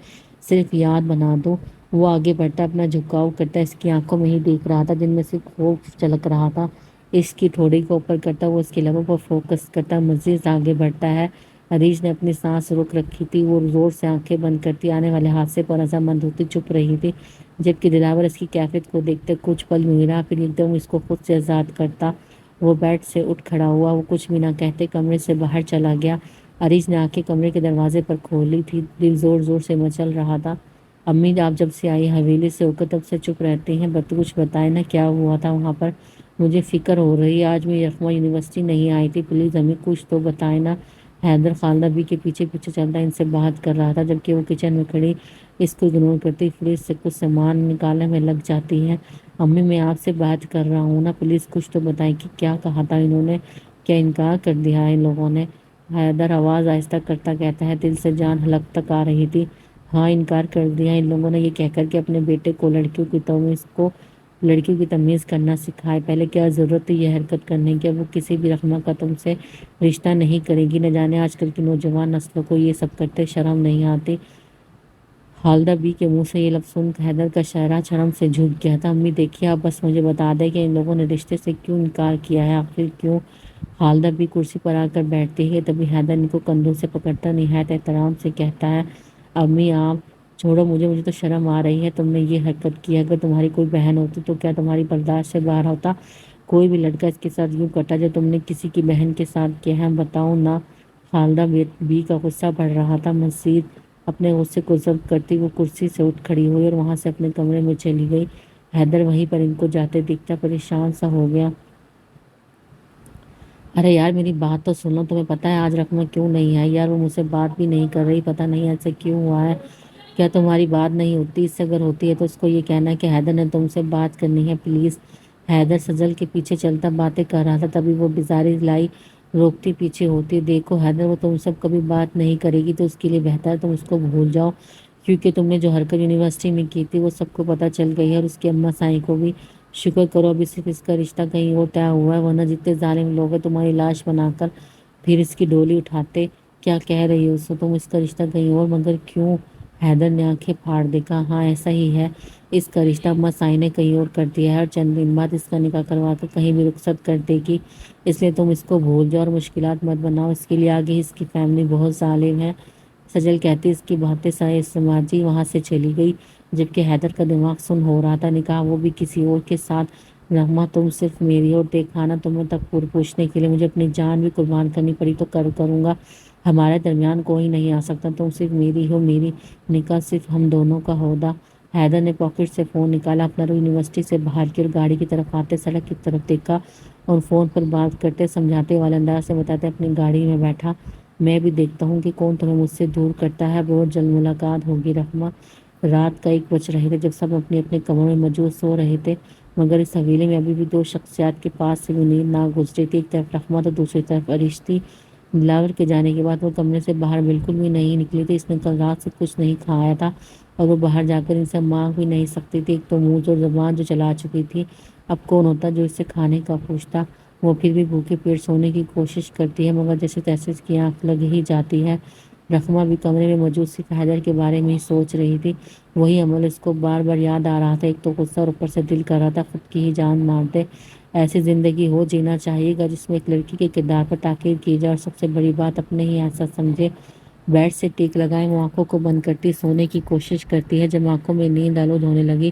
صرف یاد بنا دوں۔ وہ آگے بڑھتا، اپنا جھکاؤ کرتا، اس کی آنکھوں میں ہی دیکھ رہا تھا جن میں صرف خوف جھلک رہا تھا۔ اس کی تھوڑی کو اوپر کرتا، وہ اس کے لبوں پر فوکس کرتا، مزید آگے بڑھتا ہے۔ ارج نے اپنی سانس روک رکھی تھی، وہ زور سے آنکھیں بند کرتی آنے والے حادثے پر رضامند ہوتی چپ رہی تھی، جبکہ دلاور اس کی کیفیت کو دیکھتے کچھ پل یوں ہی رہا، پھر ایک دم اس کو خود سے آزاد کرتا۔ وہ بیڈ سے اٹھ کھڑا ہوا، وہ کچھ بھی نہ کہتے کمرے سے باہر چلا گیا۔ ارج نے آنکھیں کمرے کے دروازے پر کھولی تھی، دل زور زور سے مچل رہا تھا۔ امی آپ جب سے آئی حویلی سے ہو کر تب سے چپ رہتی ہیں، کچھ بتائے نا کیا ہوا تھا وہاں پر؟ مجھے فکر ہو رہی ہے، آج میں یکما یونیورسٹی نہیں آئی تھی، پلیز امی کچھ تو بتائے نا۔ حیدر خالدہ بی کے پیچھے پیچھے چلتا ان سے بات کر رہا تھا، جبکہ وہ کچن میں کھڑی اس کو اگنور کرتی فریج سے کچھ سامان نکالنے میں لگ جاتی ہے۔ امی میں آپ سے بات کر رہا ہوں نا، پلیز کچھ تو بتائیں کہ کیا کہا تھا انہوں نے؟ کیا انکار کر دیا ہے ان لوگوں نے؟ حیدر آواز آہستہ کرتا کہتا ہے، دل سے جان حلق تک آ رہی تھی۔ ہاں انکار کر دیا ان لوگوں نے، یہ کہہ کر کہ اپنے بیٹے کو لڑکیوں کی تمیز کرنا سکھائے۔ پہلے کیا ضرورت تھی یہ حرکت کرنے کی؟ اب وہ کسی بھی رقمہ کا تم سے رشتہ نہیں کرے گی۔ نہ جانے آج کل کی نوجوان نسلوں کو یہ سب کرتے شرم نہیں آتی؟ خالدہ بی کے منہ سے یہ لفظ سن حیدر کا چہرہ شرم سے جھک گیا تھا۔ امی دیکھیے، آپ بس مجھے بتا دیں کہ ان لوگوں نے رشتے سے کیوں انکار کیا ہے، آخر کیوں؟ خالدہ بی کرسی پر آ کر بیٹھتی ہے، تبھی حیدر ان کو کندھوں سے پکڑتا نہایت احترام سے کہتا ہے، امی آپ چھوڑو مجھے تو شرم آ رہی ہے، تم نے یہ حرکت کی ہے۔ اگر تمہاری کوئی بہن ہوتی تو کیا تمہاری برداشت سے باہر ہوتا؟ کوئی بھی لڑکا اس کے ساتھ یوں کرتا جو تم نے کسی کی بہن کے ساتھ کیا ہے؟ بتاؤ نا۔ خالدہ بی کا غصہ بڑھ رہا تھا مزید۔ اپنے غصے کو ضبط کرتی وہ کرسی سے اٹھ کھڑی ہوئی اور وہاں سے اپنے کمرے میں چلی گئی۔ حیدر وہیں پر ان کو جاتے دیکھتا پریشان سا ہو گیا۔ ارے یار میری بات تو سنو، تمہیں پتا ہے آج رقمہ کیوں نہیں آئی؟ یار وہ مجھ سے بات بھی نہیں کر رہی، پتا نہیں ایسے کیوں ہوا ہے۔ کیا تمہاری بات نہیں ہوتی؟ اس سے اگر ہوتی ہے تو اس کو یہ کہنا کہ حیدر نے تم سے بات کرنی ہے پلیز۔ حیدر سجل کے پیچھے چلتا باتیں کر رہا تھا، تبھی وہ بیزاری لائی روکتی پیچھے ہوتی۔ دیکھو حیدر، وہ تم سب کبھی بات نہیں کرے گی تو اس کے لیے بہتر ہے تم اس کو بھول جاؤ، کیونکہ تم نے جو حرکت یونیورسٹی میں کی تھی وہ سب کو پتہ چل گئی ہے، اور اس کی اماں سائیں کو بھی۔ شکر کرو ابھی صرف اس کا رشتہ کہیں اور طے ہوا ہے، ورنہ جتنے ظالم لوگ ہیں تمہاری لاش بنا کر پھر اس کی ڈولی اٹھاتے۔ کیا کہہ رہی ہو تم؟ اس کا رشتہ کہیں اور؟ مگر کیوں؟ حیدر نے آنکھیں پھاڑ دیکھا۔ ہاں ایسا ہی ہے، اس کا رشتہ اماں سائیں نے کہیں اور کر دیا ہے، اور چند دن بعد اس کا نکاح کروا کر کہیں بھی رخصت کر دے گی۔ اس لیے تم اس کو بھول جاؤ اور مشکلات مت بناؤ اس کے لیے، آگے اس کی فیملی بہت ظالم ہے۔ سجل کہتی اس کی باتیں سماجی وہاں سے چلی گئی، جبکہ حیدر کا دماغ سن ہو رہا تھا۔ نکاح وہ بھی کسی اور کے ساتھ؟ رحمہ تم صرف میری، اور دیکھا نا تمہیں تک پوچھنے کے لیے مجھے اپنی جان بھی قربان کرنی پڑی تو کروں گا، ہمارے درمیان کوئی نہیں آ سکتا، تم صرف میری ہو، میری نکاح صرف ہم دونوں کا ہوگا۔ حیدر نے پاکٹ سے فون نکالا، اپنا رو یونیورسٹی سے باہر کی اور گاڑی کی طرف آتے سڑک کی طرف دیکھا اور فون پر بات کرتے سمجھاتے والے انداز سے بتاتے اپنی گاڑی میں بیٹھا، میں بھی دیکھتا ہوں کہ کون تمہیں مجھ سے دور کرتا ہے، بہت جلد ملاقات ہوگی رحمہ۔ رات کا 1 بج رہے تھے جب سب اپنے اپنے کمروں میں موجود سو رہے تھے، مگر اس حویلی میں ابھی بھی 2 شخصیات کے پاس سے بھی نیند نہ گزری تھی، ایک طرف رحمہ تو دوسری طرف عریش تھی۔ بلاور کے جانے کے بعد وہ کمرے سے باہر بالکل بھی نہیں نکلی تھی، اس نے کل رات سے کچھ نہیں کھایا تھا اور وہ باہر جا کر ان سے مانگ بھی نہیں سکتی تھی، ایک تو منہ اور زبان جو چلا چکی تھی، اب کون ہوتا جو اس سے کھانے کا پوچھتا۔ وہ پھر بھی بھوکے پیٹ سونے کی کوشش کرتی ہے، مگر جیسے تیسے اس کی آنکھ لگ ہی جاتی ہے۔ رحمہ بھی کمرے میں موجود صرف حیدر کے بارے میں ہی سوچ رہی تھی، وہی عمل اس کو بار بار یاد آ رہا تھا، ایک تو غصہ اور اوپر سے دل کر رہا تھا خود کی ہی جان مار دے۔ ایسی زندگی ہو جینا چاہیے گا جس میں ایک لڑکی کے کردار پر تاکید کی جائے اور سب سے بڑی بات اپنے ہی ایسا سمجھے۔ بیڈ سے ٹیک لگائے وہ آنکھوں کو بند کرتی سونے کی کوشش کرتی ہے، جب آنکھوں میں نیند آلود ہونے لگی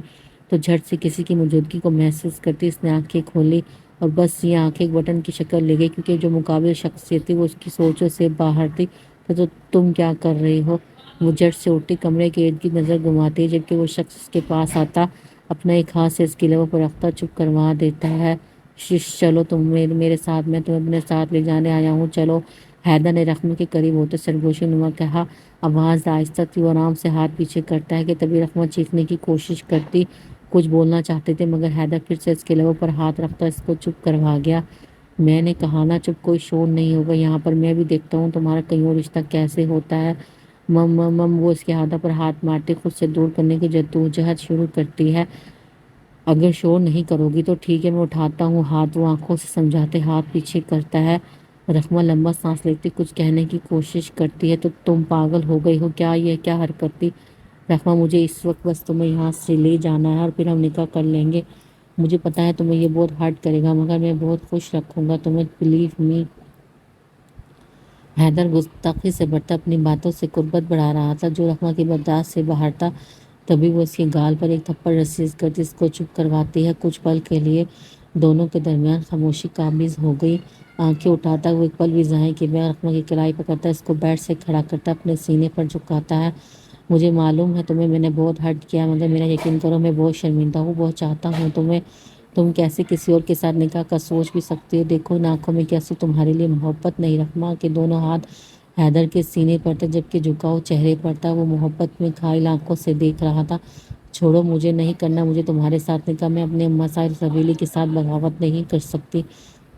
تو جھٹ سے کسی کی موجودگی کو محسوس کرتی اس نے آنکھیں کھولی، اور بس یہ آنکھیں ایک بٹن کی شکل لے گئی، کیونکہ جو مقابل شخصیت تھی وہ اس کی سوچوں سے باہر تھی۔ تو تم کیا کر رہی ہو؟ وہ جھٹ سے اٹھتی کمرے کے ارد گرد نظر گھماتی ہے، جبکہ وہ شخص اس کے پاس آتا اپنا ایک ہاتھ سے اس کی لبوں پر رکھتا چپ کروا دیتا ہے۔ چلو تم میرے ساتھ، میں تمہیں اپنے ساتھ لے جانے آیا ہوں، چلو۔ حیدر نے رحمہ کے قریب ہوتے سرگوشی نما کہا، آواز آہستہ تھی، وہ آرام سے ہاتھ پیچھے کرتا ہے کہ تبھی رحمہ چیخنے کی کوشش کرتی، کچھ بولنا چاہتے تھے مگر حیدر پھر سے اس کے لبوں پر ہاتھ رکھتا اس کو چپ کروا گیا۔ میں نے کہا نا چپ، کوئی شور نہیں ہوگا یہاں پر، میں بھی دیکھتا ہوں تمہارا کہیں اور رشتہ کیسے ہوتا ہے۔ مم وہ اس کے ہاتھوں پر ہاتھ مارتی خود سے دور کرنے کی جدوجہد شروع کرتی ہے۔ اگر شور نہیں کرو گی تو ٹھیک ہے، میں اٹھاتا ہوں ہاتھ، وہ آنکھوں سے سمجھاتے ہاتھ پیچھے کرتا ہے۔ رحمہ لمبا سانس لیتی کچھ کہنے کی کوشش کرتی ہے، تو تم پاگل ہو گئی ہو کیا؟ یہ کیا حرکت تھی رحمہ؟ مجھے اس وقت بس تمہیں یہاں سے لے جانا ہے اور پھر ہم نکاح کر لیں گے۔ مجھے پتا ہے تمہیں یہ بہت ہرٹ کرے گا مگر میں بہت خوش رکھوں گا تمہیں، بلیو می۔ حیدر گستاخی سے بھرتا اپنی باتوں سے قربت بڑھا رہا تھا جو رحمہ کی برداشت سے باہر تھا، تبھی وہ اس کے گال پر ایک تھپڑ رسیز کرتی اس کو چپ کرواتی ہے۔ کچھ پل کے لیے دونوں کے درمیان خاموشی قابض ہو گئی۔ آنکھیں اٹھاتا وہ ایک پل بھی ضائع کیے بغیر رحمہ کی کلائی پکڑتا اس کو بیڈ سے کھڑا کرتا اپنے سینے پر جھکاتا ہے۔ مجھے معلوم ہے تمہیں میں نے بہت ہرٹ کیا ہے، مگر میرا یقین کرو میں بہت شرمندہ ہوں، بہت چاہتا ہوں تمہیں، تم کیسے کسی اور کے ساتھ نکاح کا سوچ بھی سکتی ہو؟ دیکھو ان آنکھوں میں کیسی تمہارے لیے محبت نہیں۔ رحمہ کے دونوں ہاتھ حیدر کے سینے پر تھے جبکہ جھکاؤ چہرے پر تھا، وہ محبت میں کھائل آنکھوں سے دیکھ رہا تھا۔ چھوڑو، مجھے نہیں کرنا مجھے تمہارے ساتھ نکاح، میں اپنے مسائل حویلی کے ساتھ بغاوت نہیں کر سکتی۔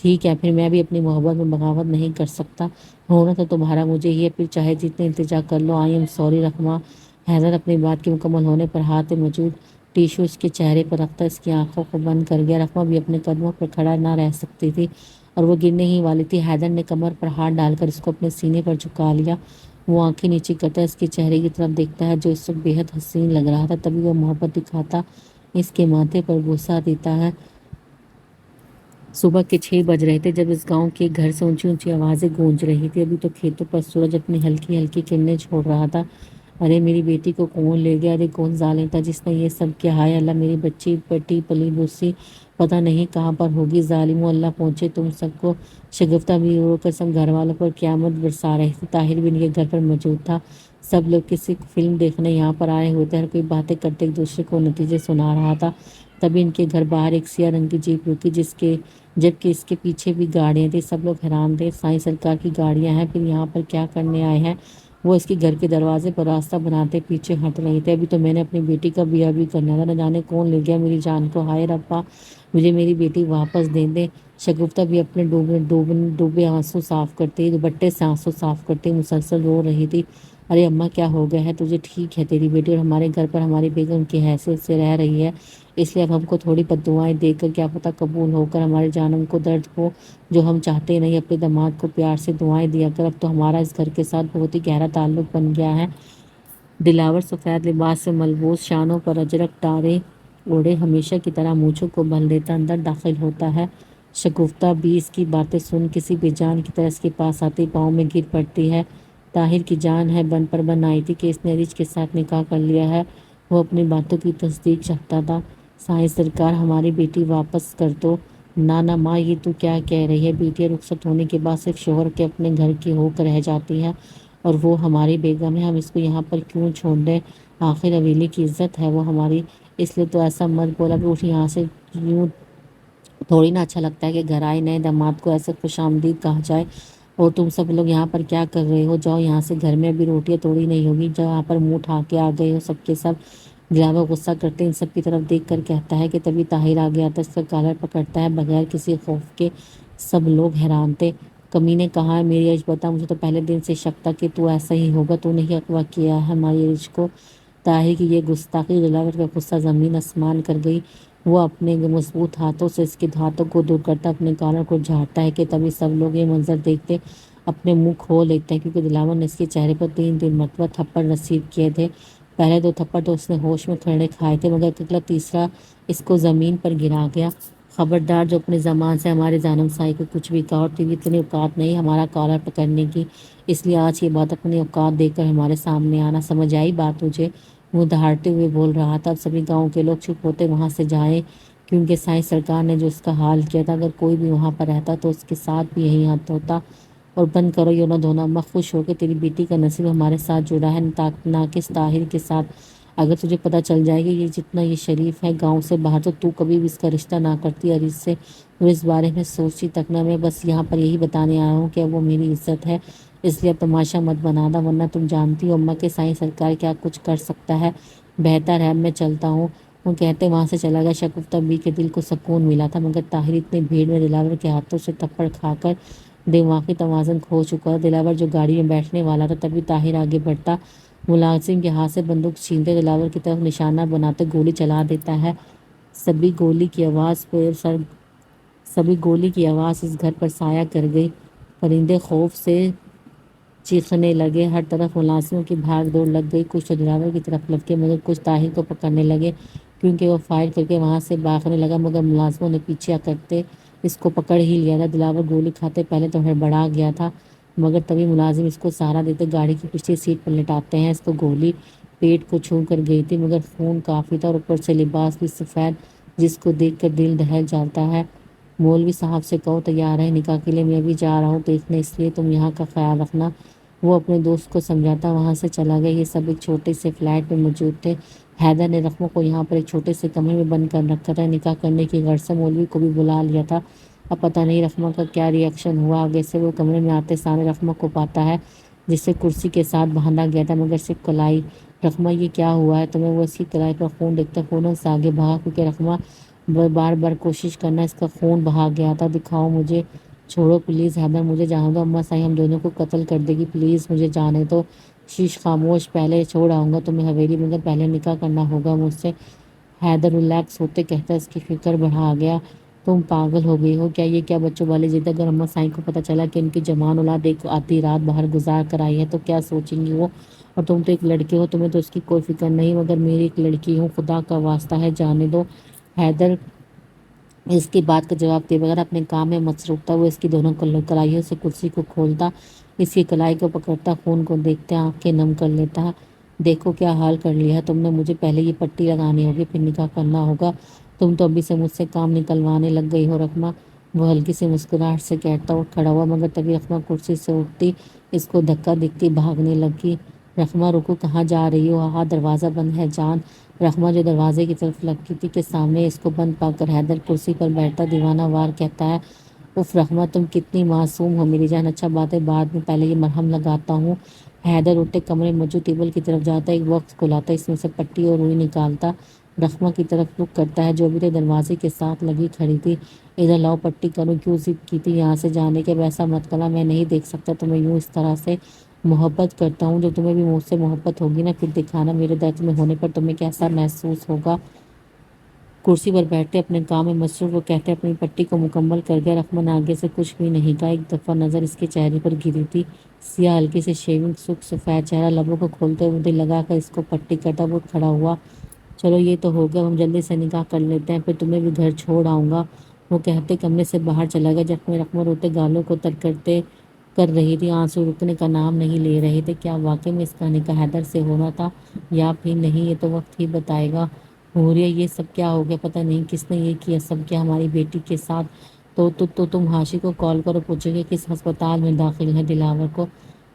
ٹھیک ہے پھر میں بھی اپنی محبت میں بغاوت نہیں کر سکتا، ہونا تو تمہارا مجھے ہی ہے، پھر چاہے جتنے التجا کر لو، آئی ایم سوری رحمہ۔ حیدر اپنی بات کے مکمل ہونے پر ہاتھ میں موجود ٹیشو اس کے چہرے پر رکھتا اس کی آنکھوں کو بند کر گیا۔ رحمہ بھی اپنے قدموں پر کھڑا نہ رہ سکتی تھی اور وہ گرنے ہی والی تھی۔ حیدر نے کمر پر ہاتھ ڈال کر اس کو اپنے سینے پر جھکا لیا، وہ آنکھیں نیچے کرتا اس کے چہرے کی طرف دیکھتا ہے جو اس وقت بے حد حسین لگ رہا تھا، تبھی وہ محبت دکھاتا اس کے ماتھے پر بوسہ دیتا ہے۔ صبح کے 6 بج رہے تھے جب اس گاؤں کے گھر سے اونچی اونچی آوازیں گونج رہی تھی، ابھی تو کھیتوں پر سورج اپنی ہلکی ہلکی کرنیں چھوڑ رہا تھا۔ ارے میری بیٹی کو کون لے گیا؟ ارے کون ظالم تھا جس نے یہ سب کیا؟ ہائے اللہ، میری بچی پٹی پلی بوسی پتہ نہیں کہاں پر ہوگی، ظالموں اللہ پہنچے تم سب کو۔ شگفتہ بھی ہو کر سب گھر والوں پر قیامت برسا رہے تھے۔ طاہر بھی ان کے گھر پر موجود تھا، سب لوگ کسی فلم دیکھنے یہاں پر آئے ہوئے تھے، ہر کوئی باتیں کرتے ایک دوسرے کو نتیجے سنا رہا تھا۔ تبھی ان کے گھر باہر ایک سیاہ رنگ کی جیپ رکی، جبکہ اس کے پیچھے بھی گاڑیاں تھیں۔ سب لوگ حیران تھے، سائیں سرکار کی گاڑیاں ہیں، پھر یہاں پر کیا کرنے آئے ہیں؟ وہ اس کے گھر کے دروازے پر راستہ بناتے پیچھے ہٹ رہے تھے۔ ابھی تو میں نے اپنی بیٹی کا بیاہ بھی کرنا تھا، نہ جانے کون لے گیا میری جان کو، ہائے ربا مجھے میری بیٹی واپس دے دے۔ شگفتہ بھی اپنے ڈوبے آنسو صاف کرتے، دوپٹے سے آنسو صاف کرتے مسلسل رو رہی تھی۔ ارے اماں کیا ہو گیا ہے تجھے؟ ٹھیک ہے تیری بیٹی اور ہمارے گھر پر ہماری بیگم کی حیثیت سے رہ رہی ہے، اس لیے اب ہم کو تھوڑی بد دعائیں دے کر کیا پتہ قبول ہو کر ہمارے جانم کو درد ہو جو ہم چاہتے نہیں۔ اپنے داماد کو پیار سے دعائیں دیا کر، اب تو ہمارا اس گھر کے ساتھ بہت ہی گہرا تعلق بن گیا ہے۔ دلاور سفید لباس سے ملبوس، شانوں پر اجرک تارے اوڑھے، ہمیشہ کی طرح مونچھوں کو بل دیتا اندر داخل ہوتا ہے۔ شگفتہ بھی اس کی باتیں سن کسی بے جان کی طرح اس کے پاس آتی پاؤں میں گر پڑتی ہے۔ طاہر کی جان ہے، بن پر بن آئی تھی کہ اس نے رچ کے ساتھ نکاح کر لیا ہے۔ وہ اپنی باتوں کی تصدیق چاہتا تھا۔ سائیں سرکار ہماری بیٹی واپس کر دو۔ نہ ماں، یہ تو کیا کہہ رہی ہے؟ بیٹیاں رخصت ہونے کے بعد صرف شوہر کے اپنے گھر کی ہو کر رہ جاتی ہیں، اور وہ ہماری بیگم ہے، ہم اس کو یہاں پر کیوں چھوڑ دیں؟ آخر حویلی کی عزت ہے وہ ہماری، اس لیے تو ایسا مت بولا کہ اٹھ یہاں سے۔ یوں تھوڑی نا اچھا لگتا ہے کہ گھر آئے نئے داماد کو ایسے خوش آمدید کہا جائے۔ اور تم سب لوگ یہاں پر کیا کر رہے ہو؟ جاؤ یہاں سے، گھر میں ابھی روٹیاں توڑی نہیں ہوگی، جاؤ یہاں پر منہ اٹھا کے آ گئے ہو سب کے سب۔ دلاور غصہ کرتے ان سب کی طرف دیکھ کر کہتا ہے کہ تبھی طاہر آ گیا تھا، اس کا کالر پکڑتا ہے بغیر کسی خوف کے۔ سب لوگ حیران تھے۔ کمی نے کہا ہے میری عیش بتا، مجھے تو پہلے دن سے شک تھا کہ تو ایسا ہی ہوگا، تو نے ہی اغوا کیا ہے ہماری عیش کو۔ طاہر کی یہ گستاخی دلاور کا غصہ زمین آسمان کر گئی۔ وہ اپنے مضبوط ہاتھوں سے اس کے ہاتھوں کو دور کرتا اپنے کالر کو جھاڑتا ہے کہ تبھی سب لوگ یہ منظر دیکھتے اپنے منہ کھول لیتے ہیں، کیونکہ دلاور نے اس کے چہرے پر 3 مرتبہ تھپڑ رسید کیے تھے۔ پہلے 2 تھپڑ تو اس نے ہوش میں کھڑے کھائے تھے، مگر اگلا تیسرا اس کو زمین پر گرا گیا۔ خبردار جو اپنے زبان سے ہمارے جانم سائی کو کچھ بھی کہا، اور تیری اتنی اوقات نہیں ہمارا کالر پکڑنے کی، اس لیے آج یہ بات اپنی اوقات دیکھ کر ہمارے سامنے آنا، سمجھ آئی بات تجھے؟ وہ دہاڑتے ہوئے بول رہا تھا۔ اب سبھی گاؤں کے لوگ چپ ہوتے وہاں سے جائیں، کیونکہ سائیں سرکار نے جو اس کا حال کیا تھا، اگر کوئی بھی وہاں پر رہتا تو اس کے ساتھ بھی یہی حال ہوتا۔ اور بند کرو یہ نہ دھونا، اماں خوش ہو کہ تیری بیٹی کا نصیب ہمارے ساتھ جڑا ہے، ناقص طاہر کے ساتھ۔ اگر تجھے پتہ چل جائے گی یہ جتنا یہ شریف ہے گاؤں سے باہر، تو کبھی بھی اس کا رشتہ نہ کرتی اور اس سے اور اس بارے میں سوچتی تک نہ۔ میں بس یہاں پر یہی بتانے آیا ہوں کہ وہ میری عزت ہے، اس لیے اب تماشا مت بنانا، ورنہ تم جانتی ہو اماں کہ سائیں سرکار کیا کچھ کر سکتا ہے۔ بہتر ہے اب میں چلتا ہوں۔ وہ کہتے وہاں سے چلا گیا۔ شگفتہ بی کے دل کو سکون ملا تھا، مگر طاہر اتنی بھیڑ میں دلاور کے ہاتھوں سے تھپڑ کھا کر دماغی توازن کھو چکا تھا۔ دلاور جو گاڑی میں بیٹھنے والا تھا، تبھی طاہر آگے بڑھتا، ملازم کے ہاتھ سے بندوق چھینتے دلاور کی طرف نشانہ بناتے گولی چلا دیتا ہے۔ سبھی گولی کی آواز اس گھر پر سایہ کر گئی۔ پرندے خوف سے چیخنے لگے، ہر طرف ملازموں کی بھاگ دوڑ لگ گئی۔ کچھ تو دلاور کی طرف لپکے، مگر کچھ طاہر کو پکڑنے لگے، کیونکہ وہ فائر کر کے وہاں سے بھاگنے لگا، مگر ملازموں نے پیچھے کرتے اس کو پکڑ ہی لیا تھا۔ دلاور گولی کھاتے پہلے تو ہڑبڑا گیا تھا، مگر تبھی ملازم اس کو سہارا دیتے گاڑی کی پچھلی سیٹ پر لٹاتے ہیں۔ اس کو گولی پیٹ کو چھو کر گئی تھی، مگر خون کافی تھا، اور اوپر سے لباس بھی سفید، جس کو دیکھ کر دل دہل جاتا ہے۔ مولوی صاحب سے کہو تیار ہے نکاح کے لیے، میں ابھی جا رہا ہوں دیکھنے، اس لیے تم یہاں کا خیال رکھنا۔ وہ اپنے دوست کو سمجھاتا وہاں سے چلا گیا۔ یہ سب ایک چھوٹے سے فلیٹ میں موجود تھے۔ حیدر نے رقموں کو یہاں پر ایک چھوٹے سے کمرے میں بند کر رکھا تھا، نکاح کرنے کی غرض سے مولوی کو بھی بلا لیا تھا۔ اب پتہ نہیں رقمہ کا کیا ری ایکشن ہوا۔ آگے سے وہ کمرے میں آتے سامنے رقمہ کو پاتا ہے، جسے کرسی کے ساتھ باندھا گیا تھا، مگر صرف کلائی۔ رقمہ یہ کیا ہوا ہے تمہیں؟ وہ اس کی کلائی پر خون دیکھتا فوراً سے آگے بھاگا، کیونکہ رقمہ بار بار کوشش کرنا اس کا خون بہا گیا تھا۔ دکھاؤ مجھے، چھوڑو پلیز حیدر، مجھے جانے دو، اماں سائیں ہم دونوں کو قتل کر دے گی، پلیز مجھے جانے دو۔ شیش خاموش، پہلے چھوڑ آؤں گا تمہیں حویلی، مگر پہلے نکاح کرنا ہوگا مجھ سے۔ حیدر ریلیکس ہوتے کہتا اس کی فکر بڑھا گیا، تم پاگل ہو گئی ہو کیا؟ یہ کیا بچوں والی ضد؟ اگر اماں سائیں کو پتہ چلا کہ ان کی جوان اولاد ایک آدھی رات باہر گزار کر آئی ہے تو کیا سوچیں گی وہ؟ اور تم تو ایک لڑکے ہو، تمہیں تو اس کی کوئی فکر نہیں، مگر میری ایک لڑکی ہوں، خدا کا واسطہ ہے جانے دو۔ حیدر اس کی بات کا جواب دیے بغیر اپنے کام میں مصروف تھا۔ وہ اس کی دونوں کلائیوں سے کرسی کو کھولتا، اس کی کلائی کو پکڑتا، خون کو دیکھتے آنکھیں نم کر لیتا۔ دیکھو کیا حال کر لیا ہے تم نے، مجھے پہلے یہ پٹی لگانی ہوگی پھر نکاح کرنا ہوگا، تم تو ابھی سے مجھ سے کام نکلوانے لگ گئی ہو رقمہ۔ وہ ہلکی سی مسکراہٹ سے کہتا، اٹھ کھڑا ہوا، مگر تبھی رقمہ کرسی سے اٹھتی، اس کو دھکا دیکھتی بھاگنے لگی۔ رحمہ رکو، کہاں جا رہی ہو؟ ہاں دروازہ بند ہے جان۔ رحمہ جو دروازے کی طرف لگتی تھی کہ سامنے اس کو بند پا کر حیدر کرسی پر بیٹھتا دیوانہ وار کہتا ہے، اف رحمہ تم کتنی معصوم ہو میری جان، اچھا بات ہے بعد میں، پہلے یہ مرہم لگاتا ہوں۔ حیدر اٹھتے کمرے میں موجود ٹیبل کی طرف جاتا، ایک باکس کھلاتا، اس میں سے پٹی اور روئی نکالتا، رحمہ کی طرف رخ کرتا ہے جو ابھی تک دروازے کے ساتھ لگی کھڑی تھی۔ ادھر لاؤ پٹی کروں، کیوں ضد کی تھی یہاں سے جانے کے؟ ویسا مت کرنا، میں نہیں دیکھ سکتا تمہیں یوں اس طرح سے، محبت کرتا ہوں، جب تمہیں بھی مجھ سے محبت ہوگی نا پھر دکھانا میرے درد میں ہونے پر تمہیں کیسا محسوس ہوگا۔ کرسی پر بیٹھتے اپنے کام میں مصروف وہ کہتے اپنی پٹی کو مکمل کر گیا۔ رحمہ نے آگے سے کچھ بھی نہیں کہا، ایک دفعہ نظر اس کے چہرے پر گری تھی، سیاہ ہلکی سی شیونگ، سفید چہرہ، لبوں کو کھولتے ہوئے دل لگا کر اس کو پٹی کرتا وہ کھڑا ہوا۔ چلو یہ تو ہو گیا، ہم جلدی سے نکاح کر لیتے ہیں، پھر تمہیں بھی گھر چھوڑ آؤں گا، وہ کہتے کمرے سے باہر چلا گیا، جبکہ رحمہ روتے گالوں کو تر کرتے کر رہی تھی، آنسو رکنے کا نام نہیں لے رہے تھے۔ کیا واقعی میں اس کا نکاح حیدر سے ہونا تھا یا پھر نہیں، یہ تو وقت ہی بتائے گا۔ حوریہ یہ سب کیا ہو گیا؟ پتہ نہیں کس نے یہ کیا سب کیا ہماری بیٹی کے ساتھ؟ تو تم ہاشی کو کال کرو، پوچھو کہ کس ہسپتال میں داخل ہے دلاور کو۔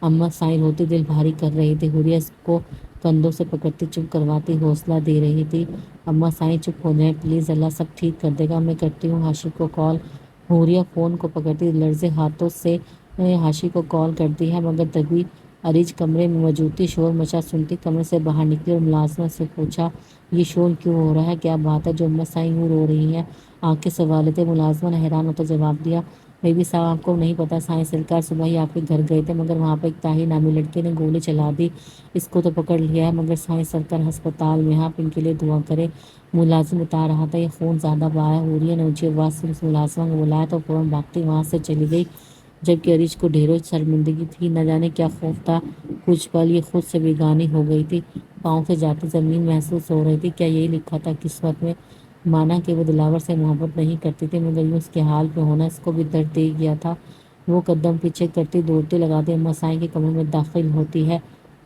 اماں سائل ہوتی دل بھاری کر رہی تھی، حوریہ اس کو کندھوں سے پکڑتی چپ کرواتی حوصلہ دے رہی تھی۔ اماں سائیں چپ ہو جائیں پلیز، اللہ سب ٹھیک کر دے گا، میں کرتی ہوں ہاشی کو کال۔ حوریہ فون کو پکڑتی لرزے ہاتھوں سے ہاشی کو کال کرتی ہے، مگر تبھی ارج کمرے میں موجود تھی، شور مچا سنتی کمرے سے باہر نکلی اور ملازمہ سے پوچھا، یہ شور کیوں ہو رہا ہے؟ کیا بات ہے جو اماں سائیں یوں رو رہی ہیں؟ آنکھیں سنوالے تھے، ملازمہ نے حیران ہوتا جواب دیا، بیبی صاحب آپ کو نہیں پتا سائیں سرکار صبح ہی آپ کے گھر گئے تھے، مگر وہاں پہ ایک طاہر نامی لڑکے نے گولی چلا دی، اس کو تو پکڑ لیا ہے مگر سائیں سرکار ہسپتال میں ہیں، آپ ان کے لیے دعا کریں۔ ملازم بتا رہا تھا، یہ خون زیادہ بہا ہے۔ حوریہ نے اونچی آواز سے اس ملازمہ کو بلایا تو فوراً بھاگتی وہاں سے چلی گئی، جبکہ ارج کو ڈھیروں شرمندگی تھی، نہ جانے کیا خوف تھا، کچھ پل یہ خود سے بیگانی ہو گئی تھی، پاؤں سے جاتی زمین محسوس ہو رہی تھی، کیا یہی لکھا تھا قسمت میں؟ مانا کہ وہ دلاور سے محبت نہیں کرتی تھی مگر یوں اس کے حال پہ ہونا اس کو بھی درد دے گیا تھا۔ وہ قدم پیچھے کرتی دوڑتی لگاتی اماں سائیں کے کمرے میں داخل ہوتی ہے۔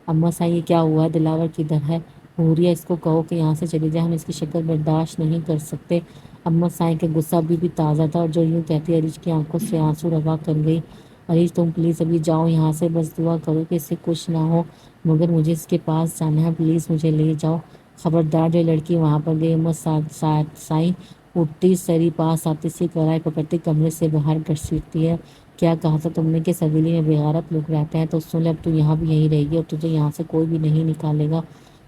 اماں سائیں یہ کیا ہوا ہے؟ دلاور کدھر ہے؟ حوریہ اس کو کہو کہ یہاں سے چلی جائے، ہم اس کی شکل برداشت نہیں کر سکتے۔ اماں سائیں کے غصہ ابھی بھی تازہ تھا اور جو یوں کہتی ارج کی آنکھوں سے آنسو روا کر گئی، ارج تم پلیز ابھی جاؤ یہاں سے، بس دعا کرو کہ اس سے کچھ نہ ہو، مگر مجھے اس کے پاس جانا ہے، پلیز مجھے لے جاؤ۔ خبردار جو لڑکی وہاں پر گئی۔ اماں سائیں اٹھتی سری پاس آتی سی کڑائی پکڑتی کمرے سے باہر گھسیٹتی ہے، کیا کہا تھا تم نے کہ اس حویلی میں بےغیرت لوگ رہتے ہیں؟ تو سن لے اب تو یہاں بھی یہیں رہے گی اور تجھے یہاں سے کوئی بھی نہیں نکالے گا،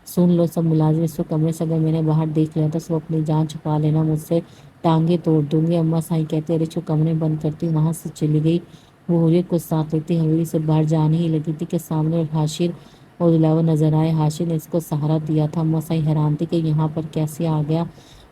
سن لو سب ملازم، اس کو کمرے سے اگر میں نے باہر دیکھ لیا تو وہ اپنی جان چھپا لینا مجھ سے، ٹانگیں توڑ دوں گی۔ اماں سائیں کہتے ارج کو کمرے بند کرتی وہاں سے چلی گئی۔ وہ حوریہ کو ساتھ لیتی حویلی سے باہر جانے ہی لگی تھی کہ سامنے حاشر اور دلاور نظر آئے۔ حاشر نے اس کو سہارا دیا تھا، اماں سائیں حیران تھی کہ یہاں پر کیسے آ گیا،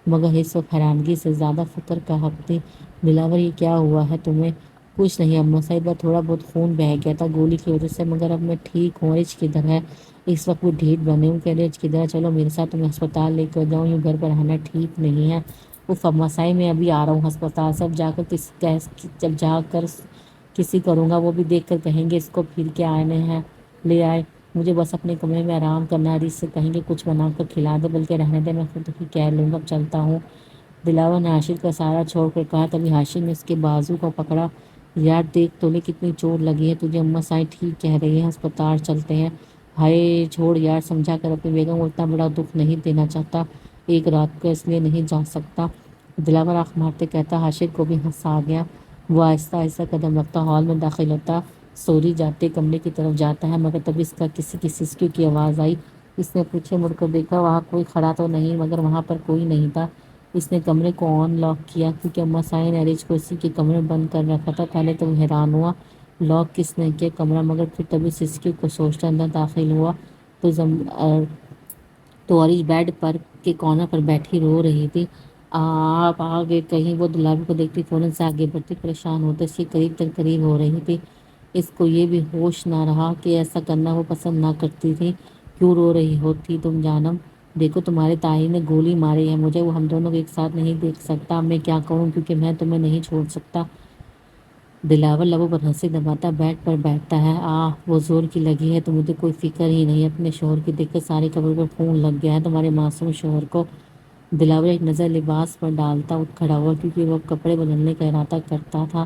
مگر اس وقت حیرانگی سے زیادہ فکر کا حق تھی۔ دلاور یہ کیا ہوا ہے تمہیں؟ کچھ نہیں اماں سائیں، بس تھوڑا بہت خون بہہ گیا تھا گولی کی وجہ سے، مگر اب میں ٹھیک ہوں۔ ارج کدھر ہے؟ اس وقت وہ ڈھیٹ بنے ہوں کہ ارج کدھر ہے، چلو میرے ساتھ تمہیں ہسپتال لے کر جاؤں، یوں گھر پر رہنا ٹھیک نہیں ہے۔ اف اماں سائیں میں ابھی آ رہا ہوں ہسپتال سے، جب جا کر کسی کروں گا وہ بھی دیکھ کر کہیں گے اس کو پھر کے آنے ہیں لے آئے، مجھے بس اپنے کمرے میں آرام کرنا ہے، ارج سے کہیں گے کچھ بنا کر کھلا دے، بلکہ رہنے دے میں خود ہی کہہ لوں گا، اب چلتا ہوں۔ دلاور نے حاشر کا سہارا چھوڑ کر کہا، تبھی حاشر نے اس کے بازو کو پکڑا، یار دیکھ تو لے کتنی چوٹ لگی ہے تجھے، اماں سائیں ٹھیک کہہ رہی ہے، ہسپتال چلتے ہیں۔ ہائے چھوڑ یار، سمجھا کر اپنی بیگم کو اتنا بڑا دکھ نہیں دینا چاہتا، ایک رات کو اس لیے نہیں جا سکتا۔ دلاور آنکھ مارتے کہتا، حاشر کو بھی ہنس آ گیا، وہ آہستہ آہستہ قدم رکھتا ہال میں داخل ہوتا، سوری جاتے کمرے کی طرف جاتا ہے، مگر تبھی اس کا کسی کی سسکیوں کی آواز آئی، اس نے پیچھے مڑ کر دیکھا، وہاں کوئی کھڑا تو نہیں، مگر وہاں پر کوئی نہیں تھا۔ اس نے کمرے کو آن لاک کیا کیونکہ اماں سائیں نے ارج کو اسی کے کمرے میں بند کر رکھا تھا۔ پہلے تو وہ حیران ہوا لاک کس نے کیا کمرہ، مگر پھر تبھی سسکی کو سوچتا اندر داخل ہوا تو ارج بیڈ پر کے کارنر پر بیٹھی رو رہی تھی۔ آپ آ گئے کہیں، وہ دلاور کو دیکھتی فوراً سے آگے بڑھتی، پریشان ہوتے اس کے قریب تر قریب ہو رہی تھی۔ اس کو یہ بھی ہوش نہ رہا کہ ایسا کرنا وہ پسند نہ کرتی تھی۔ کیوں رو رہی ہوتی تم جانم؟ دیکھو تمہارے طاہر نے گولی ماری ہے مجھے، وہ ہم دونوں کو ایک ساتھ نہیں دیکھ سکتا، اب میں کیا کروں کیونکہ میں تمہیں نہیں چھوڑ سکتا۔ دلاور لبوں پر ہنسی دباتا بیڈ پر بیٹھتا ہے، وہ زور کی لگی ہے تو مجھے کوئی فکر ہی نہیں، اپنے شوہر کی دیکھ کر سارے کپڑوں پر خون لگ گیا ہے تمہارے معصوم شوہر کو۔ دلاور ایک نظر لباس پر ڈالتا اٹھ کھڑا ہوا کیونکہ وہ اب کپڑے بدلنے کا ارادہ کرتا تھا۔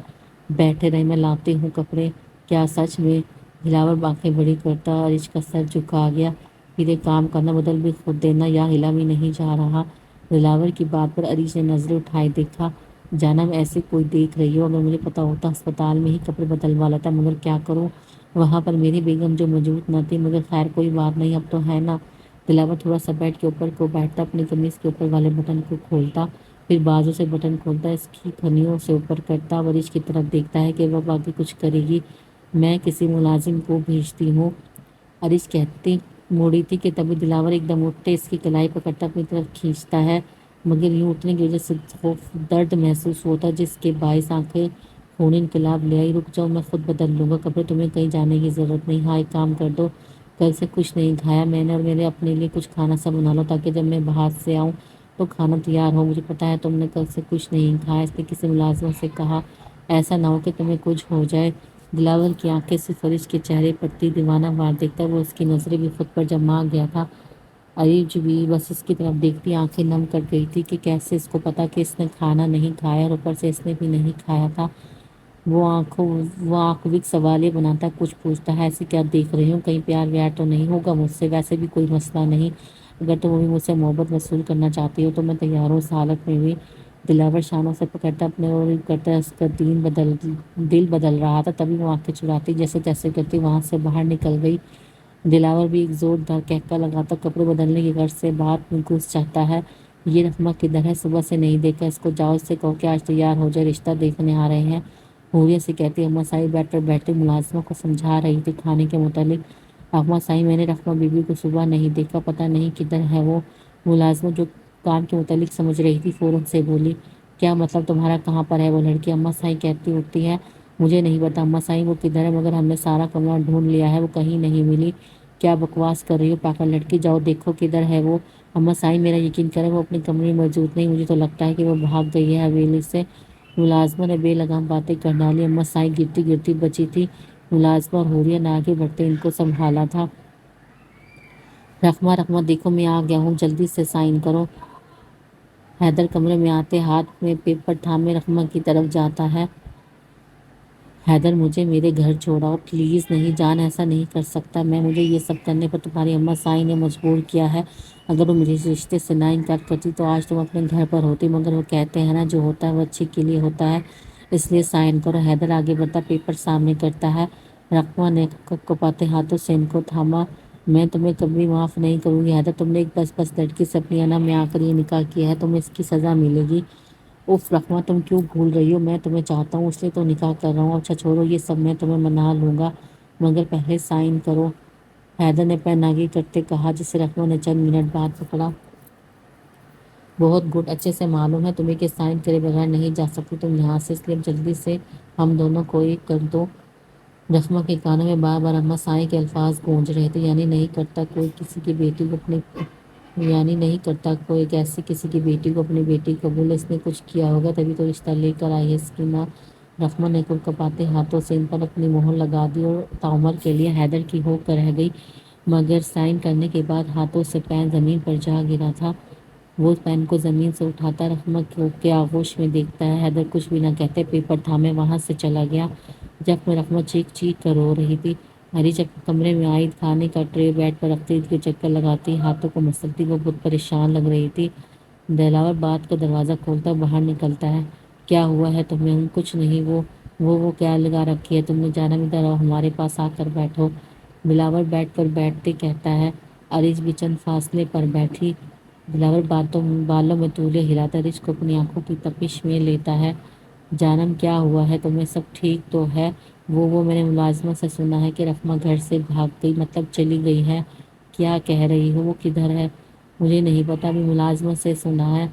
بیٹھے رہے، میں لاتی ہوں کپڑے۔ کیا سچ میں؟ دلاور آنکھیں بڑی کرتا، عریش کا سر جھکا گیا۔ سیدھے کام کرنا، بدل بھی خود دینا، یا ہلا بھی نہیں جا رہا۔ دلاور کی بات پر عریش نے نظریں اٹھائے دیکھا۔ جانم ایسے کوئی دیکھ رہی ہو، اگر مجھے پتا ہوتا ہسپتال میں ہی کپڑے بدلوا لیتا، مگر کیا کروں، وہاں پر میری بیگم جو موجود نہ تھی، مگر خیر کوئی بات نہیں، اب تو ہے نا۔ دلاور تھوڑا سا بیڈ کے اوپر کو بیٹھتا، اپنی قمیص کے اوپر والے بٹن کو کھولتا، پھر بازو سے بٹن کھولتا، اس کی کھنیوں سے اوپر کرتا، عریش کی طرف دیکھتا ہے کہ وہ باقی کچھ کرے گی۔ میں کسی ملازم کو بھیجتی ہوں، عریش کہتی موڑی تھی کہ تبھی دلاور ایک دم اٹھتے، اس کی کلائی پکڑتا اپنی طرف کھینچتا ہے، مگر یوں اٹھنے کی وجہ سے خوف درد محسوس ہوتا، جس کے باعث آنکھیں خونی انقلاب لے آئی۔ رک جاؤ، میں خود بدل لوں گا کپڑے، تمہیں کہیں جانے کی ضرورت نہیں۔ ہاں ایک کام کر دو، کل سے کچھ نہیں کھایا میں نے، اور میرے اپنے لیے کچھ کھانا سا بنا لو، تاکہ جب میں باہر سے آؤں تو کھانا تیار ہو۔ مجھے پتا ہے تم نے کل سے کچھ نہیں کھایا، اس نے کسی ملازمت سے کہا، ایسا نہ ہو کہ تمہیں کچھ ہو جائے۔ دلاور کی آنکھیں صرف عریش کے چہرے پر تھی، دیوانہ وار دیکھتا وہ، اس کی نظریں بھی خود پر جما گیا تھا۔ عریش بھی بس اس کی طرف دیکھتی آنکھیں نم کر گئی تھی کہ کیسے اس کو پتا کہ اس نے کھانا نہیں کھایا، اور اوپر سے اس نے بھی نہیں کھایا تھا۔ وہ آنکھ سوالیہ بناتا کچھ پوچھتا ہے، ایسے کیا دیکھ رہی ہوں، کہیں پیار ویار تو نہیں ہوگا مجھ سے، ویسے بھی کوئی مسئلہ نہیں، اگر تم ابھی مجھ سے محبت وصول کرنا چاہتی ہو تو میں تیار ہوں۔ اس حالت میں بھی دلاور شانوں سے پکڑتا اپنے اور کرتا، اس کا دل بدل رہا تھا، تبھی وہ آنکھیں چراتی جیسے تیسے کرتی وہاں سے باہر نکل گئی۔ دلاور بھی ایک زوردار کہکا لگاتا کپڑے بدلنے کی غرض سے باہر گھس جاتا ہے۔ یہ رقمہ کدھر ہے، صبح سے نہیں دیکھا اس کو، جاؤ اس سے کہو کہ آج تیار ہو جائے، رشتہ دیکھنے آ رہے ہیں۔ حوریہ سے کہتی اماں صاحب بیڈ پر بیٹھے ملازموں کو سمجھا رہی تھی کھانے کے متعلق۔ اماں صاحب میں نے رقمہ بی بی کو صبح نہیں دیکھا، پتہ نہیں کدھر ہے وہ۔ ملازمہ جو کام کے متعلق سمجھ رہی تھی فوراً سے بولی، کیا مطلب تمہارا، کہاں پر ہے وہ لڑکی؟ اماں صاحب کہتی اٹھتی ہے، مجھے نہیں پتا اماں صاحب وہ کدھر ہے، مگر ہم نے سارا کمرہ ڈھونڈ لیا ہے، وہ کہیں نہیں ملی۔ کیا بکواس کر رہی ہو پاگل لڑکی، جاؤ دیکھو کدھر ہے وہ۔ اماں صاحب میرا یقین کریں وہ اپنے کمرے میں موجود نہیں، مجھے تو لگتا ہے کہ وہ بھاگ گئی ہے حویلی سے۔ ملازمہ نے بے لگام باتیں کر ڈالی، اماں صاحب گرتی گرتی بچی تھی۔ ملازمہ اور حوریہ نے آگے بڑھتے ان کو سنبھالا تھا۔ رقمہ دیکھو میں آ گیا ہوں، جلدی سے سائن کرو۔ حیدر کمرے میں آتے ہاتھ میں پیپر تھامے رقمہ کی طرف جاتا ہے۔ حیدر مجھے میرے گھر چھوڑاؤ پلیز۔ نہیں جان، ایسا نہیں کر سکتا میں، مجھے یہ سب کرنے پر تمہاری اماں صاحب نے مجبور کیا ہے، اگر وہ مجھے اس رشتے سے نہ انکار کرتی تو آج تم اپنے گھر پر ہوتی، مگر وہ کہتے ہیں نا جو ہوتا ہے وہ اچھے کے لیے ہوتا ہے، اس لیے سائن کرو۔ حیدر آگے بڑھتا پیپر سامنے کرتا ہے۔ رقمہ نے کپکپاتے ہاتھوں سے ان کو تھاما، میں تمہیں کبھی معاف نہیں کروں گی حیدر، تم نے ایک بس لڑکی سے اپنی انا میں آ کر یہ نکاح کیا ہے، تمہیں اس کی سزا ملے گی۔ اف رقمہ تم کیوں بھول رہی ہو، میں تمہیں چاہتا ہوں اس لیے تو نکاح کر رہا ہوں، اچھا چھوڑو یہ سب، میں تمہیں منا لوں گا، مگر پہلے سائن کرو۔ حیدر نے پین آگے کرتے کہا، جسے رقمہ نے چند منٹ بعد پکڑا۔ بہت گڈ، اچھے سے معلوم ہے تمہیں کہ سائن کرے بغیر نہیں جا سکتی تم یہاں سے، اس لیے اب جلدی سے ہم دونوں کو ایک کر دو۔ رقمہ کے کانوں میں بار بار اماں صاحب کے الفاظ گونج رہے تھے، یعنی نہیں کرتا کوئی کسی کی بیٹی کو اپنی یعنی نہیں کرتا کوئی ایسی کسی کی بیٹی کو اپنی بیٹی قبول، اس نے کچھ کیا ہوگا تبھی تو رشتہ لے کر آئی ہے اس کی ماں۔ رقمہ نے کپکپاتے ہاتھوں سے ان پر اپنی مہر لگا دی اور تعمیر کے لیے حیدر کی ہو کر رہ گئی، مگر سائن کرنے کے بعد ہاتھوں سے پین زمین پر جا گرا تھا۔ وہ پین کو زمین سے اٹھاتا رقمہ کے آغوش میں دیکھتا ہے، حیدر کچھ بھی نہ کہتے پیپر تھامے وہاں سے چلا گیا۔ جب میں رقمہ چیخ چیخ کر رو رہی تھی، عریش کمرے میں آئی، کھانے کا ٹرے بیڈ پر رکھتی کے چکر لگاتی ہاتھوں کو مسلتی، وہ بہت پریشان لگ رہی تھی۔ دلاور بات کا دروازہ کھولتا باہر نکلتا ہے، کیا ہوا ہے تمہیں؟ کچھ نہیں، وہ کیا لگا رکھی ہے تم نے؟ جانا ادھر آؤ، ہمارے پاس آ کر بیٹھو۔ دلاور بیڈ پر بیٹھتے کہتا ہے، عریش بھی چند فاصلے پر بیٹھی۔ دلاور بالوں میں تولے ہلاتا عریش کو اپنی آنکھوں کی تپش میں لیتا ہے۔ جانم کیا ہوا ہے تمہیں، سب ٹھیک تو ہے؟ وہ میں نے ملازمہ سے سنا ہے کہ رقمہ گھر سے بھاگ گئی، مطلب چلی گئی ہے، کیا کہہ رہی ہو، وہ کدھر ہے؟ مجھے نہیں پتا، ابھی ملازمہ سے سنا ہے۔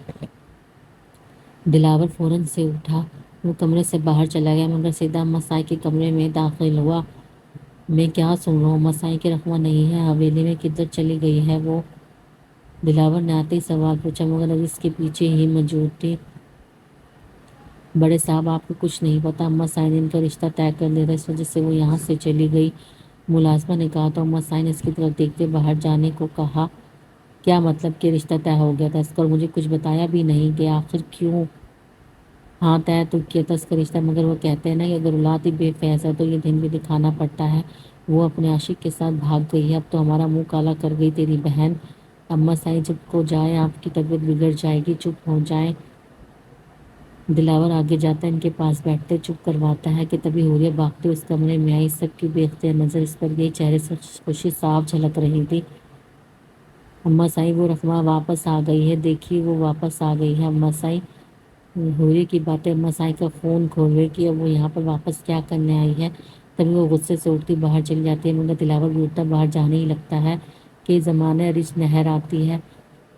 دلاور فوراً سے اٹھا، وہ کمرے سے باہر چلا گیا، مگر سیدھا اماں صاحب کے کمرے میں داخل ہوا۔ میں کیا سن رہا ہوں، اماں صاحب کی رقمہ نہیں ہے حویلی میں، کدھر چلی گئی ہے وہ؟ دلاور نے آتے ہی سوال پوچھا، مگر اب اس کے پیچھے ہی موجود تھی۔ بڑے صاحب آپ کو کچھ نہیں پتا، اماں صاحب نے ان کا رشتہ طے کر لیا تھا، اس وجہ سے وہ یہاں سے چلی گئی، ملازمہ نے کہا تو اماں صاحب نے اس کی طرف دیکھتے باہر جانے کو کہا۔ کیا مطلب کہ رشتہ طے ہو گیا تھا اس کا اور مجھے کچھ بتایا بھی نہیں کہ آخر کیوں؟ ہاں طے تو کیا تھا اس کا رشتہ، مگر وہ کہتے ہیں نا کہ اگر اولاد ہی بے فیض ہے تو یہ دن بھی دکھانا پڑتا ہے، وہ اپنے عاشق کے ساتھ بھاگ گئی ہے، اب تو ہمارا منہ کالا کر گئی تیری بہن۔ اماں سائیں چپ ہو جائیں، آپ کی طبیعت بگڑ جائے گی، چپ ہو جائیں۔ دلاور آگے جاتا ہے، ان کے پاس بیٹھتے چپ کرواتا ہے کہ تبھی حوریہ بھاگتے اس کمرے میں آئی، سب کی بے اختیار نظر اس پر گئی، چہرے سے خوشی صاف جھلک رہی تھی۔ اماں سائیں وہ رقمہ واپس آ گئی ہے، دیکھیے وہ واپس آ گئی ہے اماں سائیں۔ حوری کی باتیں اماں سائیں کا خون کھول رہی کہ اب وہ یہاں پر واپس کیا کرنے آئی ہے۔ تبھی وہ غصے سے اٹھتی باہر چلی جاتی ہے، مگر دلاور بھی اٹھتا باہر جانے ہی لگتا ہے کہ زمانہ رچ نہر آتی ہے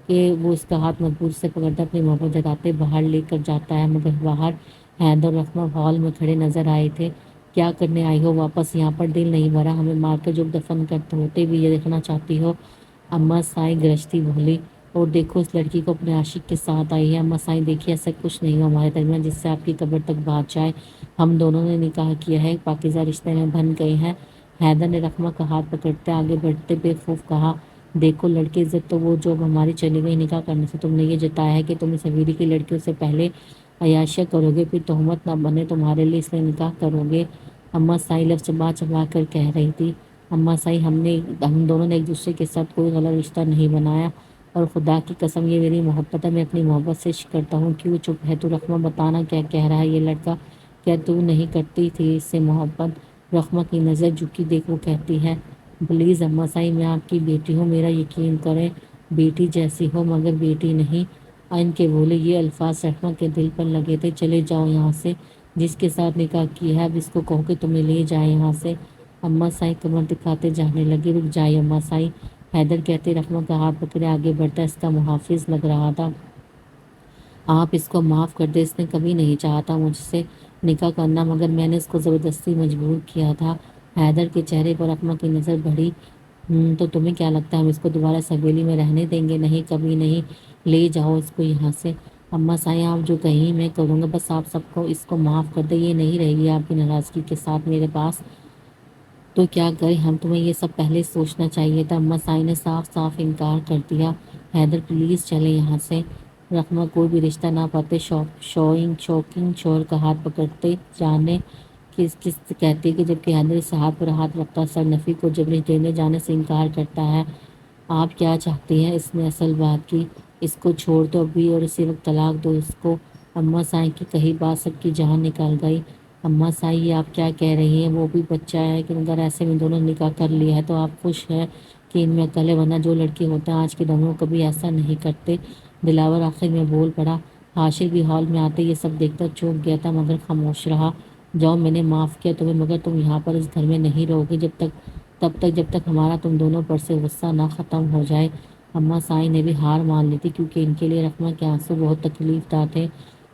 کہ وہ اس کا ہاتھ مضبوط سے پکڑتا اپنی محبت جتاتے باہر لے کر جاتا ہے، مگر باہر حیدر اور رقمہ ہال میں کھڑے نظر آئے تھے۔ کیا کرنے آئی ہو واپس یہاں پر؟ دل نہیں بھرا ہمیں مار کر جب دفن کرتے ہوتے بھی یہ دیکھنا چاہتی ہو؟ اماں سائیں گرجتی بولی۔ اور دیکھو اس لڑکی کو اپنے عاشق کے ساتھ آئی ہے۔ اماں سائیں دیکھیے ایسا کچھ نہیں ہو ہمارے درمیان جس سے آپ کی قبر تک بات جائے، ہم دونوں نے نکاح کیا ہے، پاکیزہ رشتے میں بندھ گئے ہیں۔ حیدر نے رقمہ کا ہاتھ پکڑتے آگے بڑھتے بے خوف کہا، دیکھو لڑکی عزت تو وہ جو اب ہماری چلی گئی، نکاح کرنے سے تم نے یہ جتایا ہے کہ تم اس حویلی کی لڑکیوں سے پہلے عیاشیاں کرو گے، پھر تہمت نہ بنے تمہارے لیے، اس لیے نکاح کرو گے۔ اماں سائیں لفظ چبا چبا کر کہہ رہی تھی، اماں سائیں ہم دونوں نے ایک دوسرے کے ساتھ کوئی غلط رشتہ نہیں بنایا، اور خدا کی قسم یہ میری محبت ہے، میں اپنی محبت سے عشق کرتا ہوں۔ کیوں چپ ہے تو؟ رقمہ بتانا کیا کہہ رہا ہے یہ لڑکا؟ کیا تو نہیں کرتی تھی اس سے محبت؟ رقمہ کی نظر جھکی، دیکھ وہ کہتی ہے، پلیز اماں سائیں میں آپ کی بیٹی ہوں، میرا یقین کریں، بیٹی جیسی ہو مگر بیٹی نہیں۔ ان کے بولے یہ الفاظ رقمہ کے دل پر لگے تھے۔ چلے جاؤ یہاں سے، جس کے ساتھ نکاح کیا ہے اب اس کو کہو کہ تمہیں لے جائے یہاں سے۔ اماں سائیں کمر دکھاتے جانے لگی، رک جائے اماں سائیں۔ حیدر کہتے رقمہ کا ہاتھ پکڑے آگے بڑھتا، اس کا محافظ لگ رہا تھا، آپ اس کو معاف کر دیں، اس نے کبھی نہیں چاہا تھا مجھ سے نکاح کرنا، مگر میں نے اس کو زبردستی مجبور کیا تھا۔ حیدر کے چہرے پر رقمہ کی نظر بڑھی، تو تمہیں کیا لگتا ہے ہم اس کو دوبارہ اس حویلی میں رہنے دیں گے؟ نہیں، کبھی نہیں، لے جاؤ اس کو یہاں سے۔ اماں سائیں آپ جو کہیں میں کروں گا، بس آپ سب کو اس کو معاف کر دیں، یہ نہیں رہے گی آپ کی ناراضگی کے ساتھ میرے پاس، تو کیا کریں ہم؟ تمہیں یہ سب پہلے سوچنا چاہیے تھا۔ اماں سائیں نے صاف صاف انکار کر دیا، حیدر پلیز چلیں یہاں سے۔ رقمہ کوئی بھی رشتہ نہ پاتے شوکنگ شوہر کا ہاتھ پکڑتے جانے کس کس کہتی کہ جبکہ حیدر اس ہاتھ پر ہاتھ رکھتا سر نفی کو جبری دینے جانے سے انکار کرتا ہے۔ آپ کیا چاہتی ہیں؟ اس نے اصل بات کی، اس کو چھوڑ دو ابھی اور اسی وقت طلاق دو اس کو۔ اماں سائیں کی کہی بات سب کی جان نکال گئی۔ اماں سائیں یہ آپ کیا کہہ رہی ہیں؟ وہ بھی بچہ ہے کہ اگر ایسے میں دونوں نکاح کر لیا ہے تو آپ خوش ہیں کہ ان میں عقل ہے، ورنہ جو لڑکے ہوتے ہیں آج کے دنوں کبھی ایسا نہیں کرتے۔ دلاور آخر میں بول پڑا۔ حاشر بھی ہال میں آتے یہ سب دیکھ کر چونک گیا تھا مگر خاموش رہا۔ جاؤ میں نے معاف کیا تمہیں، مگر تم یہاں پر اس گھر میں نہیں رہو گی جب تک ہمارا تم دونوں پر سے غصہ نہ ختم ہو جائے۔ اماں سائیں نے بھی ہار مان لی تھی کیونکہ ان کے لیے رقمہ کے آنسو بہت تکلیف دہ تھے۔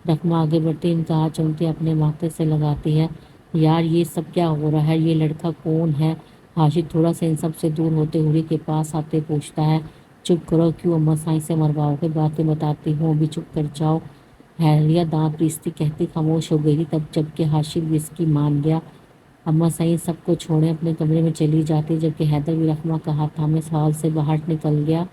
رقمہ آگے بڑھتی ان کا ہاتھ چومتی اپنے ماتھے سے لگاتی ہے، یار یہ سب کیا ہو رہا ہے؟ یہ لڑکا کون ہے؟ حاشر تھوڑا سا ان سب سے دور ہوتے حوری کے پاس آتے پوچھتا ہے، چپ کرو، کیوں اماں سائیں سے مرواؤ گے؟ باتیں بتاتی ہوں، ابھی چپ کر جاؤ۔ حیریہ دانت پیستی کہتی خاموش ہو گئی تھی تب جب کہ حاشر بھی اس کی مان گیا۔ اماں سائیں سب کو چھوڑے اپنے کمرے میں چلی جاتی جبکہ حیدر بھی رقمہ کا ہاتھ تھامے ہال سے باہر نکل گیا۔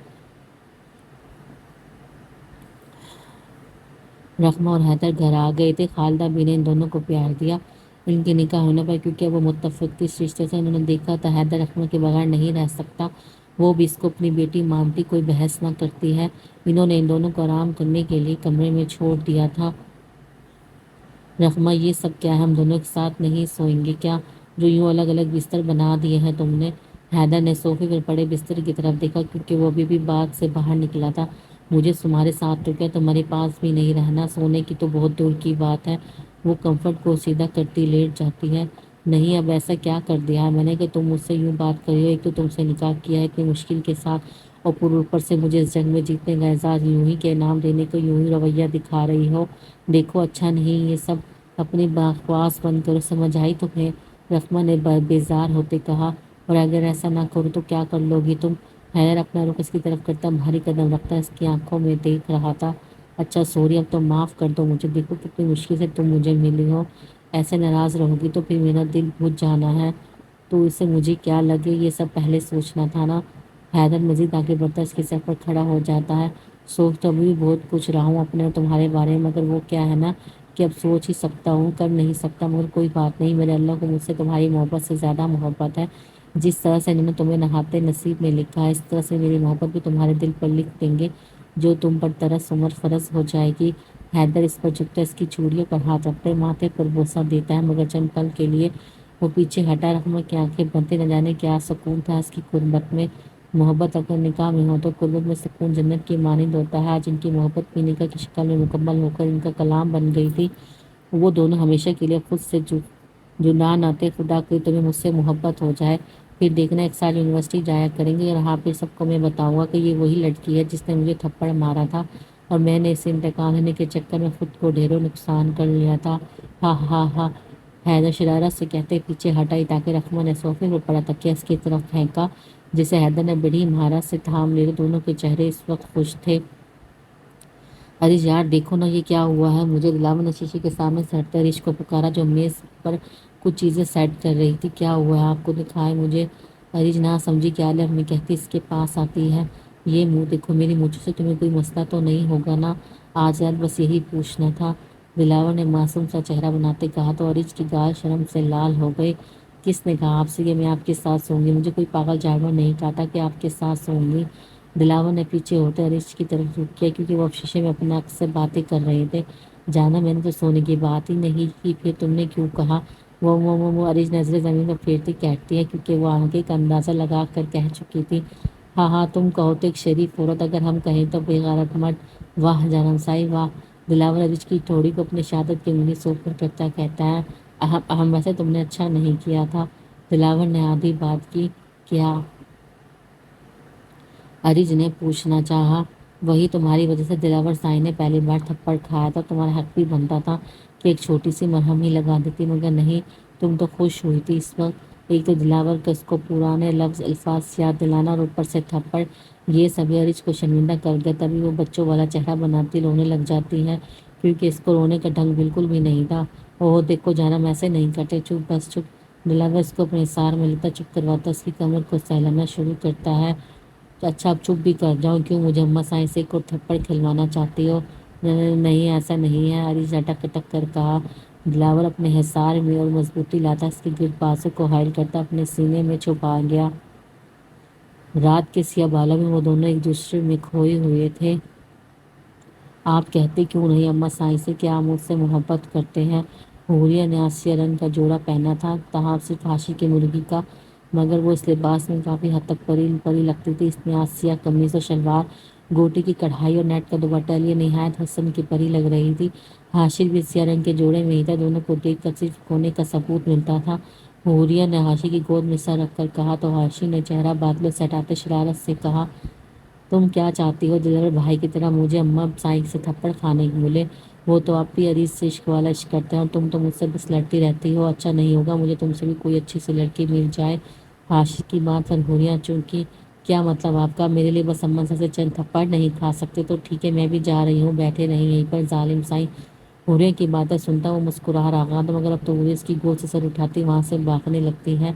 رقمہ اور حیدر گھر آ گئے تھے، خالدہ بی نے ان دونوں کو پیار دیا ان کے نکاح ہونے پر، کیونکہ وہ متفق تھی اس رشتے سے۔ انہوں نے دیکھا تھا حیدر رقمہ کے بغیر نہیں رہ سکتا، وہ بھی اس کو اپنی بیٹی مانتی، کوئی بحث نہ کرتی ہے۔ انہوں نے ان دونوں کو آرام کرنے کے لیے کمرے میں چھوڑ دیا تھا۔ رقمہ یہ سب کیا ہے؟ ہم دونوں ایک ساتھ نہیں سوئیں گے کیا، جو یوں الگ الگ بستر بنا دیے ہیں تم نے؟ حیدر نے صوفے پر پڑے بستر کی طرف دیکھا کیونکہ وہ ابھی بھی باغ سے باہر نکلا تھا۔ مجھے تمہارے ساتھ تو کیا تمہارے پاس بھی نہیں رہنا، سونے کی تو بہت دور کی بات ہے۔ وہ کمفرٹ کو سیدھا کرتی لیٹ جاتی ہے۔ نہیں اب ایسا کیا کر دیا ہے میں نے کہ تم مجھ سے یوں بات کری ہو؟ ایک تو تم سے نکاح کیا ہے اتنی مشکل کے ساتھ، اور پھر اوپر سے مجھے اس جنگ میں جیتنے کا اعزاز یوں ہی کے انعام دینے کو یوں ہی رویہ دکھا رہی ہو۔ دیکھو اچھا نہیں یہ سب، اپنی بکواس بند کرو، سمجھ آئی تمہیں؟ رقمہ نے بیزار ہوتے کہا، اور اگر ایسا نہ کرو تو کیا کر لو گی تم؟ حیدر اپنا رخ اس کی طرف کرتا بھاری قدم رکھتا اس کی آنکھوں میں دیکھ رہا تھا۔ اچھا سوری، اب تو معاف کر دو مجھے، دیکھو کتنی مشکل سے تم مجھے ملی ہو، ایسے ناراض رہو گی تو پھر میرا دل بھج جانا ہے، تو اسے مجھے کیا لگے یہ سب پہلے سوچنا تھا نا۔ حیدر مزید آگے بڑھتا اس کے سر پر کھڑا ہو جاتا ہے، سوچ تو ابھی بھی بہت کچھ رہا ہوں اپنے اور تمہارے بارے میں، مگر وہ کیا ہے نا کہ اب سوچ ہی سکتا ہوں، کر نہیں سکتا، مگر کوئی بات نہیں، میرے اللہ کو مجھ سے تمہاری محبت سے زیادہ محبت ہے، جس طرح سے انہوں نے تمہیں نہاتے نصیب میں لکھا ہے، اس طرح سے میری محبت بھی تمہارے دل پر لکھ دیں گے، جو تم پر ترس عمر فرض ہو جائے گی۔ حیدر اس پر جھکتا ہے، اس کی چوڑیوں پر ہاتھ رکھتا ہے، ماتھے پر بوسہ دیتا ہے، مگر چند پل کے لیے وہ پیچھے ہٹا۔ رحمہ کی آنکھیں بندی، نہ جانے کیا سکون تھا اس کی قربت میں۔ محبت اگر نکاح میں ہو تو قربت میں سکون جنت کی مانند ہوتا ہے۔ آج ان کی محبت بھی نکاح کی شکل میں مکمل ہو کر ان کا کلام بن گئی تھی۔ وہ دونوں ہمیشہ کے لیے خود سے جدا ناتے، خدا کوئی تمہیں مجھ سے محبت ہو جائے، پھر دیکھنا ایک سال یونیورسٹی جایا کریں گے اور وہاں پھر سب کو میں بتاؤں گا کہ یہ وہی لڑکی ہے جس نے مجھے تھپڑ مارا تھا اور میں نے اسے انتقام لینے کے چکر میں خود کو ڈھیروں نقصان کر لیا تھا۔ ہاں ہاں ہاں، حیدر شرارت سے کہتے پیچھے ہٹائی تاکہ رحمہ نے صوفے پر پڑا تکیہ اس کی طرف پھینکا، جسے حیدر نے بڑی مہارت سے تھام لیا۔ دونوں کے چہرے اس وقت خوش تھے۔ عریش یار دیکھو نا یہ کیا ہوا ہے، مجھے دلاور نے شیشے کے سامنے سے ہٹتے عریش کو پکارا جو میز پر کچھ چیزیں سیٹ کر رہی تھی۔ کیا ہوا ہے آپ کو، دکھائے مجھے۔ عریش نہ سمجھی کیا لے، امی کہتی اس کے پاس آتی ہے۔ یہ منہ دیکھو، میری مونچھوں سے تمہیں کوئی مسئلہ تو نہیں ہوگا نا؟ آج رات بس یہی پوچھنا تھا، دلاور نے معصوم سا چہرہ بناتے کہا تو عریش کی گال شرم سے لال ہو گئی۔ کس نے کہا آپ سے کہ میں آپ کے ساتھ سوں گی؟ مجھے کوئی پاگل جانور نہیں کہتا کہ آپ کے ساتھ سوں گی۔ دلاور نے پیچھے ہوتے عریش کی طرف رخ کیا کیونکہ وہ اب شیشے میں اپنے عکس سے باتیں کر رہے تھے۔ جانا میں نے تو سونے کی بات ہی نہیں کی، پھر تم نے کیوں کہا؟ وہ عریش نظریں زمین پر پھیرتی کہتی ہے کیونکہ وہ آگے کا اندازہ لگا کر کہہ چکی تھی۔ ہاں ہاں تم کہو تو ایک شریف عورت، اگر ہم کہیں تو بے غیرت مرد۔ واہ جانم سائی واہ! دلاور عریش کی ٹھوڑی کو اپنی شہادت کی انگلی سے اوپر کرتا کہتا ہے اہم ویسے تم نے اچھا نہیں کیا تھا۔ دلاور نے آدھی بات کی۔ کیا؟ عریش نے پوچھنا چاہا۔ وہی تمہاری وجہ سے دلاور سائی نے پہلی بار تھپڑ کھایا تھا، تمہارا حق بھی بنتا تھا کہ ایک چھوٹی سی مرہم ہی لگا دیتی، مگر نہیں، تم تو خوش ہوئی تھی اس وقت۔ ایک تو دلاور کا اس کو پرانے لفظ الفاظ یاد دلانا اور اوپر سے تھپڑ، یہ سبھی عریش کو شرمندہ کر گیا۔ تبھی وہ بچوں والا چہرہ بناتی رونے لگ جاتی ہے کیونکہ اس کو رونے کا ڈھنگ بالکل بھی نہیں تھا۔ اوہ دیکھو جانم ایسے نہیں کرتے، چپ بس چپ۔ دلاور اس کو اپنے اثار میں لیتا، چپ کرواتا، اس کی کمر کو سہلانا شروع کرتا ہے۔ اچھا اب چپ بھی کر جاؤ، کیوں مجھے اماں سائیں سے ایک اور تھپڑ کھلوانا چاہتی ہو؟ نہیں ایسا نہیں ہے، عریش اٹک اٹک کر کہا۔ دلاور اپنے حصار میں اور مضبوطی لاتا، اس کے گرد بازو کو حائل کرتا اپنے سینے میں چھپا گیا۔ رات کے سیاہ بالوں میں وہ دونوں ایک دوسرے میں کھوئے ہوئے تھے۔ آپ کہتے کیوں نہیں اماں سائیں سے کہ آپ مجھ سے محبت کرتے ہیں؟ حوریہ نے آسیہ رنگ کا جوڑا پہنا تھا، تاہم صرف ہاشی کی مرغی کا، مگر وہ اس لباس میں کافی حد تک پری پری لگتی تھی۔ اس میں آسیہ قمیص و شلوار، گوٹی کی کڑھائی اور نیٹ کا دوپٹہ لیے نہایت حسن کی پری لگ رہی تھی۔ ہاشی بھی سیاہ رنگ کے جوڑے میں ہی تھا، دونوں کو دیکھ کر صرف کونے کا ثبوت ملتا تھا۔ حوریہ نے ہاشی کی گود میں سر رکھ کر کہا تو ہاشی نے چہرہ بادلوں سے ہٹاتے شرارت سے کہا تم کیا چاہتی ہو؟ دلاور بھائی کی طرح مجھے اماں سائیں سے تھپڑ کھانے ملے؟ وہ تو اب بھی عریش سے عشق والا عشق کرتے ہیں اور تم تو مجھ سے بس لڑتی رہتی ہو۔ اچھا نہیں ہوگا مجھے تم سے بھی کوئی اچھی سی لڑکی مل جائے۔ ہاشی کی بات پر حوریہ چونکی۔ کیا مطلب آپ کا؟ میرے لیے بس اماں سے چند تھپڑ نہیں کھا سکتے تو ٹھیک ہے، میں بھی جا رہی ہوں، بیٹھے رہیں یہیں پر ظالم سائیں۔ حوریہ کی باتیں سنتا وہ مسکرا رہا تھا، مگر اب تو حوریہ اس کی گود سے سر اٹھاتی وہاں سے بھاگنے لگتی ہے۔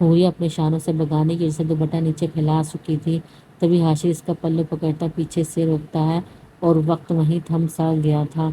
حوریہ اپنے شانوں سے بگانے کی جیسے دوپٹہ نیچے پھیلا چکی تھی، تبھی ہاشی اس کا پلو پکڑتا پیچھے سے روکتا ہے اور وقت وہیں تھم سا گیا تھا۔